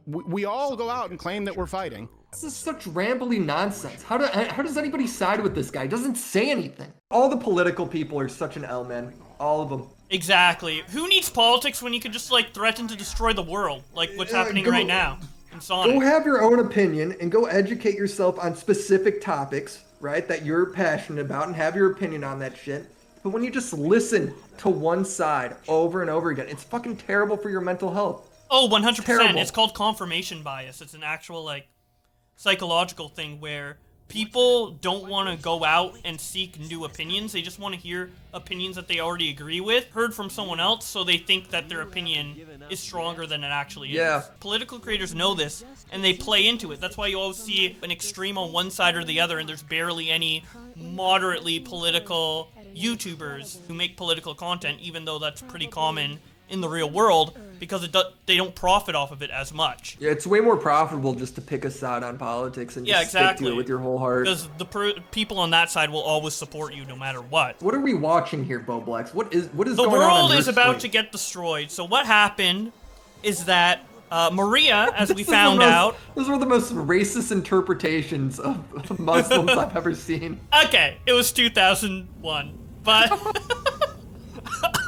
We all go out and claim that we're fighting. This is such rambly nonsense. How does anybody side with this guy? He doesn't say anything. All the political people are such an L, man. All of them. Exactly. Who needs politics when you can just, like, threaten to destroy the world? Like what's happening right now in Sonic. Go have your own opinion and go educate yourself on specific topics, right, that you're passionate about, and have your opinion on that shit. But when you just listen to one side over and over again, it's fucking terrible for your mental health. Oh, 100%. Terrible. It's called confirmation bias. It's an actual, like, psychological thing where people don't want to go out and seek new opinions. They just want to hear opinions that they already agree with, heard from someone else, so they think that their opinion is stronger than it actually is. Yeah. Political creators know this, and they play into it. That's why you always see an extreme on one side or the other, and there's barely any moderately political YouTubers who make political content, even though that's pretty common in the real world, because they don't profit off of it as much. Yeah, it's way more profitable just to pick a side on politics and just stick to it with your whole heart. Because the people on that side will always support you no matter what. What are we watching here, Bowblax? What is going on? The world is about to get destroyed. So what happened is that Maria, as we found out... Those were the most racist interpretations of Muslims I've ever seen. Okay, it was 2001, but...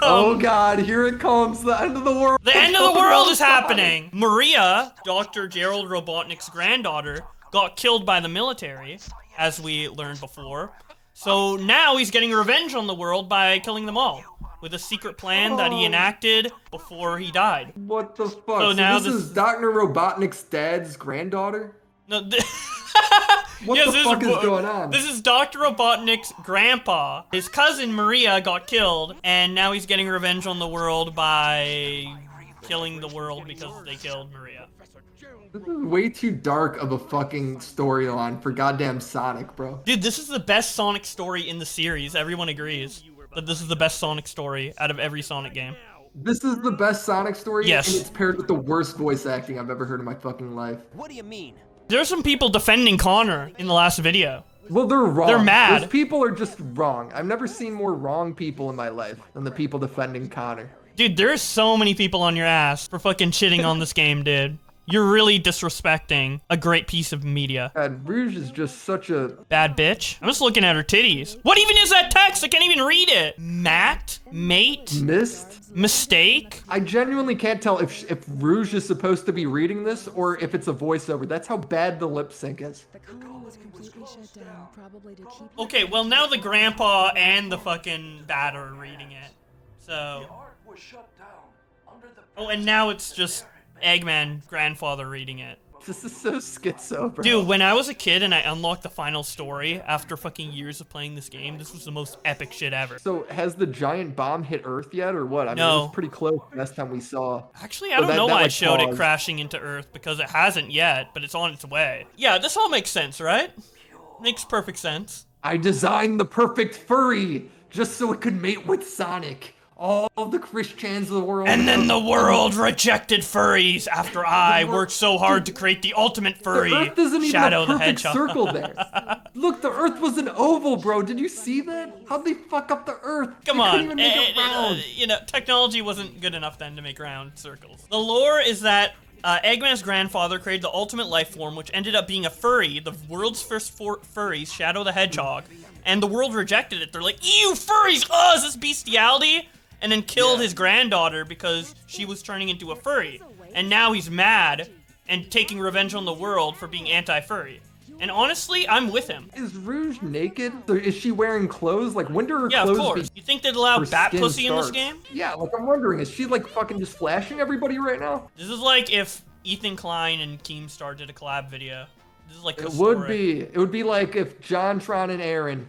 Oh god, here it comes, the end of the world. The end of the world is happening. Maria, Dr. Gerald Robotnik's granddaughter, got killed by the military, as we learned before. So now he's getting revenge on the world by killing them all, with a secret plan that he enacted before he died. What the fuck? So now this is Dr. Robotnik's dad's granddaughter? No, What Yes, the this fuck is going on? This is Dr. Robotnik's grandpa. His cousin Maria got killed, and now he's getting revenge on the world by killing the world because they killed Maria. This is way too dark of a fucking storyline for goddamn Sonic, bro. Dude, this is the best Sonic story in the series. Everyone agrees that this is the best Sonic story out of every Sonic game. This is the best Sonic story, Yes. and it's paired with the worst voice acting I've ever heard in my fucking life. What do you mean? There's some people defending Connor in the last video. Well, they're wrong. They're mad. Those people are just wrong. I've never seen more wrong people in my life than the people defending Connor. Dude, there's so many people on your ass for fucking shitting on this game, dude. You're really disrespecting a great piece of media. And Rouge is just such a... Bad bitch. I'm just looking at her titties. What even is that text? I can't even read it. Matt? Mate? Missed? Mistake? I genuinely can't tell if Rouge is supposed to be reading this or if it's a voiceover. That's how bad the lip sync is. Okay, well now the grandpa and the fucking bat are reading it. So... Oh, and now it's just Eggman grandfather reading it. This is so schizo, bro. Dude, when I was a kid and I unlocked the final story after fucking years of playing this game, this was the most epic shit ever. So has the giant bomb hit Earth yet or what? I mean, No. it was pretty close last time we saw. Actually, I don't know why it showed it crashing into Earth, because it hasn't yet, but it's on its way. Yeah, this all makes sense, right? Makes perfect sense. I designed the perfect furry just so it could mate with Sonic. All the Christians of the world. And then the world rejected furries after I worked so hard to create the ultimate furry, The Earth isn't even Shadow a the perfect Hedgehog. circle there. Look, the Earth was an oval, bro. Did you see that? How'd they fuck up the Earth? Come They on, couldn't even make it round. you know, technology wasn't good enough then to make round circles. The lore is that Eggman's grandfather created the ultimate life form, which ended up being a furry, the world's first furries, Shadow the Hedgehog, and the world rejected it. They're like, ew, furries, oh, is this bestiality? And then killed his granddaughter because she was turning into a furry. And now he's mad and taking revenge on the world for being anti-furry. And honestly, I'm with him. Is Rouge naked? Or is she wearing clothes? Like, when do her Yeah, clothes of course. be... You think they'd allow her bat skin pussy in this starts? game? Yeah, like, I'm wondering, is she, like, fucking just flashing everybody right now? This is like if Ethan Klein and Keemstar did a collab video. This is like It historic. would be. It would be like if JonTron and Aaron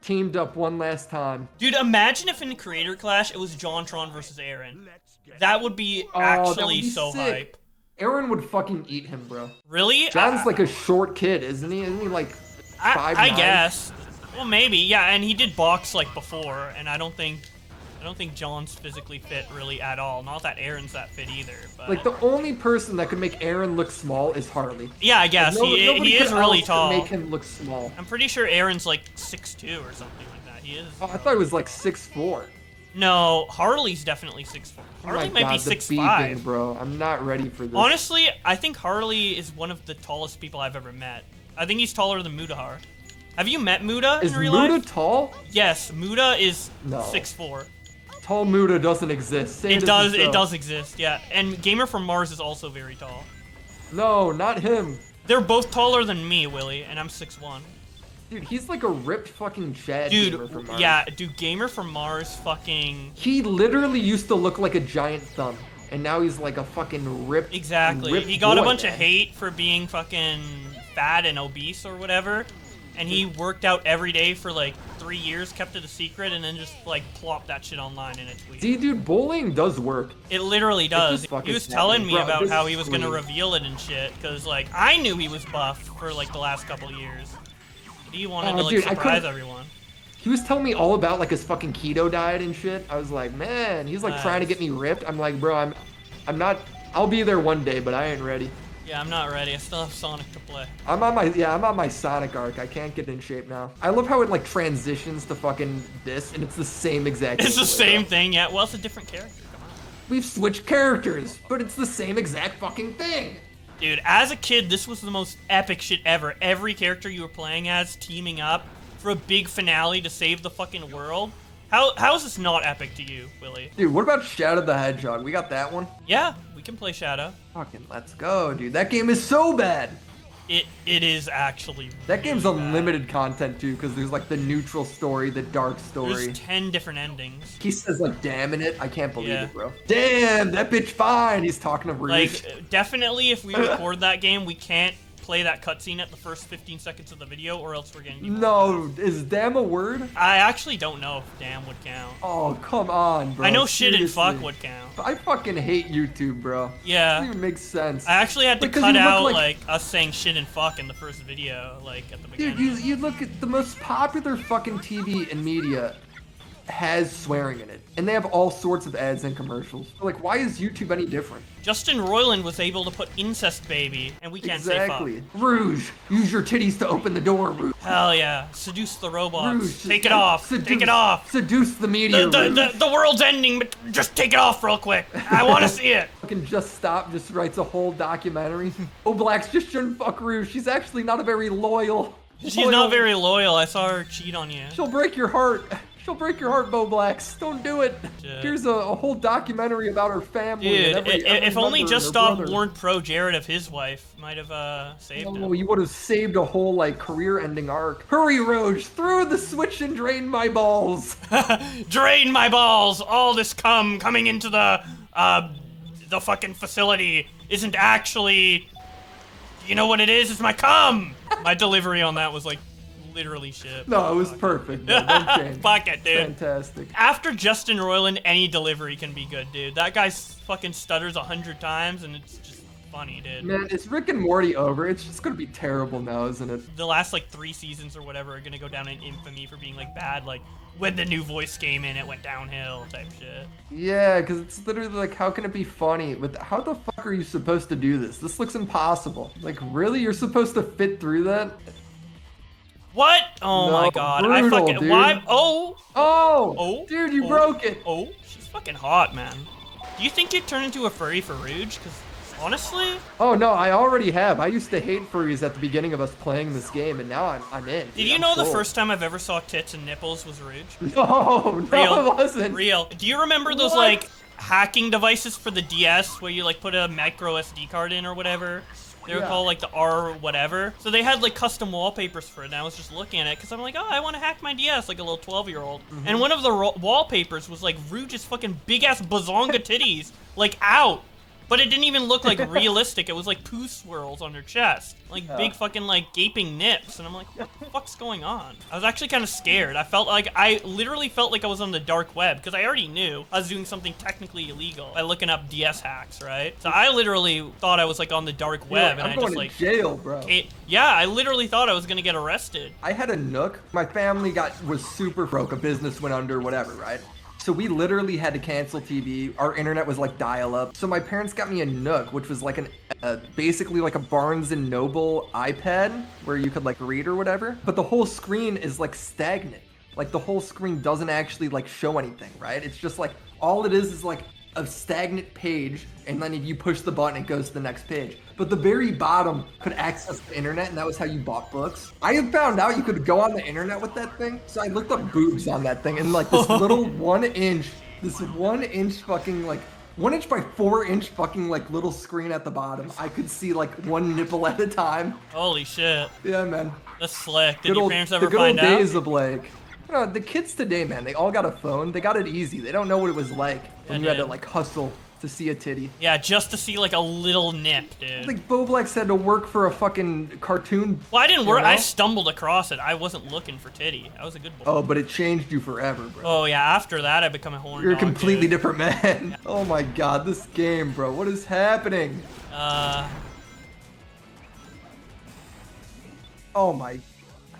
teamed up one last time. Dude, imagine if in the Creator Clash it was JonTron versus Aaron. That would be Oh, actually that would be so sick. hype. Aaron would fucking eat him, bro. Really? John's like a short kid, isn't he? Isn't he like 5'9"? I guess. Well, maybe. Yeah, and he did box like before, and I don't think John's physically fit really at all. Not that Aaron's that fit either. But Like, the only person that could make Aaron look small is Harley. yeah, I guess Like, nobody he is else really could tall. make him look small. I'm pretty sure Aaron's like 6'2" or something like that. He is. Oh, I thought it was like 6'4". No, Harley's definitely 6'4". Harley Oh my might be God, the 6'5". beeping, bro. I'm not ready for this. Honestly, I think Harley is one of the tallest people I've ever met. I think he's taller than Mudahar. Have you met Muda Is in real Muda life? tall? Yes, Muda is No. 6'4". Tall Muda doesn't exist. Say It does. isn't It so. does exist. Yeah, and Gamer from Mars is also very tall. No, not him. They're both taller than me, Willie, and I'm 6'1". Dude, he's like a ripped fucking Chad. Dude, Gamer from Mars. yeah, dude, Gamer from Mars fucking... He literally used to look like a giant thumb, and now he's like a fucking ripped. Exactly. ripped He got a boy, bunch man. of hate for being fucking fat and obese or whatever, and he worked out every day for like 3 years, kept it a secret, and then just like plopped that shit online in a tweet. See, dude, bullying does work. It literally does. just fucking He was telling me bro, about this how is he was gonna crazy. reveal it and shit, because like I knew he was buff for like the last couple years. He wanted to like dude, I surprise couldn't- everyone. He was telling me all about like his fucking keto diet and shit. I was like, man, he's like trying to get me ripped. I'm like, bro, I'm not. I'll be there one day, but I ain't ready. Yeah, I'm not ready. I still have Sonic to play. I'm on my Sonic arc. I can't get in shape now. I love how it like transitions to fucking this, and it's the same exact. It's the gameplay, same bro. thing, yeah. Well, it's a different character. Come on. We've switched characters, but it's the same exact fucking thing. Dude, as a kid, this was the most epic shit ever. Every character you were playing as teaming up for a big finale to save the fucking world. How is this not epic to you, Willie? Dude, what about Shadow the Hedgehog? We got that one. Yeah, we can play Shadow. Fucking let's go, dude. That game is so bad. It is actually That game's really bad. unlimited content too, because there's like the neutral story, the dark story. There's 10 different endings. He says like, damn in it. I can't believe Yeah. it, bro. Damn, that bitch fine. He's talking to Rouge. Like, definitely if we record that game, we can't play that cutscene at the first 15 seconds of the video, or else we're gonna be No, is damn a word? I actually don't know if damn would count. Oh, come on, bro. I know shit and Seriously. fuck would count. I fucking hate YouTube, bro. Yeah. It doesn't even make sense. I actually had to Because cut you look out, like- like, us saying shit and fuck in the first video, like, at the beginning. Dude, you look at the most popular fucking TV and media has swearing in it. And they have all sorts of ads and commercials. Like, why is YouTube any different? Justin Roiland was able to put incest baby, and we can't Exactly. say Rouge, use your titties to open the door, Rouge. fuck. Hell yeah. Seduce the robots. Rouge, Take it off. Take it off. Seduce the media, Rouge. The world's ending, but just take it off real quick. I want to see it. Fucking Just Stop just writes a whole documentary. Bowblax just shouldn't fuck Rouge. She's actually not a very loyal. She's not very loyal. I saw her cheat on you. She'll break your heart. She'll break your heart, Bowblax. Don't do it. Shit. Here's a whole documentary about her family. Dude, and every if only member Just and her Stop brother. warned Pro Jared of his wife, might have saved Oh, him. you would have saved a whole, like, career-ending arc. Hurry, Roge. Throw the switch and drain my balls. Drain my balls! All this cum coming into the fucking facility isn't actually... You know what it is? It's my cum! My delivery on that was, like, literally shit. No, it was perfect. Man. Don't change. Fuck it, dude. Fantastic. After Justin Roiland, any delivery can be good, dude. That guy fucking stutters 100 times, and it's just funny, dude. Man, is Rick and Morty over? It's just gonna be terrible now, isn't it? The last, like, 3 seasons or whatever are gonna go down in infamy for being, like, bad. Like, when the new voice came in, it went downhill type shit. Yeah, because it's literally like, how can it be funny? But how the fuck are you supposed to do this? This looks impossible. Like, really? You're supposed to fit through that? What? Oh No, my god. brutal, I fucking... dude. Why? Oh! Oh! Dude, you broke it! Oh, she's fucking hot, man. Do you think you'd turn into a furry for Rouge? Because, honestly... Oh, no, I already have. I used to hate furries at the beginning of us playing this game, and now I'm in. Did you know the first time I've ever saw tits and nipples was Rouge? No, Real. it wasn't. Real. Do you remember those, What? like, hacking devices for the DS where you, like, put a micro SD card in or whatever? They were Yeah. called, like, the R whatever. So they had, like, custom wallpapers for it, and I was just looking at it, because I'm like, oh, I want to hack my DS, like a little 12-year-old. And one of the wallpapers was, like, Rouge's fucking big-ass bazonga titties, like, out. But it didn't even look, like, realistic. It was, like, poo swirls on her chest. Like, big fucking, like, gaping nips. And I'm like, what the fuck's going on? I was actually kind of scared. I literally felt like I was on the dark web, because I already knew I was doing something technically illegal by looking up DS hacks, right? So I literally thought I was, like, on the dark web, You're like, and I'm I going just, to like... jail, bro. Yeah, I literally thought I was gonna get arrested. I had a Nook. My family was super broke. A business went under, whatever, right? So we literally had to cancel TV. Our internet was like dial-up. So my parents got me a Nook, which was like basically like a Barnes & Noble iPad where you could like read or whatever. But the whole screen is like stagnant. Like the whole screen doesn't actually like show anything, right? It's just like, all it is like a stagnant page, and then if you push the button, it goes to the next page. But the very bottom could access the internet, and that was how you bought books. I had found out you could go on the internet with that thing, so I looked up boobs on that thing, and like this little 1 inch fucking like 1 inch by 4 inch fucking like little screen at the bottom. I could see like one nipple at a time. Holy shit. Yeah, man. That's slick. Did Good your old- parents the ever good find old out? days of Blake. No, the kids today, man, they all got a phone. They got it easy. They don't know what it was like when you had to dude. like hustle to see a titty. Yeah, just to see like a little nip, dude. Like Bowblax had to work for a fucking cartoon. Well, I didn't work. you know? I stumbled across it. I wasn't looking for titty. I was a good boy. Oh, but it changed you forever, bro. Oh yeah, after that I become a horn You're a dog, completely dude. different man. Oh my god, this game, bro. What is happening? Oh my.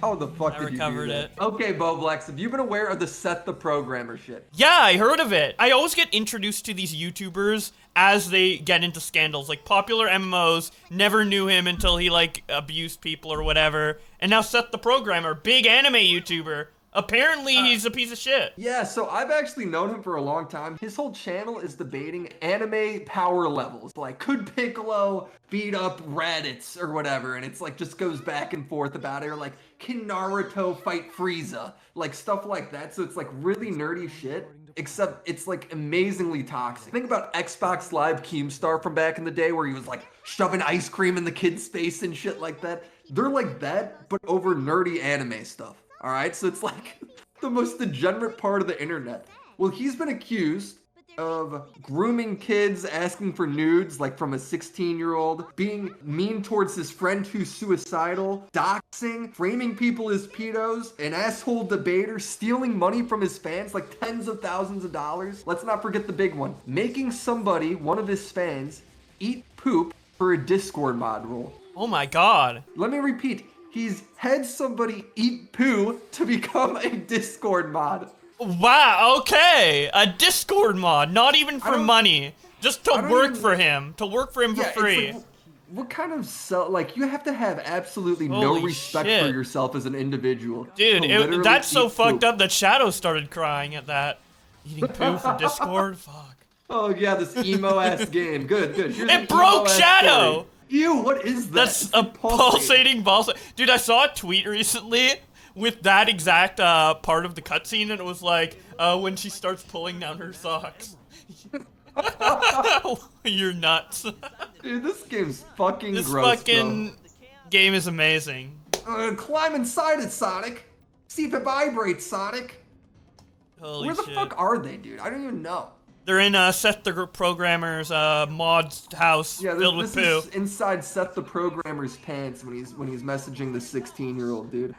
How the fuck I did you recovered do that? it. Okay, Bowblax, have you been aware of the Set the Programmer shit? Yeah, I heard of it. I always get introduced to these YouTubers as they get into scandals. Like, popular MMOs, never knew him until he, like, abused people or whatever. And now Seth the Programmer, big anime YouTuber. Apparently, he's a piece of shit. Yeah, so I've actually known him for a long time. His whole channel is debating anime power levels. Like, could Piccolo beat up Raditz or whatever? And it's like, just goes back and forth about it. Or like, can Naruto fight Frieza? Like, stuff like that. So it's like really nerdy shit. Except it's like amazingly toxic. Think about Xbox Live Keemstar from back in the day where he was like shoving ice cream in the kid's face and shit like that. They're like that, but over nerdy anime stuff. All right, so it's like the most degenerate part of the internet. Well, he's been accused of grooming kids, asking for nudes, like from a 16-year-old, being mean towards his friend who's suicidal, doxing, framing people as pedos, an asshole debater, stealing money from his fans, like tens of thousands of dollars. Let's not forget the big one. Making somebody, one of his fans, eat poop for a Discord mod role. Oh my god. Let me repeat. He's had somebody eat poo to become a Discord mod. Wow, okay. A Discord mod, not even for money. Just to work for him. To work for him for free. Like, what kind of like, you have to have absolutely Holy no respect shit. for yourself as an individual. Dude, that's so fucked up that Shadow started crying at that. Eating poo for Discord? Fuck. Oh yeah, this emo-ass game. Good. Here's It broke Shadow! Story. Ew, what is that? That's a pulsating ball. Dude, I saw a tweet recently with that exact part of the cutscene, and it was like, when she starts pulling down her socks. You're nuts. Dude, this game's fucking this gross, fucking game is amazing. Climb inside it, Sonic. See if it vibrates, Sonic. Holy Where the shit. fuck are they, dude? I don't even know. They're in Seth the Programmer's mod's house filled with poo. This is inside Seth the Programmer's pants when he's messaging the 16-year-old dude.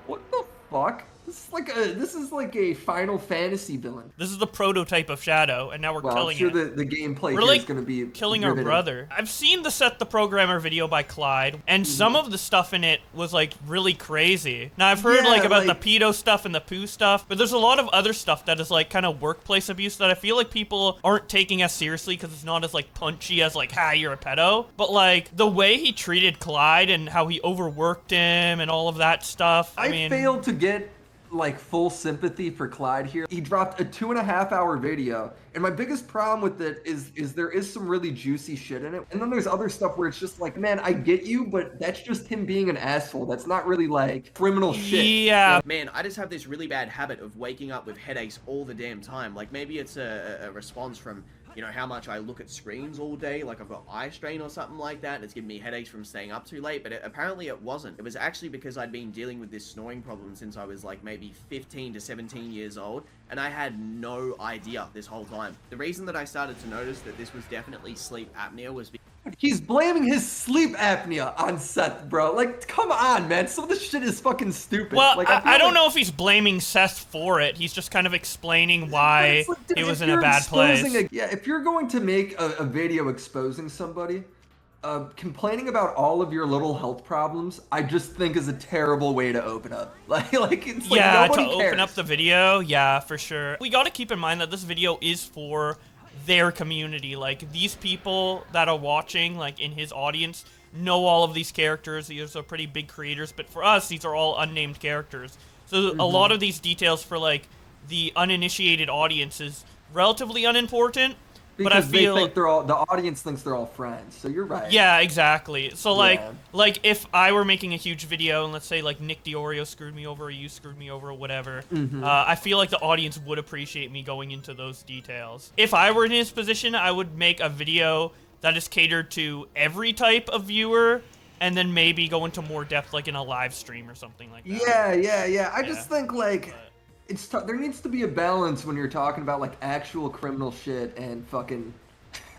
What the fuck? This is like a Final Fantasy villain. This is the prototype of Shadow, and now we're killing I'm sure it. the gameplay We're here like is gonna be killing our riveting. brother. I've seen the Seth the Programmer video by Clyde, and some of the stuff in it was like really crazy. Now I've heard like about the pedo stuff and the poo stuff, but there's a lot of other stuff that is like kind of workplace abuse that I feel like people aren't taking as seriously because it's not as like punchy as like, ha, you're a pedo. But like the way he treated Clyde and how he overworked him and all of that stuff. I mean, failed to get like full sympathy for Clyde here. He dropped a 2.5-hour video, and my biggest problem with it is there is some really juicy shit in it, and then there's other stuff where it's just like, man, I get you, but that's just him being an asshole. That's not really like criminal shit. Yeah. Man, I just have this really bad habit of waking up with headaches all the damn time. Like maybe it's a response from, you know, how much I look at screens all day, like I've got eye strain or something like that, and it's giving me headaches from staying up too late, but apparently it wasn't. It was actually because I'd been dealing with this snoring problem since I was like maybe 15 to 17 years old, and I had no idea this whole time. The reason that I started to notice that this was definitely sleep apnea was because He's blaming his sleep apnea on Seth, bro. Like, come on, man. Some of this shit is fucking stupid. Well, like, I don't know if he's blaming Seth for it. He's just kind of explaining why he was in a bad place. If you're going to make a video exposing somebody, complaining about all of your little health problems, I just think is a terrible way to open up. It's like yeah, nobody to cares. open up the video, yeah, for sure. We got to keep in mind that this video is for their community. Like, these people that are watching, like, in his audience, know all of these characters. These are pretty big creators, but for us, these are all unnamed characters. So a lot of these details for, like, the uninitiated audience is relatively unimportant. Because but I feel they think the audience thinks they're all friends, so you're right. Yeah, exactly. So like if I were making a huge video and let's say like Nick DiOrio screwed me over or you screwed me over or whatever, I feel like the audience would appreciate me going into those details. If I were in his position, I would make a video that is catered to every type of viewer and then maybe go into more depth like in a live stream or something like that. Yeah. I just think like there needs to be a balance when you're talking about like actual criminal shit and fucking,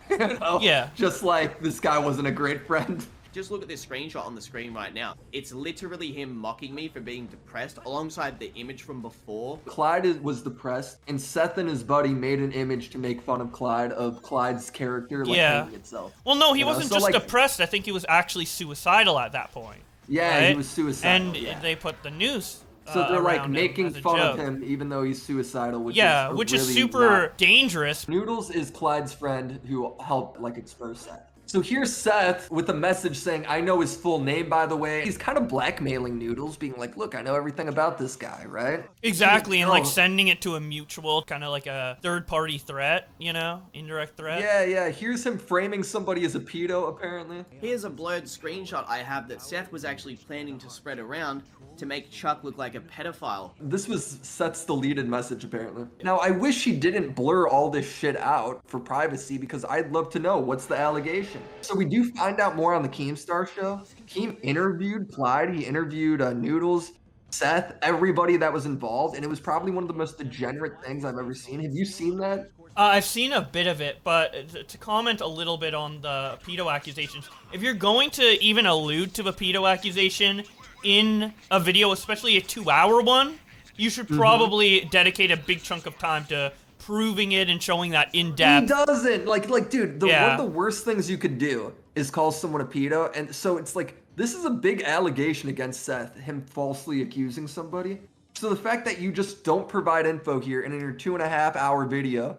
you know, just like this guy wasn't a great friend. just look at this screenshot on the screen right now. It's literally him mocking me for being depressed alongside the image from before. Clyde was depressed, and Seth and his buddy made an image to make fun of Clyde's character, like hanging itself. Well, no, he wasn't just depressed. I think he was actually suicidal at that point. Yeah, right? he was suicidal. And they put the news. So they're like making fun of him even though he's suicidal, which is super dangerous. Noodles is Clyde's friend who helped like expose Seth. So here's Seth with a message saying, I know his full name, by the way. He's kind of blackmailing Noodles, being like, look, I know everything about this guy, right? Exactly, and like sending it to a mutual, kind of like a third-party threat, you know? Indirect threat. Yeah. Here's him framing somebody as a pedo, apparently. Here's a blurred screenshot I have that Seth was actually planning to spread around to make Chuck look like a pedophile. This was Seth's deleted message, apparently. Now, I wish he didn't blur all this shit out for privacy, because I'd love to know what's the allegation. So we do find out more on the Keemstar show. Keem interviewed Clyde, he interviewed Noodles. Seth, everybody that was involved, and it was probably one of the most degenerate things I've ever seen. Have you seen that? I've seen a bit of it, but to comment a little bit on the pedo accusations, if you're going to even allude to a pedo accusation in a video, especially a 2-hour one, you should probably dedicate a big chunk of time to proving it and showing that in depth. He doesn't. Like, dude, one of the worst things you could do is call someone a pedo, and so it's like, this is a big allegation against Seth, him falsely accusing somebody. So the fact that you just don't provide info here, and in your 2.5-hour video,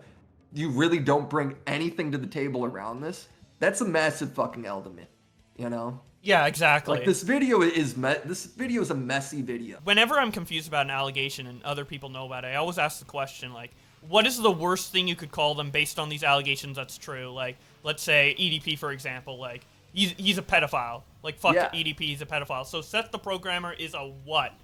you really don't bring anything to the table around this, that's a massive fucking L to me, you know? Yeah, exactly. Like, this video is a messy video. Whenever I'm confused about an allegation and other people know about it, I always ask the question, like, what is the worst thing you could call them based on these allegations that's true? Like, let's say EDP, for example, like, he's a pedophile. Like, fuck EDP, he's a pedophile. So Seth the programmer is a what?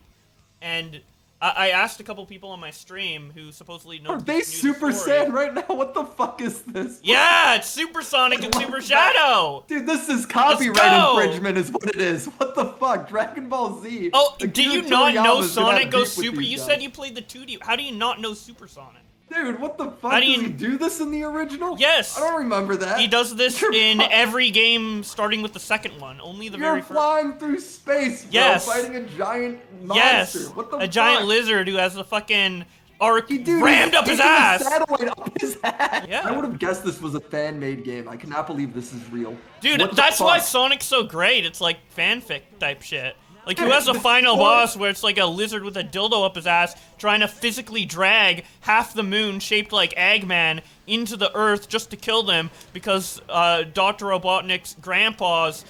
And I asked a couple people on my stream who supposedly know. Are they Super Saiyan right now? What the fuck is this? Yeah, it's Supersonic and Super Shadow. Dude, this is copyright infringement is what it is. What the fuck? Dragon Ball Z. Oh, do you not know Sonic goes Super? You said you played the 2D. How do you not know Supersonic? Dude, what the fuck? Does he do this in the original? Yes. I don't remember that. He does this in every game starting with the second one. Only the very first. You're flying through space, bro, fighting a giant monster. Yes. What the fuck? A giant lizard who has a fucking arc Dude, rammed up his ass. Satellite up his ass. Yeah. I would have guessed this was a fan-made game. I cannot believe this is real. Dude, that's why Sonic's so great. It's like fanfic type shit. Like, who has a final boss where it's like a lizard with a dildo up his ass trying to physically drag half the moon shaped like Eggman into the earth just to kill them because Dr. Robotnik's grandpa's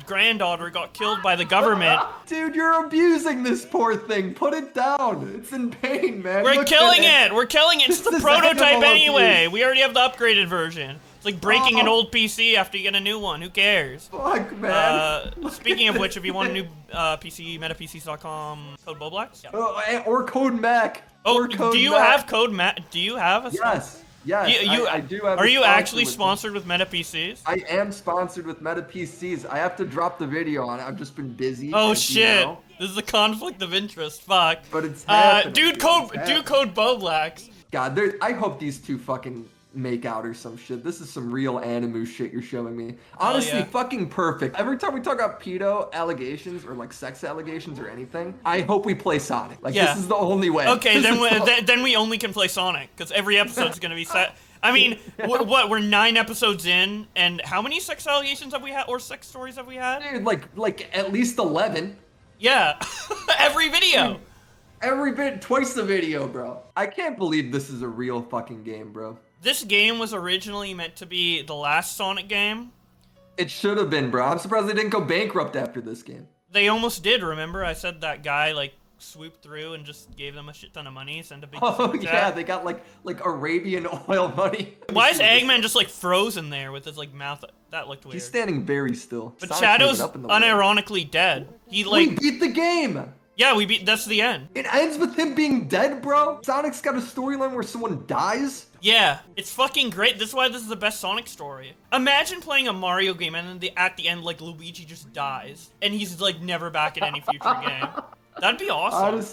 granddaughter got killed by the government. Dude, you're abusing this poor thing. Put it down. It's in pain, man. We're killing it. We're killing it. It's the prototype anyway. We already have the upgraded version. It's like breaking an old PC after you get a new one. Who cares? Fuck, man. Speaking of which, if you want a new PC, metapcs.com, code Bowblax. Yeah. Or code Mac. Oh, do you have code Mac? Do you have a Yes. I do have Are you actually sponsored with Meta PCs? I am sponsored with Meta PCs. I have to drop the video on it. I've just been busy. Oh shit. This is a conflict of interest. Fuck. But it's happening. Do code Bowblax. God, I hope these two fucking make out or some shit. This is some real anime shit you're showing me. Honestly, fucking perfect. Every time we talk about pedo allegations or like sex allegations or anything, I hope we play Sonic. Like, this is the only way. Okay, then we only can play Sonic because every episode's gonna be set. I mean, what? We're 9 episodes in, and how many sex allegations have we had, or sex stories have we had? Dude, like at least 11. Yeah, every video. Dude, every bit, twice the video, bro. I can't believe this is a real fucking game, bro. This game was originally meant to be the last Sonic game. It should have been, bro. I'm surprised they didn't go bankrupt after this game. They almost did, remember? I said that guy, like, swooped through and just gave them a shit ton of money, sent a big yeah, they got, like Arabian oil money. Why is Eggman just, like, frozen there with his, like, mouth? That looked weird. He's standing very still. But Shadow's unironically dead. He, like... We beat the game! Yeah, that's the end. It ends with him being dead, bro? Sonic's got a storyline where someone dies? Yeah, it's fucking great. That's why this is the best Sonic story. Imagine playing a Mario game and then at the end, like, Luigi just dies. And he's, like, never back in any future game. That'd be awesome.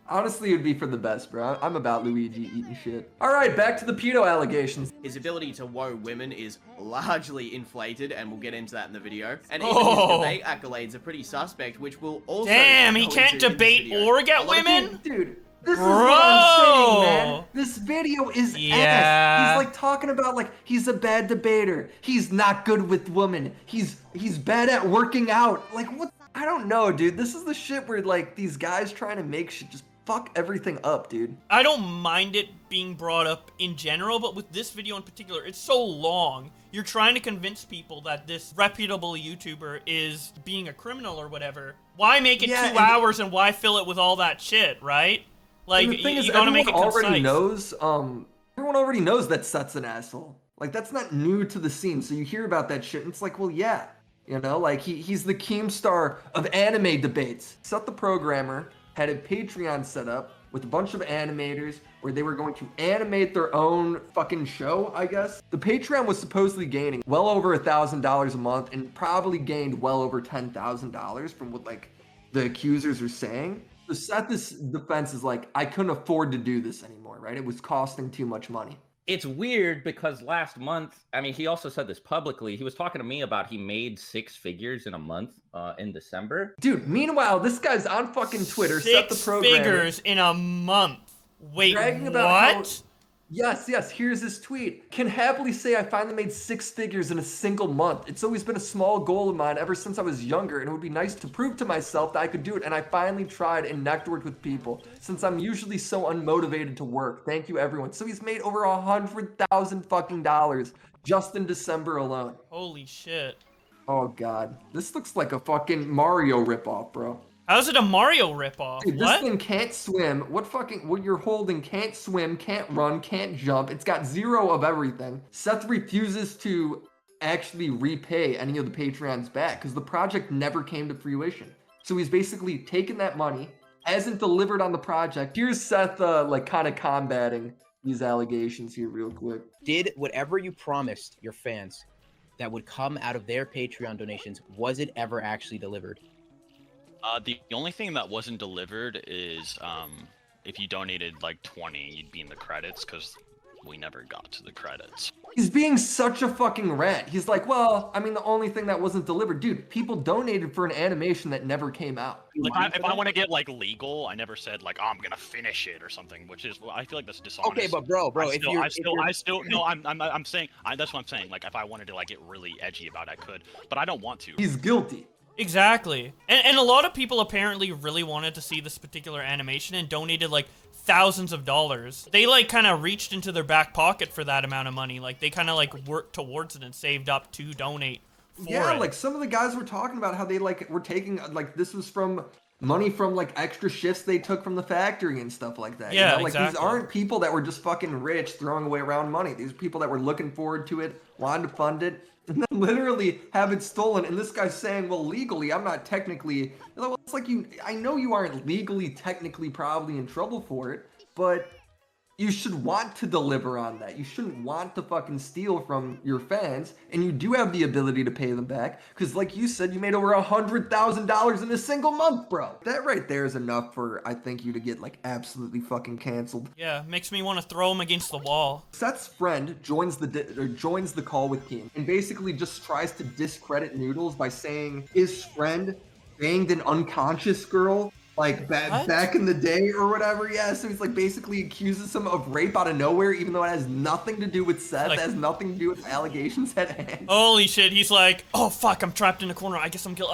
Honestly, it would be for the best, bro. I'm about Luigi eating shit. All right, back to the pedo allegations. His ability to woe women is largely inflated, and we'll get into that in the video. And even his debate accolades are pretty suspect, which will also... Damn, he can't debate or get women? Dude, this is what I'm saying, man. This video is ass. He's like talking about like he's a bad debater. He's not good with women. He's bad at working out. Like what? I don't know, dude. This is the shit where like these guys trying to make shit just fuck everything up, dude. I don't mind it being brought up in general, but with this video in particular, it's so long. You're trying to convince people that this reputable YouTuber is being a criminal or whatever. Why make it 2 hours and why fill it with all that shit, right? Like, the thing is, you gotta make it concise. Everyone already knows that Seth's an asshole. Like, that's not new to the scene. So you hear about that shit, and it's like, well, yeah. You know, like, he's the Keemstar of anime debates. Seth the programmer had a Patreon set up with a bunch of animators where they were going to animate their own fucking show, I guess. The Patreon was supposedly gaining well over $1,000 a month and probably gained well over $10,000 from what, like, the accusers are saying. So Seth's defense is like, I couldn't afford to do this anymore, right? It was costing too much money. It's weird because last month, I mean, he also said this publicly. He was talking to me about he made 6 figures in a month in December. Dude, meanwhile, this guy's on fucking Twitter. 6 figures in a month. Wait, what? Yes, here's his tweet. Can happily say I finally made 6 figures in a single month. It's always been a small goal of mine ever since I was younger, and it would be nice to prove to myself that I could do it, and I finally tried and networked with people, since I'm usually so unmotivated to work. Thank you, everyone. So he's made over $100,000 fucking dollars just in December alone. Holy shit. Oh, God. This looks like a fucking Mario ripoff, bro. How's it a Mario ripoff? Dude, this What? thing can't swim. What you're holding can't swim, can't run, can't jump. It's got 0 of everything. Seth refuses to actually repay any of the Patreons back because the project never came to fruition. So he's basically taken that money, hasn't delivered on the project. Here's Seth like kind of combating these allegations here real quick. Did whatever you promised your fans that would come out of their Patreon donations, was it ever actually delivered? The only thing that wasn't delivered is if you donated like 20, you'd be in the credits because we never got to the credits. He's being such a fucking rat. He's like, well, I mean, the only thing that wasn't delivered, dude, people donated for an animation that never came out. Like, if I want to get like legal, I never said like, oh, I'm gonna finish it or something, which is, I feel like that's dishonest. Okay, but bro, I'm saying, that's what I'm saying. Like, if I wanted to like get really edgy about it, I could, but I don't want to. He's guilty. Exactly. And a lot of people apparently really wanted to see this particular animation and donated like thousands of dollars. They like kind of reached into their back pocket for that amount of money. Like they kind of like worked towards it and saved up to donate for Yeah, it. like some of the guys were talking about how they like were taking like this was from money from like extra shifts they took from the factory and stuff like that. Yeah, you know? Like exactly. these aren't people that were just fucking rich throwing away around money. These are people that were looking forward to it, wanted to fund it, and then literally have it stolen. And this guy's saying, well, legally, I'm not technically. Well, it's like I know you aren't legally, technically, probably in trouble for it, but you should want to deliver on that. You shouldn't want to fucking steal from your fans, and you do have the ability to pay them back, because like you said, you made over $100,000 in a single month, bro. That right there is enough for, I think, you to get like absolutely fucking canceled. Yeah, makes me want to throw him against the wall. Seth's friend joins the call with Team and basically just tries to discredit Noodles by saying his friend banged an unconscious girl like back in the day or whatever. Yeah, so he's like basically accuses him of rape out of nowhere, even though it has nothing to do with Seth. Like, it has nothing to do with allegations at hand. Holy shit, he's like, oh fuck, I'm trapped in a corner. I guess I'm killed.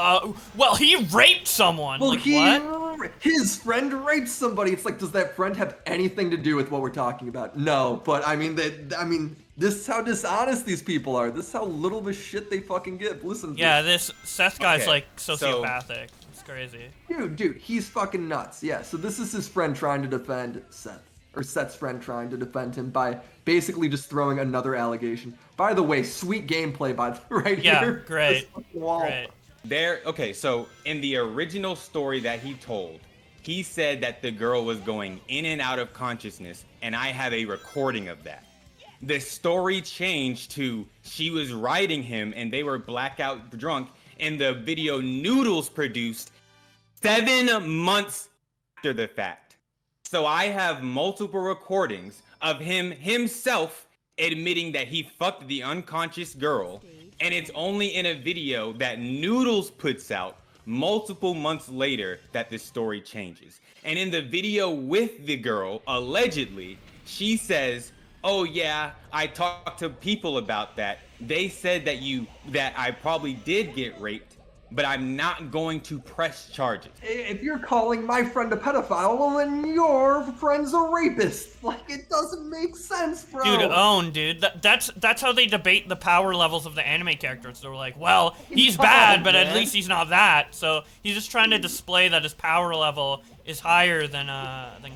Well, he raped someone. Well, like, what? His friend raped somebody. It's like, does that friend have anything to do with what we're talking about? No, but I mean, this is how dishonest these people are. This is how little of a shit they fucking give. Listen. Yeah, this Seth guy's like sociopathic. It's crazy. Dude, he's fucking nuts. Yeah, so this is his friend trying to defend Seth. Or Seth's friend trying to defend him by basically just throwing another allegation. By the way, sweet gameplay right here. Yeah, great. Great. Okay, so in the original story that he told, he said that the girl was going in and out of consciousness, and I have a recording of that. The story changed to she was riding him and they were blackout drunk, and the video Noodles produced 7 months after the fact. So I have multiple recordings of him himself admitting that he fucked the unconscious girl, and it's only in a video that Noodles puts out multiple months later that the story changes. And in the video with the girl, allegedly, she says, oh yeah, I talked to people about that. They said that I probably did get raped, but I'm not going to press charges. If you're calling my friend a pedophile, well then your friend's a rapist. Like, it doesn't make sense, bro. Dude. That's how they debate the power levels of the anime characters. They're like, well, he's bad, but at least he's not that. So he's just trying to display that his power level is higher than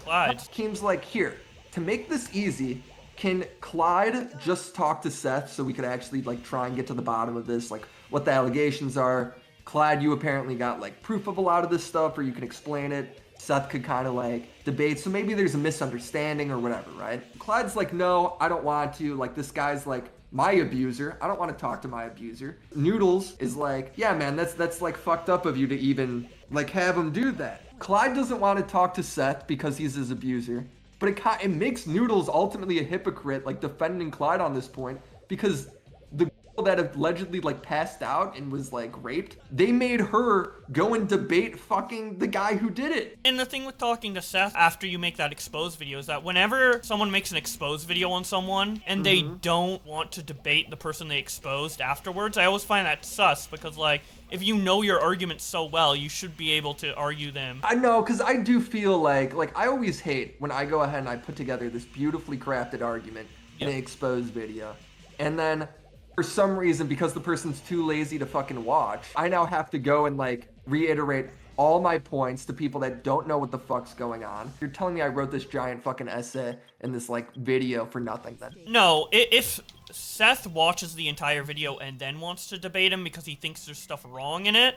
Clyde's. Team's like, here, to make this easy, can Clyde just talk to Seth so we could actually like try and get to the bottom of this, like what the allegations are? Clyde, you apparently got like proof of a lot of this stuff, or you can explain it. Seth could kind of like debate, so maybe there's a misunderstanding or whatever, right? Clyde's like, no, I don't want to. Like, this guy's like my abuser. I don't want to talk to my abuser. Noodles is like, yeah, man, that's like fucked up of you to even like have him do that. Clyde doesn't want to talk to Seth because he's his abuser, but it makes Noodles ultimately a hypocrite, like defending Clyde on this point, because the girl that allegedly like passed out and was like raped, they made her go and debate fucking the guy who did it. And the thing with talking to Seth after you make that exposed video is that whenever someone makes an exposed video on someone and they don't want to debate the person they exposed afterwards, I always find that sus, because like, if you know your arguments so well, you should be able to argue them. I know, because I do feel like I always hate when I go ahead and I put together this beautifully crafted argument in an exposed video, and then for some reason, because the person's too lazy to fucking watch, I now have to go and like reiterate all my points to people that don't know what the fuck's going on. You're telling me I wrote this giant fucking essay in this like video for nothing then? No, if Seth watches the entire video and then wants to debate him because he thinks there's stuff wrong in it,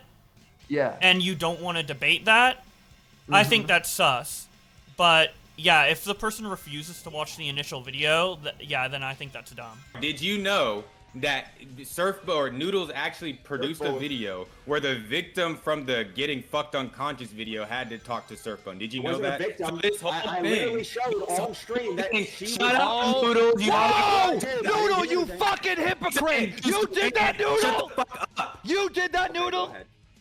yeah, and you don't want to debate that, I think that's sus. But yeah, if the person refuses to watch the initial video, yeah, then I think that's dumb. Did you know that Noodles actually produced a video where the victim from the getting fucked unconscious video had to talk to Surfbone? Did you know that? Victim. So this whole I thing. literally showed on stream that she Shut up, Noodles. Noodle, you fucking hypocrite! You did that, Noodle! Shut the fuck up. You did that, Noodle!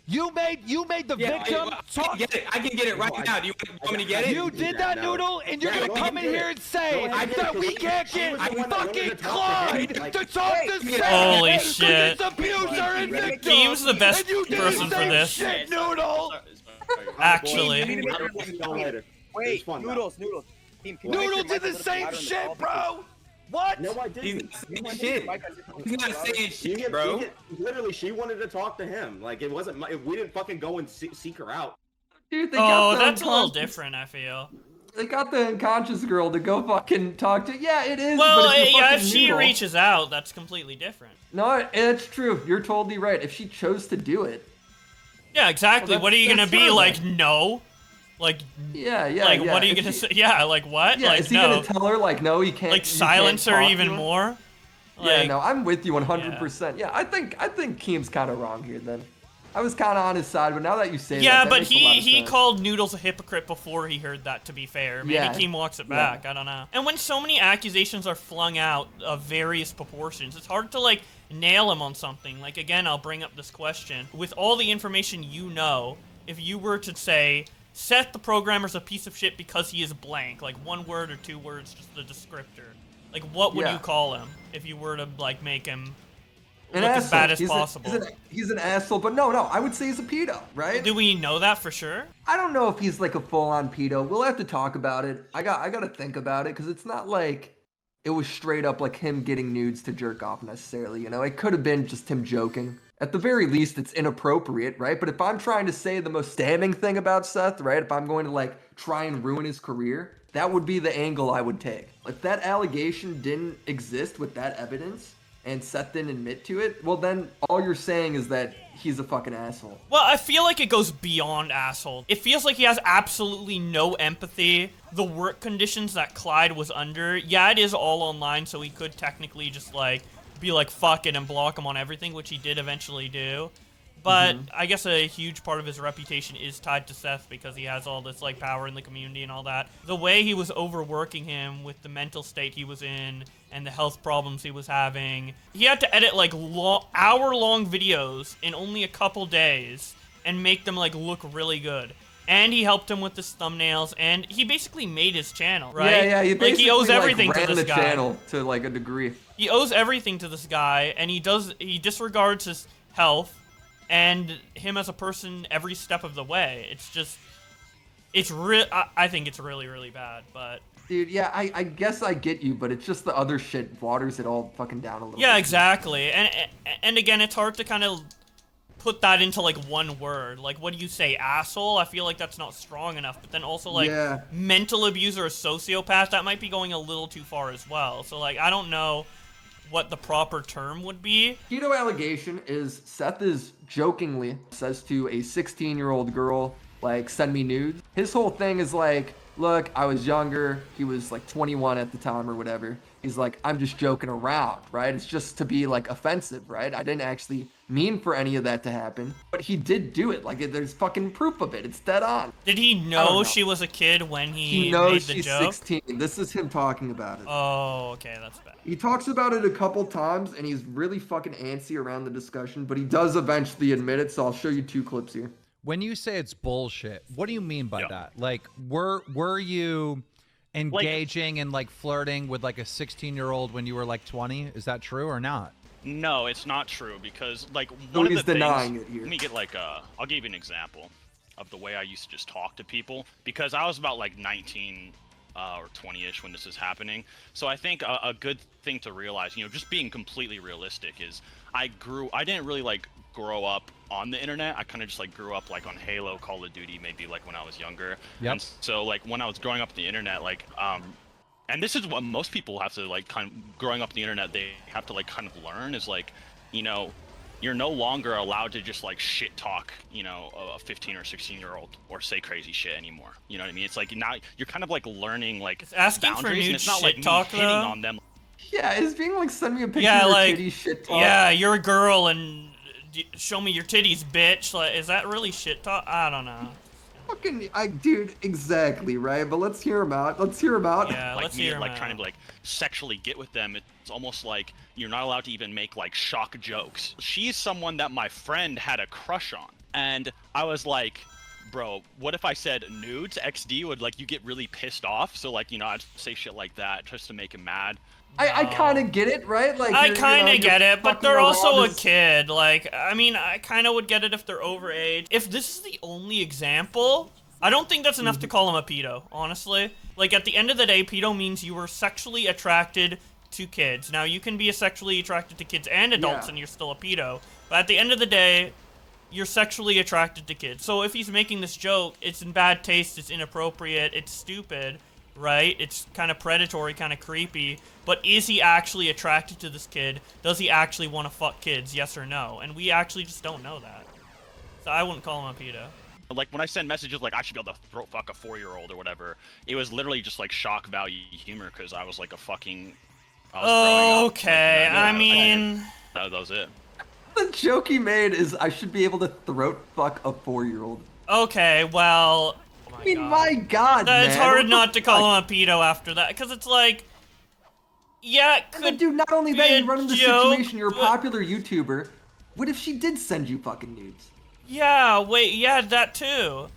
You made the victim talk. I can get it right now. Do you want me to get it? You did that, Noodle, and you're gonna come in here and say that we can't get fucking Clyde to talk to Seth. Holy shit. It's abuser and victim. Team's the best person for this. Shit, Noodle. Actually. Wait, Noodles. Noodles did the same shit, bro. What? No, I didn't. He's not saying shit. He's not saying shit, bro. Literally, she wanted to talk to him. Like, it wasn't. We didn't fucking go and seek her out. Dude, they got that's a little different, I feel. They got the unconscious girl to go fucking talk to. Yeah, it is. Well, but if she reaches out, that's completely different. No, it's true. You're totally right. If she chose to do it. Yeah, exactly. What are you gonna be like? No. Like, yeah. Like, what are you gonna say? Yeah, like what? Yeah, like, is he gonna tell her like, no, you can't? Like, silence her even more? Yeah, no, I'm with you 100%. Yeah, I think Keem's kind of wrong here. Then, I was kind of on his side, but now that you say that, but he called Noodles a hypocrite before he heard that. To be fair, maybe Keem walks it back. I don't know. And when so many accusations are flung out of various proportions, it's hard to like nail him on something. Like again, I'll bring up this question with all the information you know. If you were to say, Seth the programmer's a piece of shit because he is blank, like one word or two words, just the descriptor. Like, what would you call him if you were to like make him look as bad as possible? He's an asshole, but no, I would say he's a pedo, right? Do we know that for sure? I don't know if he's like a full-on pedo. We'll have to talk about it. I gotta think about it because it's not like it was straight up like him getting nudes to jerk off necessarily. You know, it could have been just him joking. At the very least, it's inappropriate, right? But if I'm trying to say the most damning thing about Seth, right? If I'm going to like try and ruin his career, that would be the angle I would take. If that allegation didn't exist with that evidence and Seth didn't admit to it, well then all you're saying is that he's a fucking asshole. Well, I feel like it goes beyond asshole. It feels like he has absolutely no empathy. The work conditions that Clyde was under, yeah, it is all online, so he could technically just like be like fuck it and block him on everything, which he did eventually do. But I guess a huge part of his reputation is tied to Seth because he has all this like power in the community and all that. The way he was overworking him with the mental state he was in and the health problems he was having, he had to edit like hour-long videos in only a couple days and make them like look really good. And he helped him with his thumbnails, and he basically made his channel, right? Yeah, he basically he owes everything ran to this the guy. channel to like a degree. He owes everything to this guy, and he disregards his health and him as a person every step of the way. It's just, I think it's really, really bad, but... Dude, yeah, I guess I get you, but it's just the other shit waters it all fucking down a little bit. Yeah, exactly. And again, it's hard to kind of put that into like one word. Like, what do you say, asshole? I feel like that's not strong enough. But then also like mental abuser or sociopath, that might be going a little too far as well. So like, I don't know what the proper term would be. Pedo allegation is Seth is jokingly says to a 16-year-old girl, like, send me nudes. His whole thing is like, look, I was younger. He was like 21 at the time or whatever. He's like, I'm just joking around, right? It's just to be like offensive, right? I didn't actually mean for any of that to happen, but he did do it. Like, there's fucking proof of it. It's dead on. Did he know she was a kid when he knows made the she's joke? 16. This is him talking about it. Oh, okay, that's bad. He talks about it a couple times, and he's really fucking antsy around the discussion, but he does eventually admit it, so I'll show you 2 clips here. When you say it's bullshit, what do you mean by that? Like, were you engaging and like flirting with like a 16-year-old when you were like 20? Is that true or not? No, it's not true because like So one of he's the denying things. it here. Let me get like I'll give you an example of the way I used to just talk to people because I was about like 19 or 20-ish when this is happening. So I think a good thing to realize, just being completely realistic, is I didn't really like grow up on the internet. I kind of just like grew up like on Halo, Call of Duty, maybe like when I was younger. Yep. And so like when I was growing up on the internet, like and this is what most people have to like kind of growing up on the internet, they have to like kind of learn is like, you're no longer allowed to just like shit talk, a 15 or 16-year-old or say crazy shit anymore. You know what I mean? It's like now you're kind of like learning like It's asking for boundaries, nude and it's not shit like me talk, hitting though. on them. Yeah, it's being like, send me a picture Yeah, of your like, titty shit talk. yeah, you're a girl and show me your titties, bitch. Like, is that really shit talk? I don't know. Fucking, dude, exactly, right? But let's hear him out. Yeah, Like let's me, hear him like out. trying to like sexually get with them. It's almost like you're not allowed to even make like shock jokes. She's someone that my friend had a crush on, and I was like, bro, what if I said nudes? XD would like you get really pissed off. So like I'd say shit like that just to make him mad. I kind of get it, right? Like I you're, kind of get it, but fucking they're also around a as- kid. Like, I mean, I kind of would get it if they're overage. If this is the only example, I don't think that's enough to call him a pedo, honestly. Like, at the end of the day, pedo means you were sexually attracted to kids. Now, you can be sexually attracted to kids and adults, Yeah. and you're still a pedo. But at the end of the day, you're sexually attracted to kids. So if he's making this joke, it's in bad taste, it's inappropriate, it's stupid, right? It's kind of predatory, kind of creepy. But is he actually attracted to this kid? Does he actually want to fuck kids? Yes or no? And we actually just don't know that. So I wouldn't call him a pedo. Like when I send messages like I should be able to throat fuck a 4-year-old or whatever, it was literally just like shock value humor because I was like a fucking. I was growing up. Okay, I mean. That was it. The joke he made is I should be able to throat fuck a 4-year-old. Okay, well. I mean, my God, man. It's hard What the not to call fuck? him a pedo after that, because it's like. Yeah, it could But dude, not only that, be a you run into the joke, situation, you're a popular YouTuber. What if she did send you fucking nudes? Yeah, wait, yeah, that too.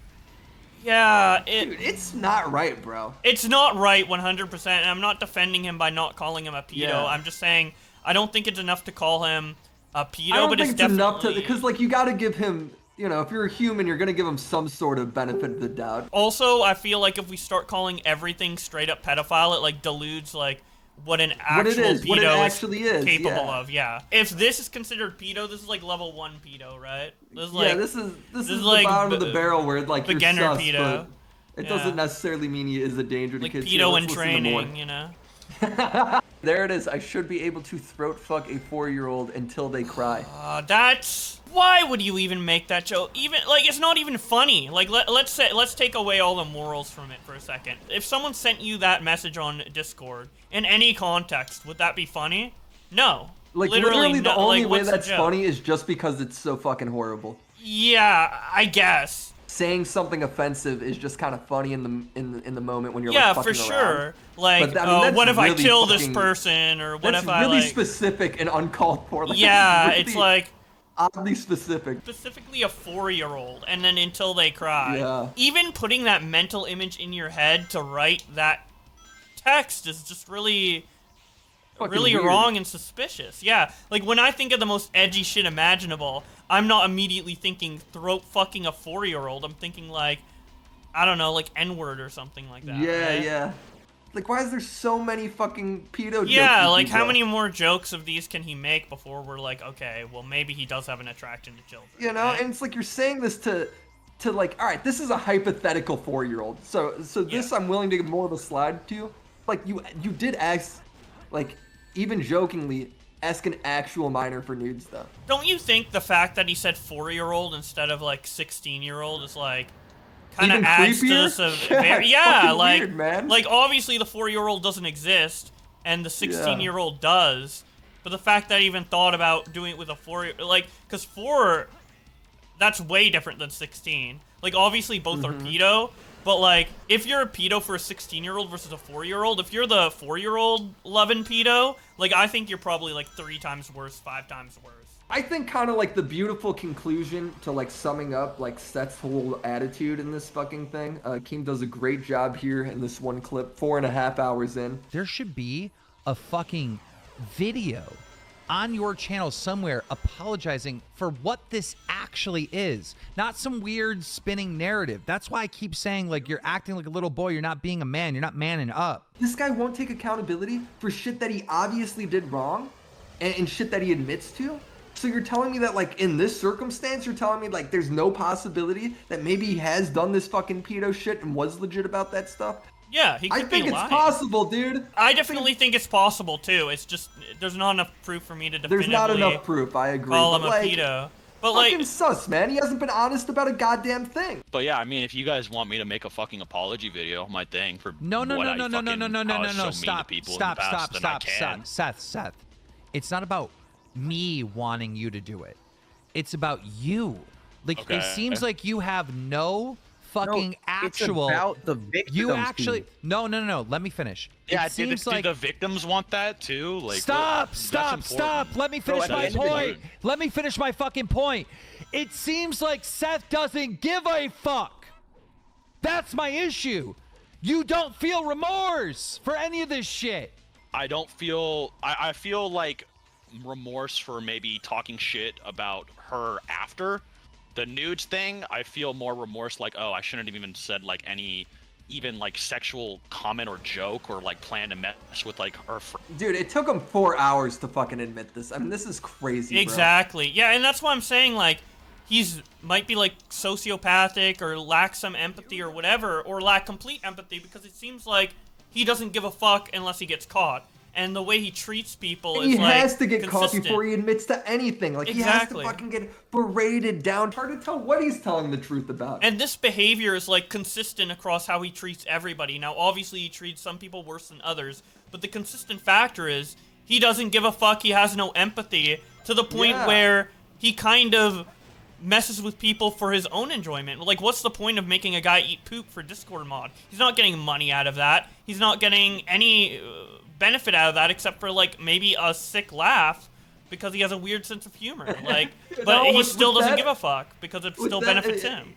Yeah, Dude, it's not right, bro. It's not right 100%, and I'm not defending him by not calling him a pedo. Yeah. I'm just saying I don't think it's enough to call him a pedo, I don't but think it's it's enough to, definitely... because like you gotta give him, if you're a human, you're gonna give him some sort of benefit of the doubt. Also, I feel like if we start calling everything straight up pedophile, it like dilutes like what an actual what it pedo actually is, capable yeah. of. Yeah. If this is considered pedo, this is like level 1 pedo, right? This is Yeah, like, this is the like bottom of the barrel where like you're beginner sus, pedo. but it Yeah. doesn't necessarily mean he is a danger to Like kids. pedo Here, in let's listen to more. training, you know. There it is. I should be able to throat fuck a 4-year-old until they cry. That's why would you even make that joke? Even like it's not even funny. Like let's take away all the morals from it for a second. If someone sent you that message on Discord in any context, would that be funny? No. Like literally the no, only like, way what's the that's joke? funny is just because it's so fucking horrible. Yeah, I guess. Saying something offensive is just kind of funny in the moment when you're Yeah, like for fucking sure. around. Like, But, I mean, that's what if I really kill this fucking- person, or what That's if I really like? specific and uncalled for. Like, Yeah, that's it's really like oddly specific. specifically a 4-year-old, and then until they cry. Yeah. Even putting that mental image in your head to write that text is just really. Fucking Really weird. wrong and suspicious. Yeah, like when I think of the most edgy shit imaginable, I'm not immediately thinking throat fucking a 4-year-old. I'm thinking like, I don't know, like N-word or something like that. Yeah, right? yeah. Like, why is there so many fucking pedo jokes? Yeah, you like can how go? many more jokes of these can he make before we're like, okay, well maybe he does have an attraction to children. You know, and it's like you're saying this to like, all right, this is a hypothetical 4-year-old. So this I'm willing to give more of a slide to. Like you did ask, like even jokingly ask an actual minor for nudes though. Don't you think the fact that he said 4-year-old instead of like 16-year-old is like kind of Even adds to creepier? this? Yeah, it's Yeah, fucking like weird, man. like obviously the 4-year-old doesn't exist, and the 16-year-old does. But the fact that I even thought about doing it with a 4, like, because 4, that's way different than 16. Like, obviously both are pedo, but like, if you're a pedo for a 16-year-old versus a 4-year-old, if you're the 4-year-old loving pedo, like, I think you're probably like 3 times worse, 5 times worse. I think kind of like the beautiful conclusion to like summing up like Seth's whole attitude in this fucking thing. Keem does a great job here in this one clip, 4.5 hours in. There should be a fucking video on your channel somewhere apologizing for what this actually is, not some weird spinning narrative. That's why I keep saying, like, you're acting like a little boy, you're not being a man, you're not manning up. This guy won't take accountability for shit that he obviously did wrong and shit that he admits to. So you're telling me that, like, in this circumstance, you're telling me, like, there's no possibility that maybe he has done this fucking pedo shit and was legit about that stuff? Yeah, he could be lying. I think it's possible, dude. I definitely think it's possible, too. It's just, there's not enough proof for me to definitively There's not enough proof, I agree. call him a like, pedo. But, fucking like, sus, man. He hasn't been honest about a goddamn thing. But yeah, I mean, if you guys want me to make a fucking apology video, my thing for No, stop, Seth. It's not about me wanting you to do it. It's about you. Like, Okay. it seems like you have no fucking actual. It's about the victims. You actually. No. Let me finish. Yeah, it seems do like the victims want that too? Like, Stop! that's important. Let me finish my that's point. important. Let me finish my fucking point. It seems like Seth doesn't give a fuck. That's my issue. You don't feel remorse for any of this shit. I don't feel. I feel like remorse for maybe talking shit about her after the nudes thing. I feel more remorse, like, oh, I shouldn't have even said like any even like sexual comment or joke or like plan to mess with like her Dude, it took him 4 hours to fucking admit this. I mean, this is crazy, bro. Exactly. Yeah, and that's why I'm saying, like, he's might be like sociopathic or lack some empathy or whatever, or lack complete empathy, because it seems like he doesn't give a fuck unless he gets caught. And the way he treats people is he like has to get caught consistent. before he admits to anything. Like, Exactly. he has to fucking get berated down. Hard to tell what he's telling the truth about. And this behavior is like consistent across how he treats everybody. Now, obviously, he treats some people worse than others, but the consistent factor is he doesn't give a fuck. He has no empathy, to the point where he kind of messes with people for his own enjoyment. Like, what's the point of making a guy eat poop for Discord mod? He's not getting money out of that. He's not getting any benefit out of that except for like maybe a sick laugh because he has a weird sense of humor. Like, but he still doesn't give a fuck because it still benefits him.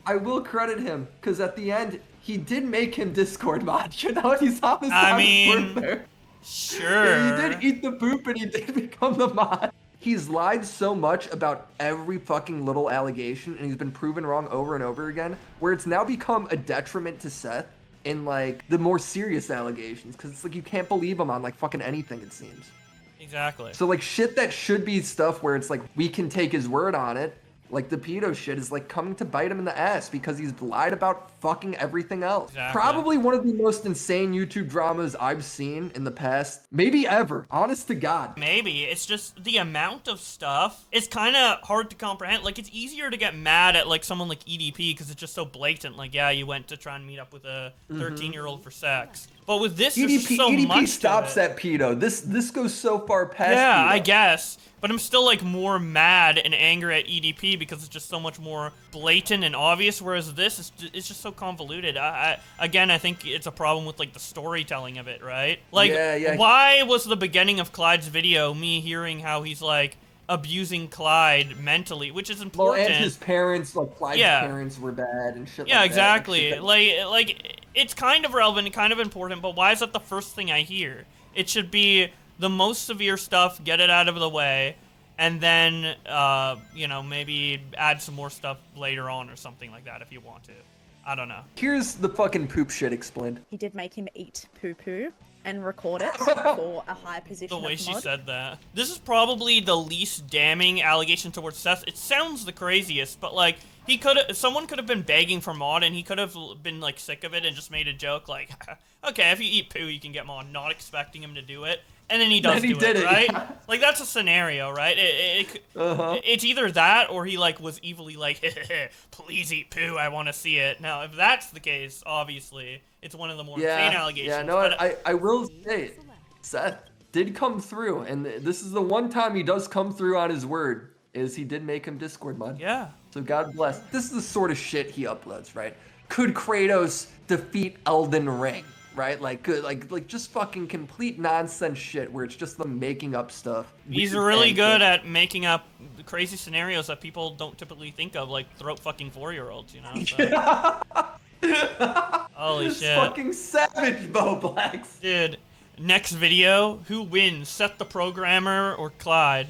I will credit him, because at the end he did make him Discord mod. You know, he's on his birthday. Sure. Yeah, he did eat the poop and he did become the mod. He's lied so much about every fucking little allegation, and he's been proven wrong over and over again, where it's now become a detriment to Seth in like the more serious allegations, because it's like you can't believe him on like fucking anything, it seems. Exactly. So like shit that should be stuff where it's like we can take his word on it, like the pedo shit, is like coming to bite him in the ass because he's lied about fucking everything else. Exactly. Probably one of the most insane YouTube dramas I've seen in the past, maybe ever, honest to God. Maybe. It's just the amount of stuff. It's kind of hard to comprehend. Like, it's easier to get mad at like someone like EDP because it's just so blatant. Like, yeah, you went to try and meet up with a 13-year-old for sex. But with this, there's just so EDP much stops to it. at pedo. This goes so far past Yeah, pedo. I guess. But I'm still like more mad and angry at EDP because it's just so much more blatant and obvious, whereas this is it's just so convoluted. Again, I think it's a problem with like the storytelling of it, right? Like, why was the beginning of Clyde's video me hearing how he's like abusing Clyde mentally, which is important. Well, and his parents, like Clyde's parents were bad and shit. Yeah, like exactly. That. Like it's kind of relevant and kind of important, but why is that the first thing I hear? It should be the most severe stuff, get it out of the way, and then, you know, maybe add some more stuff later on or something like that if you want to. I don't know. Here's the fucking poop shit explained. He did make him eat poo-poo and record it for a high position. The way she said that. This is probably the least damning allegation towards Seth. It sounds the craziest, but like, someone could have been begging for mod and he could have been like sick of it and just made a joke like, okay, if you eat poo, you can get mod, not expecting him to do it. And then he does do it, right? Yeah. Like, that's a scenario, right? It's either that or he, like, was evilly like, please eat poo, I want to see it. Now, if that's the case, obviously, it's one of the more insane allegations. Yeah, no, I will say, Seth did come through, and this is the one time he does come through on his word, is he did make him Discord mod. Yeah. So God bless. This is the sort of shit he uploads, right? Could Kratos defeat Elden Ring? Right? Like, good, like just fucking complete nonsense shit where it's just them making up stuff. He's really good at making up crazy scenarios that people don't typically think of, like throat fucking 4-year-olds, you know? So. Holy shit. Fucking savage, Bowblax. Dude, next video, who wins, Seth the programmer or Clyde?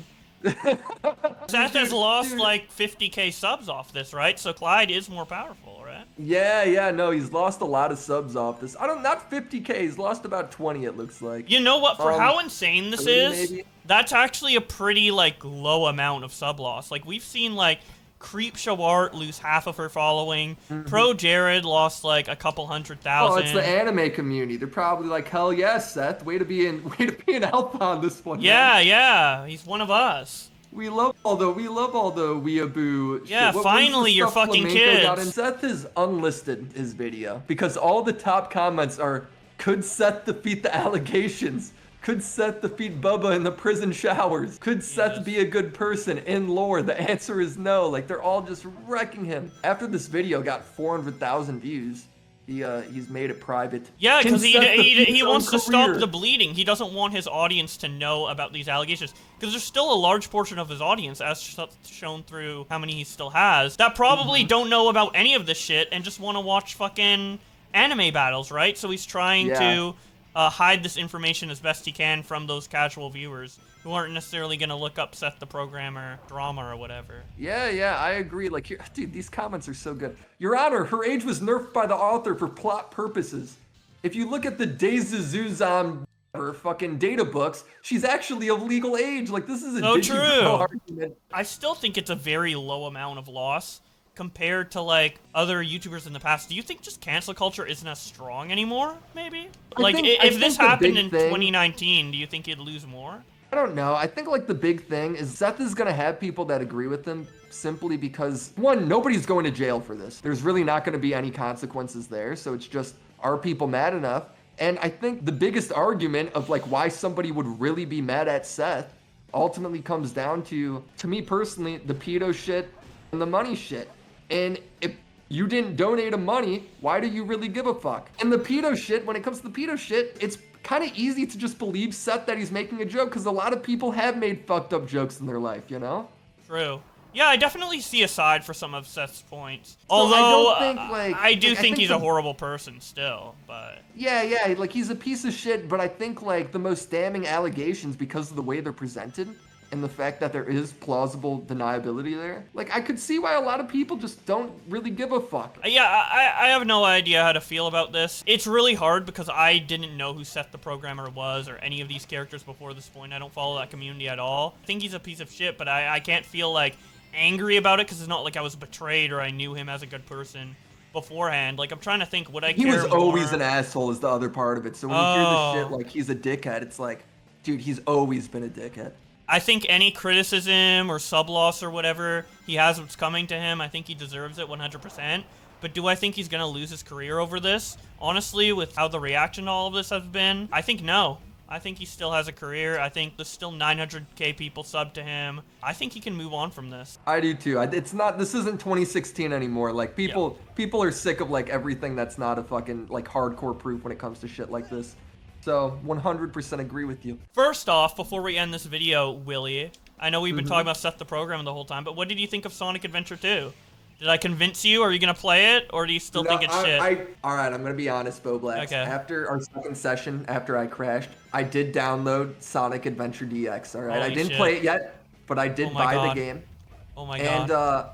Seth has lost like 50k subs off this, right? So Clyde is more powerful, right? Yeah, no, he's lost a lot of subs off this. Not 50k, he's lost about 20, it looks like. You know what, for how insane this is, maybe. That's actually a pretty, like, low amount of sub loss. Like, we've seen, like, Creep Shawart lose half of her following. Pro Jared lost, like, a couple 100,000. Oh, it's the anime community. They're probably like, hell yes, Seth. Way to be an alpha on this one. Yeah, man. yeah, he's one of us. We love all the weeaboo Yeah, shit. finally your fucking kids. Seth has unlisted his video because all the top comments are, could Seth defeat the allegations? Could Seth defeat Bubba in the prison showers? Could Seth be a good person in lore? The answer is no. Like, they're all just wrecking him. After this video got 400,000 views, he's made it private. Yeah, because he wants to stop the bleeding. He doesn't want his audience to know about these allegations. Because there's still a large portion of his audience, as shown through how many he still has, that probably don't know about any of this shit and just want to watch fucking anime battles, right? So he's trying to hide this information as best he can from those casual viewers who aren't necessarily going to look up Seth the Programmer drama or whatever. Yeah, I agree. Like, dude, these comments are so good. Your Honor, her age was nerfed by the author for plot purposes. If you look at the Deizuzuzan her fucking data books, she's actually of legal age. Like, this is a so true argument. I still think it's a very low amount of loss compared to, like, other YouTubers in the past. Do you think just cancel culture isn't as strong anymore, maybe? Like, if this happened in 2019, do you think he'd lose more? I don't know. I think, like, the big thing is Seth is going to have people that agree with him simply because, one, nobody's going to jail for this. There's really not going to be any consequences there, so it's just, are people mad enough? And I think the biggest argument of, like, why somebody would really be mad at Seth ultimately comes down to me personally, the pedo shit and the money shit. And if you didn't donate him money, why do you really give a fuck? And the pedo shit, when it comes to the pedo shit, it's kind of easy to just believe Seth that he's making a joke because a lot of people have made fucked up jokes in their life, you know? True. Yeah, I definitely see a side for some of Seth's points. So Although, I do think he's a horrible person still, but... Yeah, like, he's a piece of shit, but I think, like, the most damning allegations, because of the way they're presented, and the fact that there is plausible deniability there, like, I could see why a lot of people just don't really give a fuck. Yeah, I have no idea how to feel about this. It's really hard because I didn't know who Seth the Programmer was or any of these characters before this point. I don't follow that community at all. I think he's a piece of shit, but I can't feel, like, angry about it because it's not like I was betrayed or I knew him as a good person beforehand. Like, I'm trying to think, would I care more? He was always an asshole is the other part of it. So when you hear this shit, like, he's a dickhead, it's like, dude, he's always been a dickhead. I think any criticism or sub-loss or whatever he has what's coming to him, I think he deserves it 100%. But do I think he's going to lose his career over this? Honestly, with how the reaction to all of this has been, I think no. I think he still has a career. I think there's still 900k people sub to him. I think he can move on from this. I do too. This isn't 2016 anymore. Like, people are sick of, like, everything that's not a fucking, like, hardcore proof when it comes to shit like this. So, 100% agree with you. First off, before we end this video, Willie, I know we've been talking about Seth the Programmer the whole time, but what did you think of Sonic Adventure 2? Did I convince you? Are you going to play it? Or do you still think it's shit? All right, I'm going to be honest, Bowblax. Okay. After our second session, after I crashed, I did download Sonic Adventure DX, all right? Holy I didn't shit. play it yet, but I did buy the game. Oh my god. And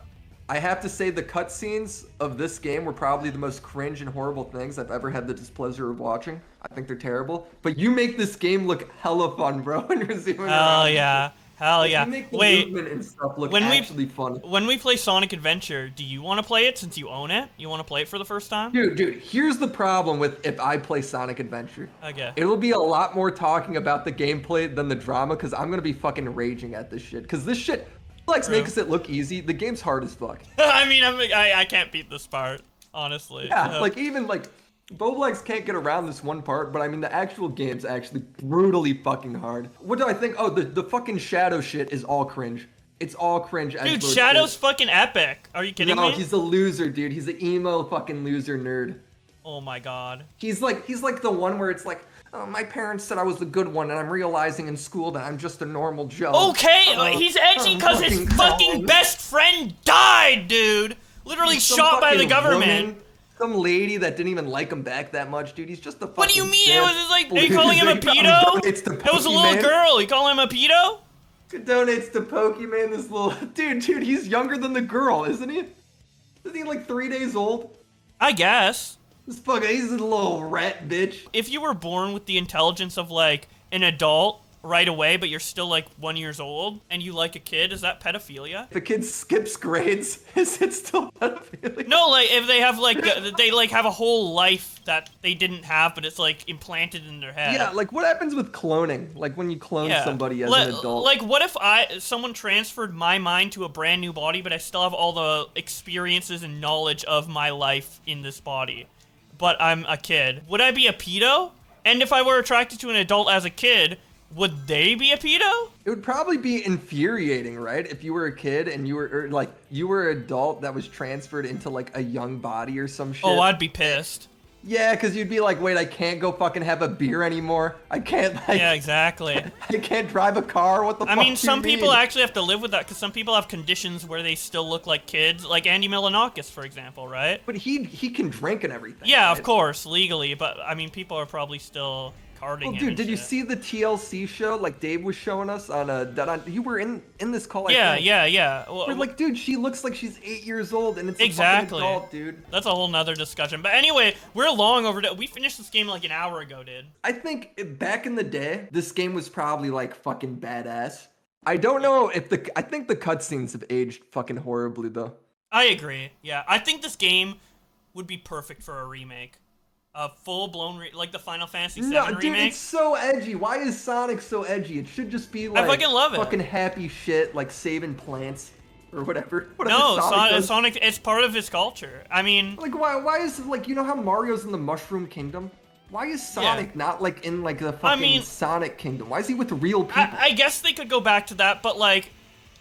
I have to say the cutscenes of this game were probably the most cringe and horrible things I've ever had the displeasure of watching. I think they're terrible. But you make this game look hella fun, bro, when you're zooming around. Hell yeah. You make the Wait, movement and stuff look actually fun. When we play Sonic Adventure, do you want to play it since you own it? You want to play it for the first time? Dude, here's the problem with if I play Sonic Adventure. Okay. It'll be a lot more talking about the gameplay than the drama, because I'm going to be fucking raging at this shit. Because this shit, makes it look easy. The game's hard as fuck. I mean, I can't beat this part, honestly. Yeah, like, even, like, Bowblax can't get around this one part, but I mean the actual game's actually brutally fucking hard. What do I think? Oh, the fucking Shadow shit is all cringe. It's all cringe. Dude, Shadow's fucking epic. Are you kidding me? No, he's a loser, dude. He's an emo fucking loser nerd. Oh my god. He's like the one where it's like, oh, my parents said I was the good one, and I'm realizing in school that I'm just a normal Joe. Okay, he's edgy because his fucking best friend died, dude. Literally shot by the government. Woman, some lady that didn't even like him back that much, dude. He's just a fucking. What do you mean? It was just like, are you calling him a pedo? It was a little girl. You call him a pedo? Donates to Pokemon. This little dude. He's younger than the girl, isn't he? Isn't he like 3 days old? I guess. He's a little rat bitch. If you were born with the intelligence of like an adult right away, but you're still like 1 year old and you like a kid, is that pedophilia? If a kid skips grades, is it still pedophilia? No, like if they have like they like have a whole life that they didn't have, but it's like implanted in their head. Yeah, like what happens with cloning? Like when you clone somebody as an adult. Like what if someone transferred my mind to a brand new body, but I still have all the experiences and knowledge of my life in this body, but I'm a kid? Would I be a pedo? And if I were attracted to an adult as a kid, would they be a pedo? It would probably be infuriating, right? If you were a kid and you were you were an adult that was transferred into like a young body or some shit. Oh, I'd be pissed. Yeah, because you'd be like, wait, I can't go fucking have a beer anymore. I can't. Like, yeah, exactly. I can't drive a car. What the fuck? I mean, some people actually have to live with that because some people have conditions where they still look like kids, like Andy Milonakis, for example, right? But he can drink and everything. Yeah, right? Of course, legally. But I mean, people are probably still carding him. Dude, did you see the TLC show like Dave was showing us on you were in this call? Yeah. We're like, dude, she looks like she's 8 years old and it's exactly a fucking adult, dude. That's a whole nother discussion. But anyway, we're long overdue. We finished this game like an hour ago, dude. I think back in the day, this game was probably like fucking badass. I don't know if I think the cutscenes have aged fucking horribly though. I agree. Yeah, I think this game would be perfect for a remake. A full-blown, like the Final Fantasy VII remake. Dude, it's so edgy. Why is Sonic so edgy? It should just be like I fucking love it. Fucking happy shit, like saving plants or whatever. No, Sonic, it's part of his culture. I mean, like why is it like, you know how Mario's in the Mushroom Kingdom? Why is Sonic not like in like the fucking Sonic Kingdom? Why is he with real people? I guess they could go back to that, but like,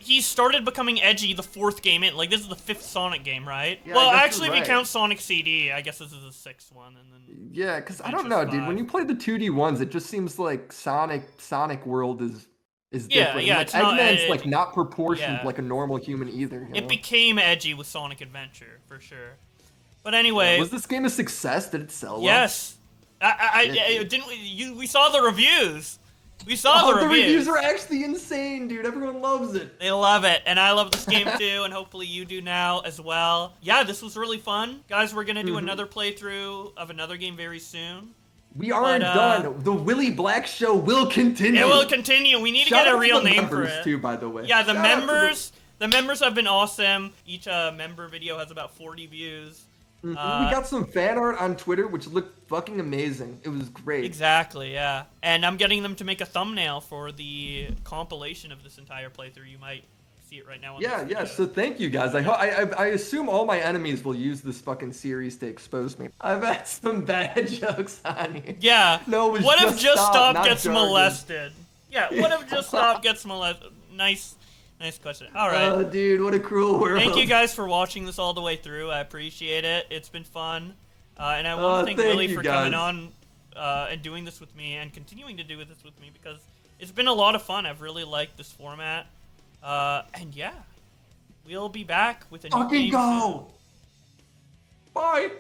he started becoming edgy the 4th game in. Like, this is the 5th Sonic game, right? Yeah, well, actually, if you count Sonic CD, I guess this is the 6th one. And then yeah, because I don't know, dude. When you play the 2D ones, it just seems like Sonic World is different. Yeah, like, it's not, Eggman's like not proportioned like a normal human either. You know? It became edgy with Sonic Adventure, for sure. But anyway... was this game a success? Did it sell well? Yes. We saw the reviews. We saw the reviews. The reviews are actually insane, dude. Everyone loves it. They love it, and I love this game too, and hopefully you do now as well. Yeah, this was really fun. Guys, we're going to do another playthrough of another game very soon. We aren't done. The Willie Black Show will continue. It will continue. We need to get a real name for it. Too, by the way. Yeah, the members have been awesome. Each member video has about 40 views. We got some fan art on Twitter, which looked fucking amazing. It was great. Exactly, yeah. And I'm getting them to make a thumbnail for the compilation of this entire playthrough. You might see it right now on this video. So thank you guys. I assume all my enemies will use this fucking series to expose me. I've had some bad jokes on here. Yeah. No, it was what if Just Stop gets jargon. molested? Yeah, what if Just Stop gets molested? Nice question. All right. Oh, dude, what a cruel world. Thank you guys for watching this all the way through. I appreciate it. It's been fun. And I want to thank Willie for coming on and doing this with me and continuing to do this with me because it's been a lot of fun. I've really liked this format. And yeah, we'll be back with a new game soon. Bye.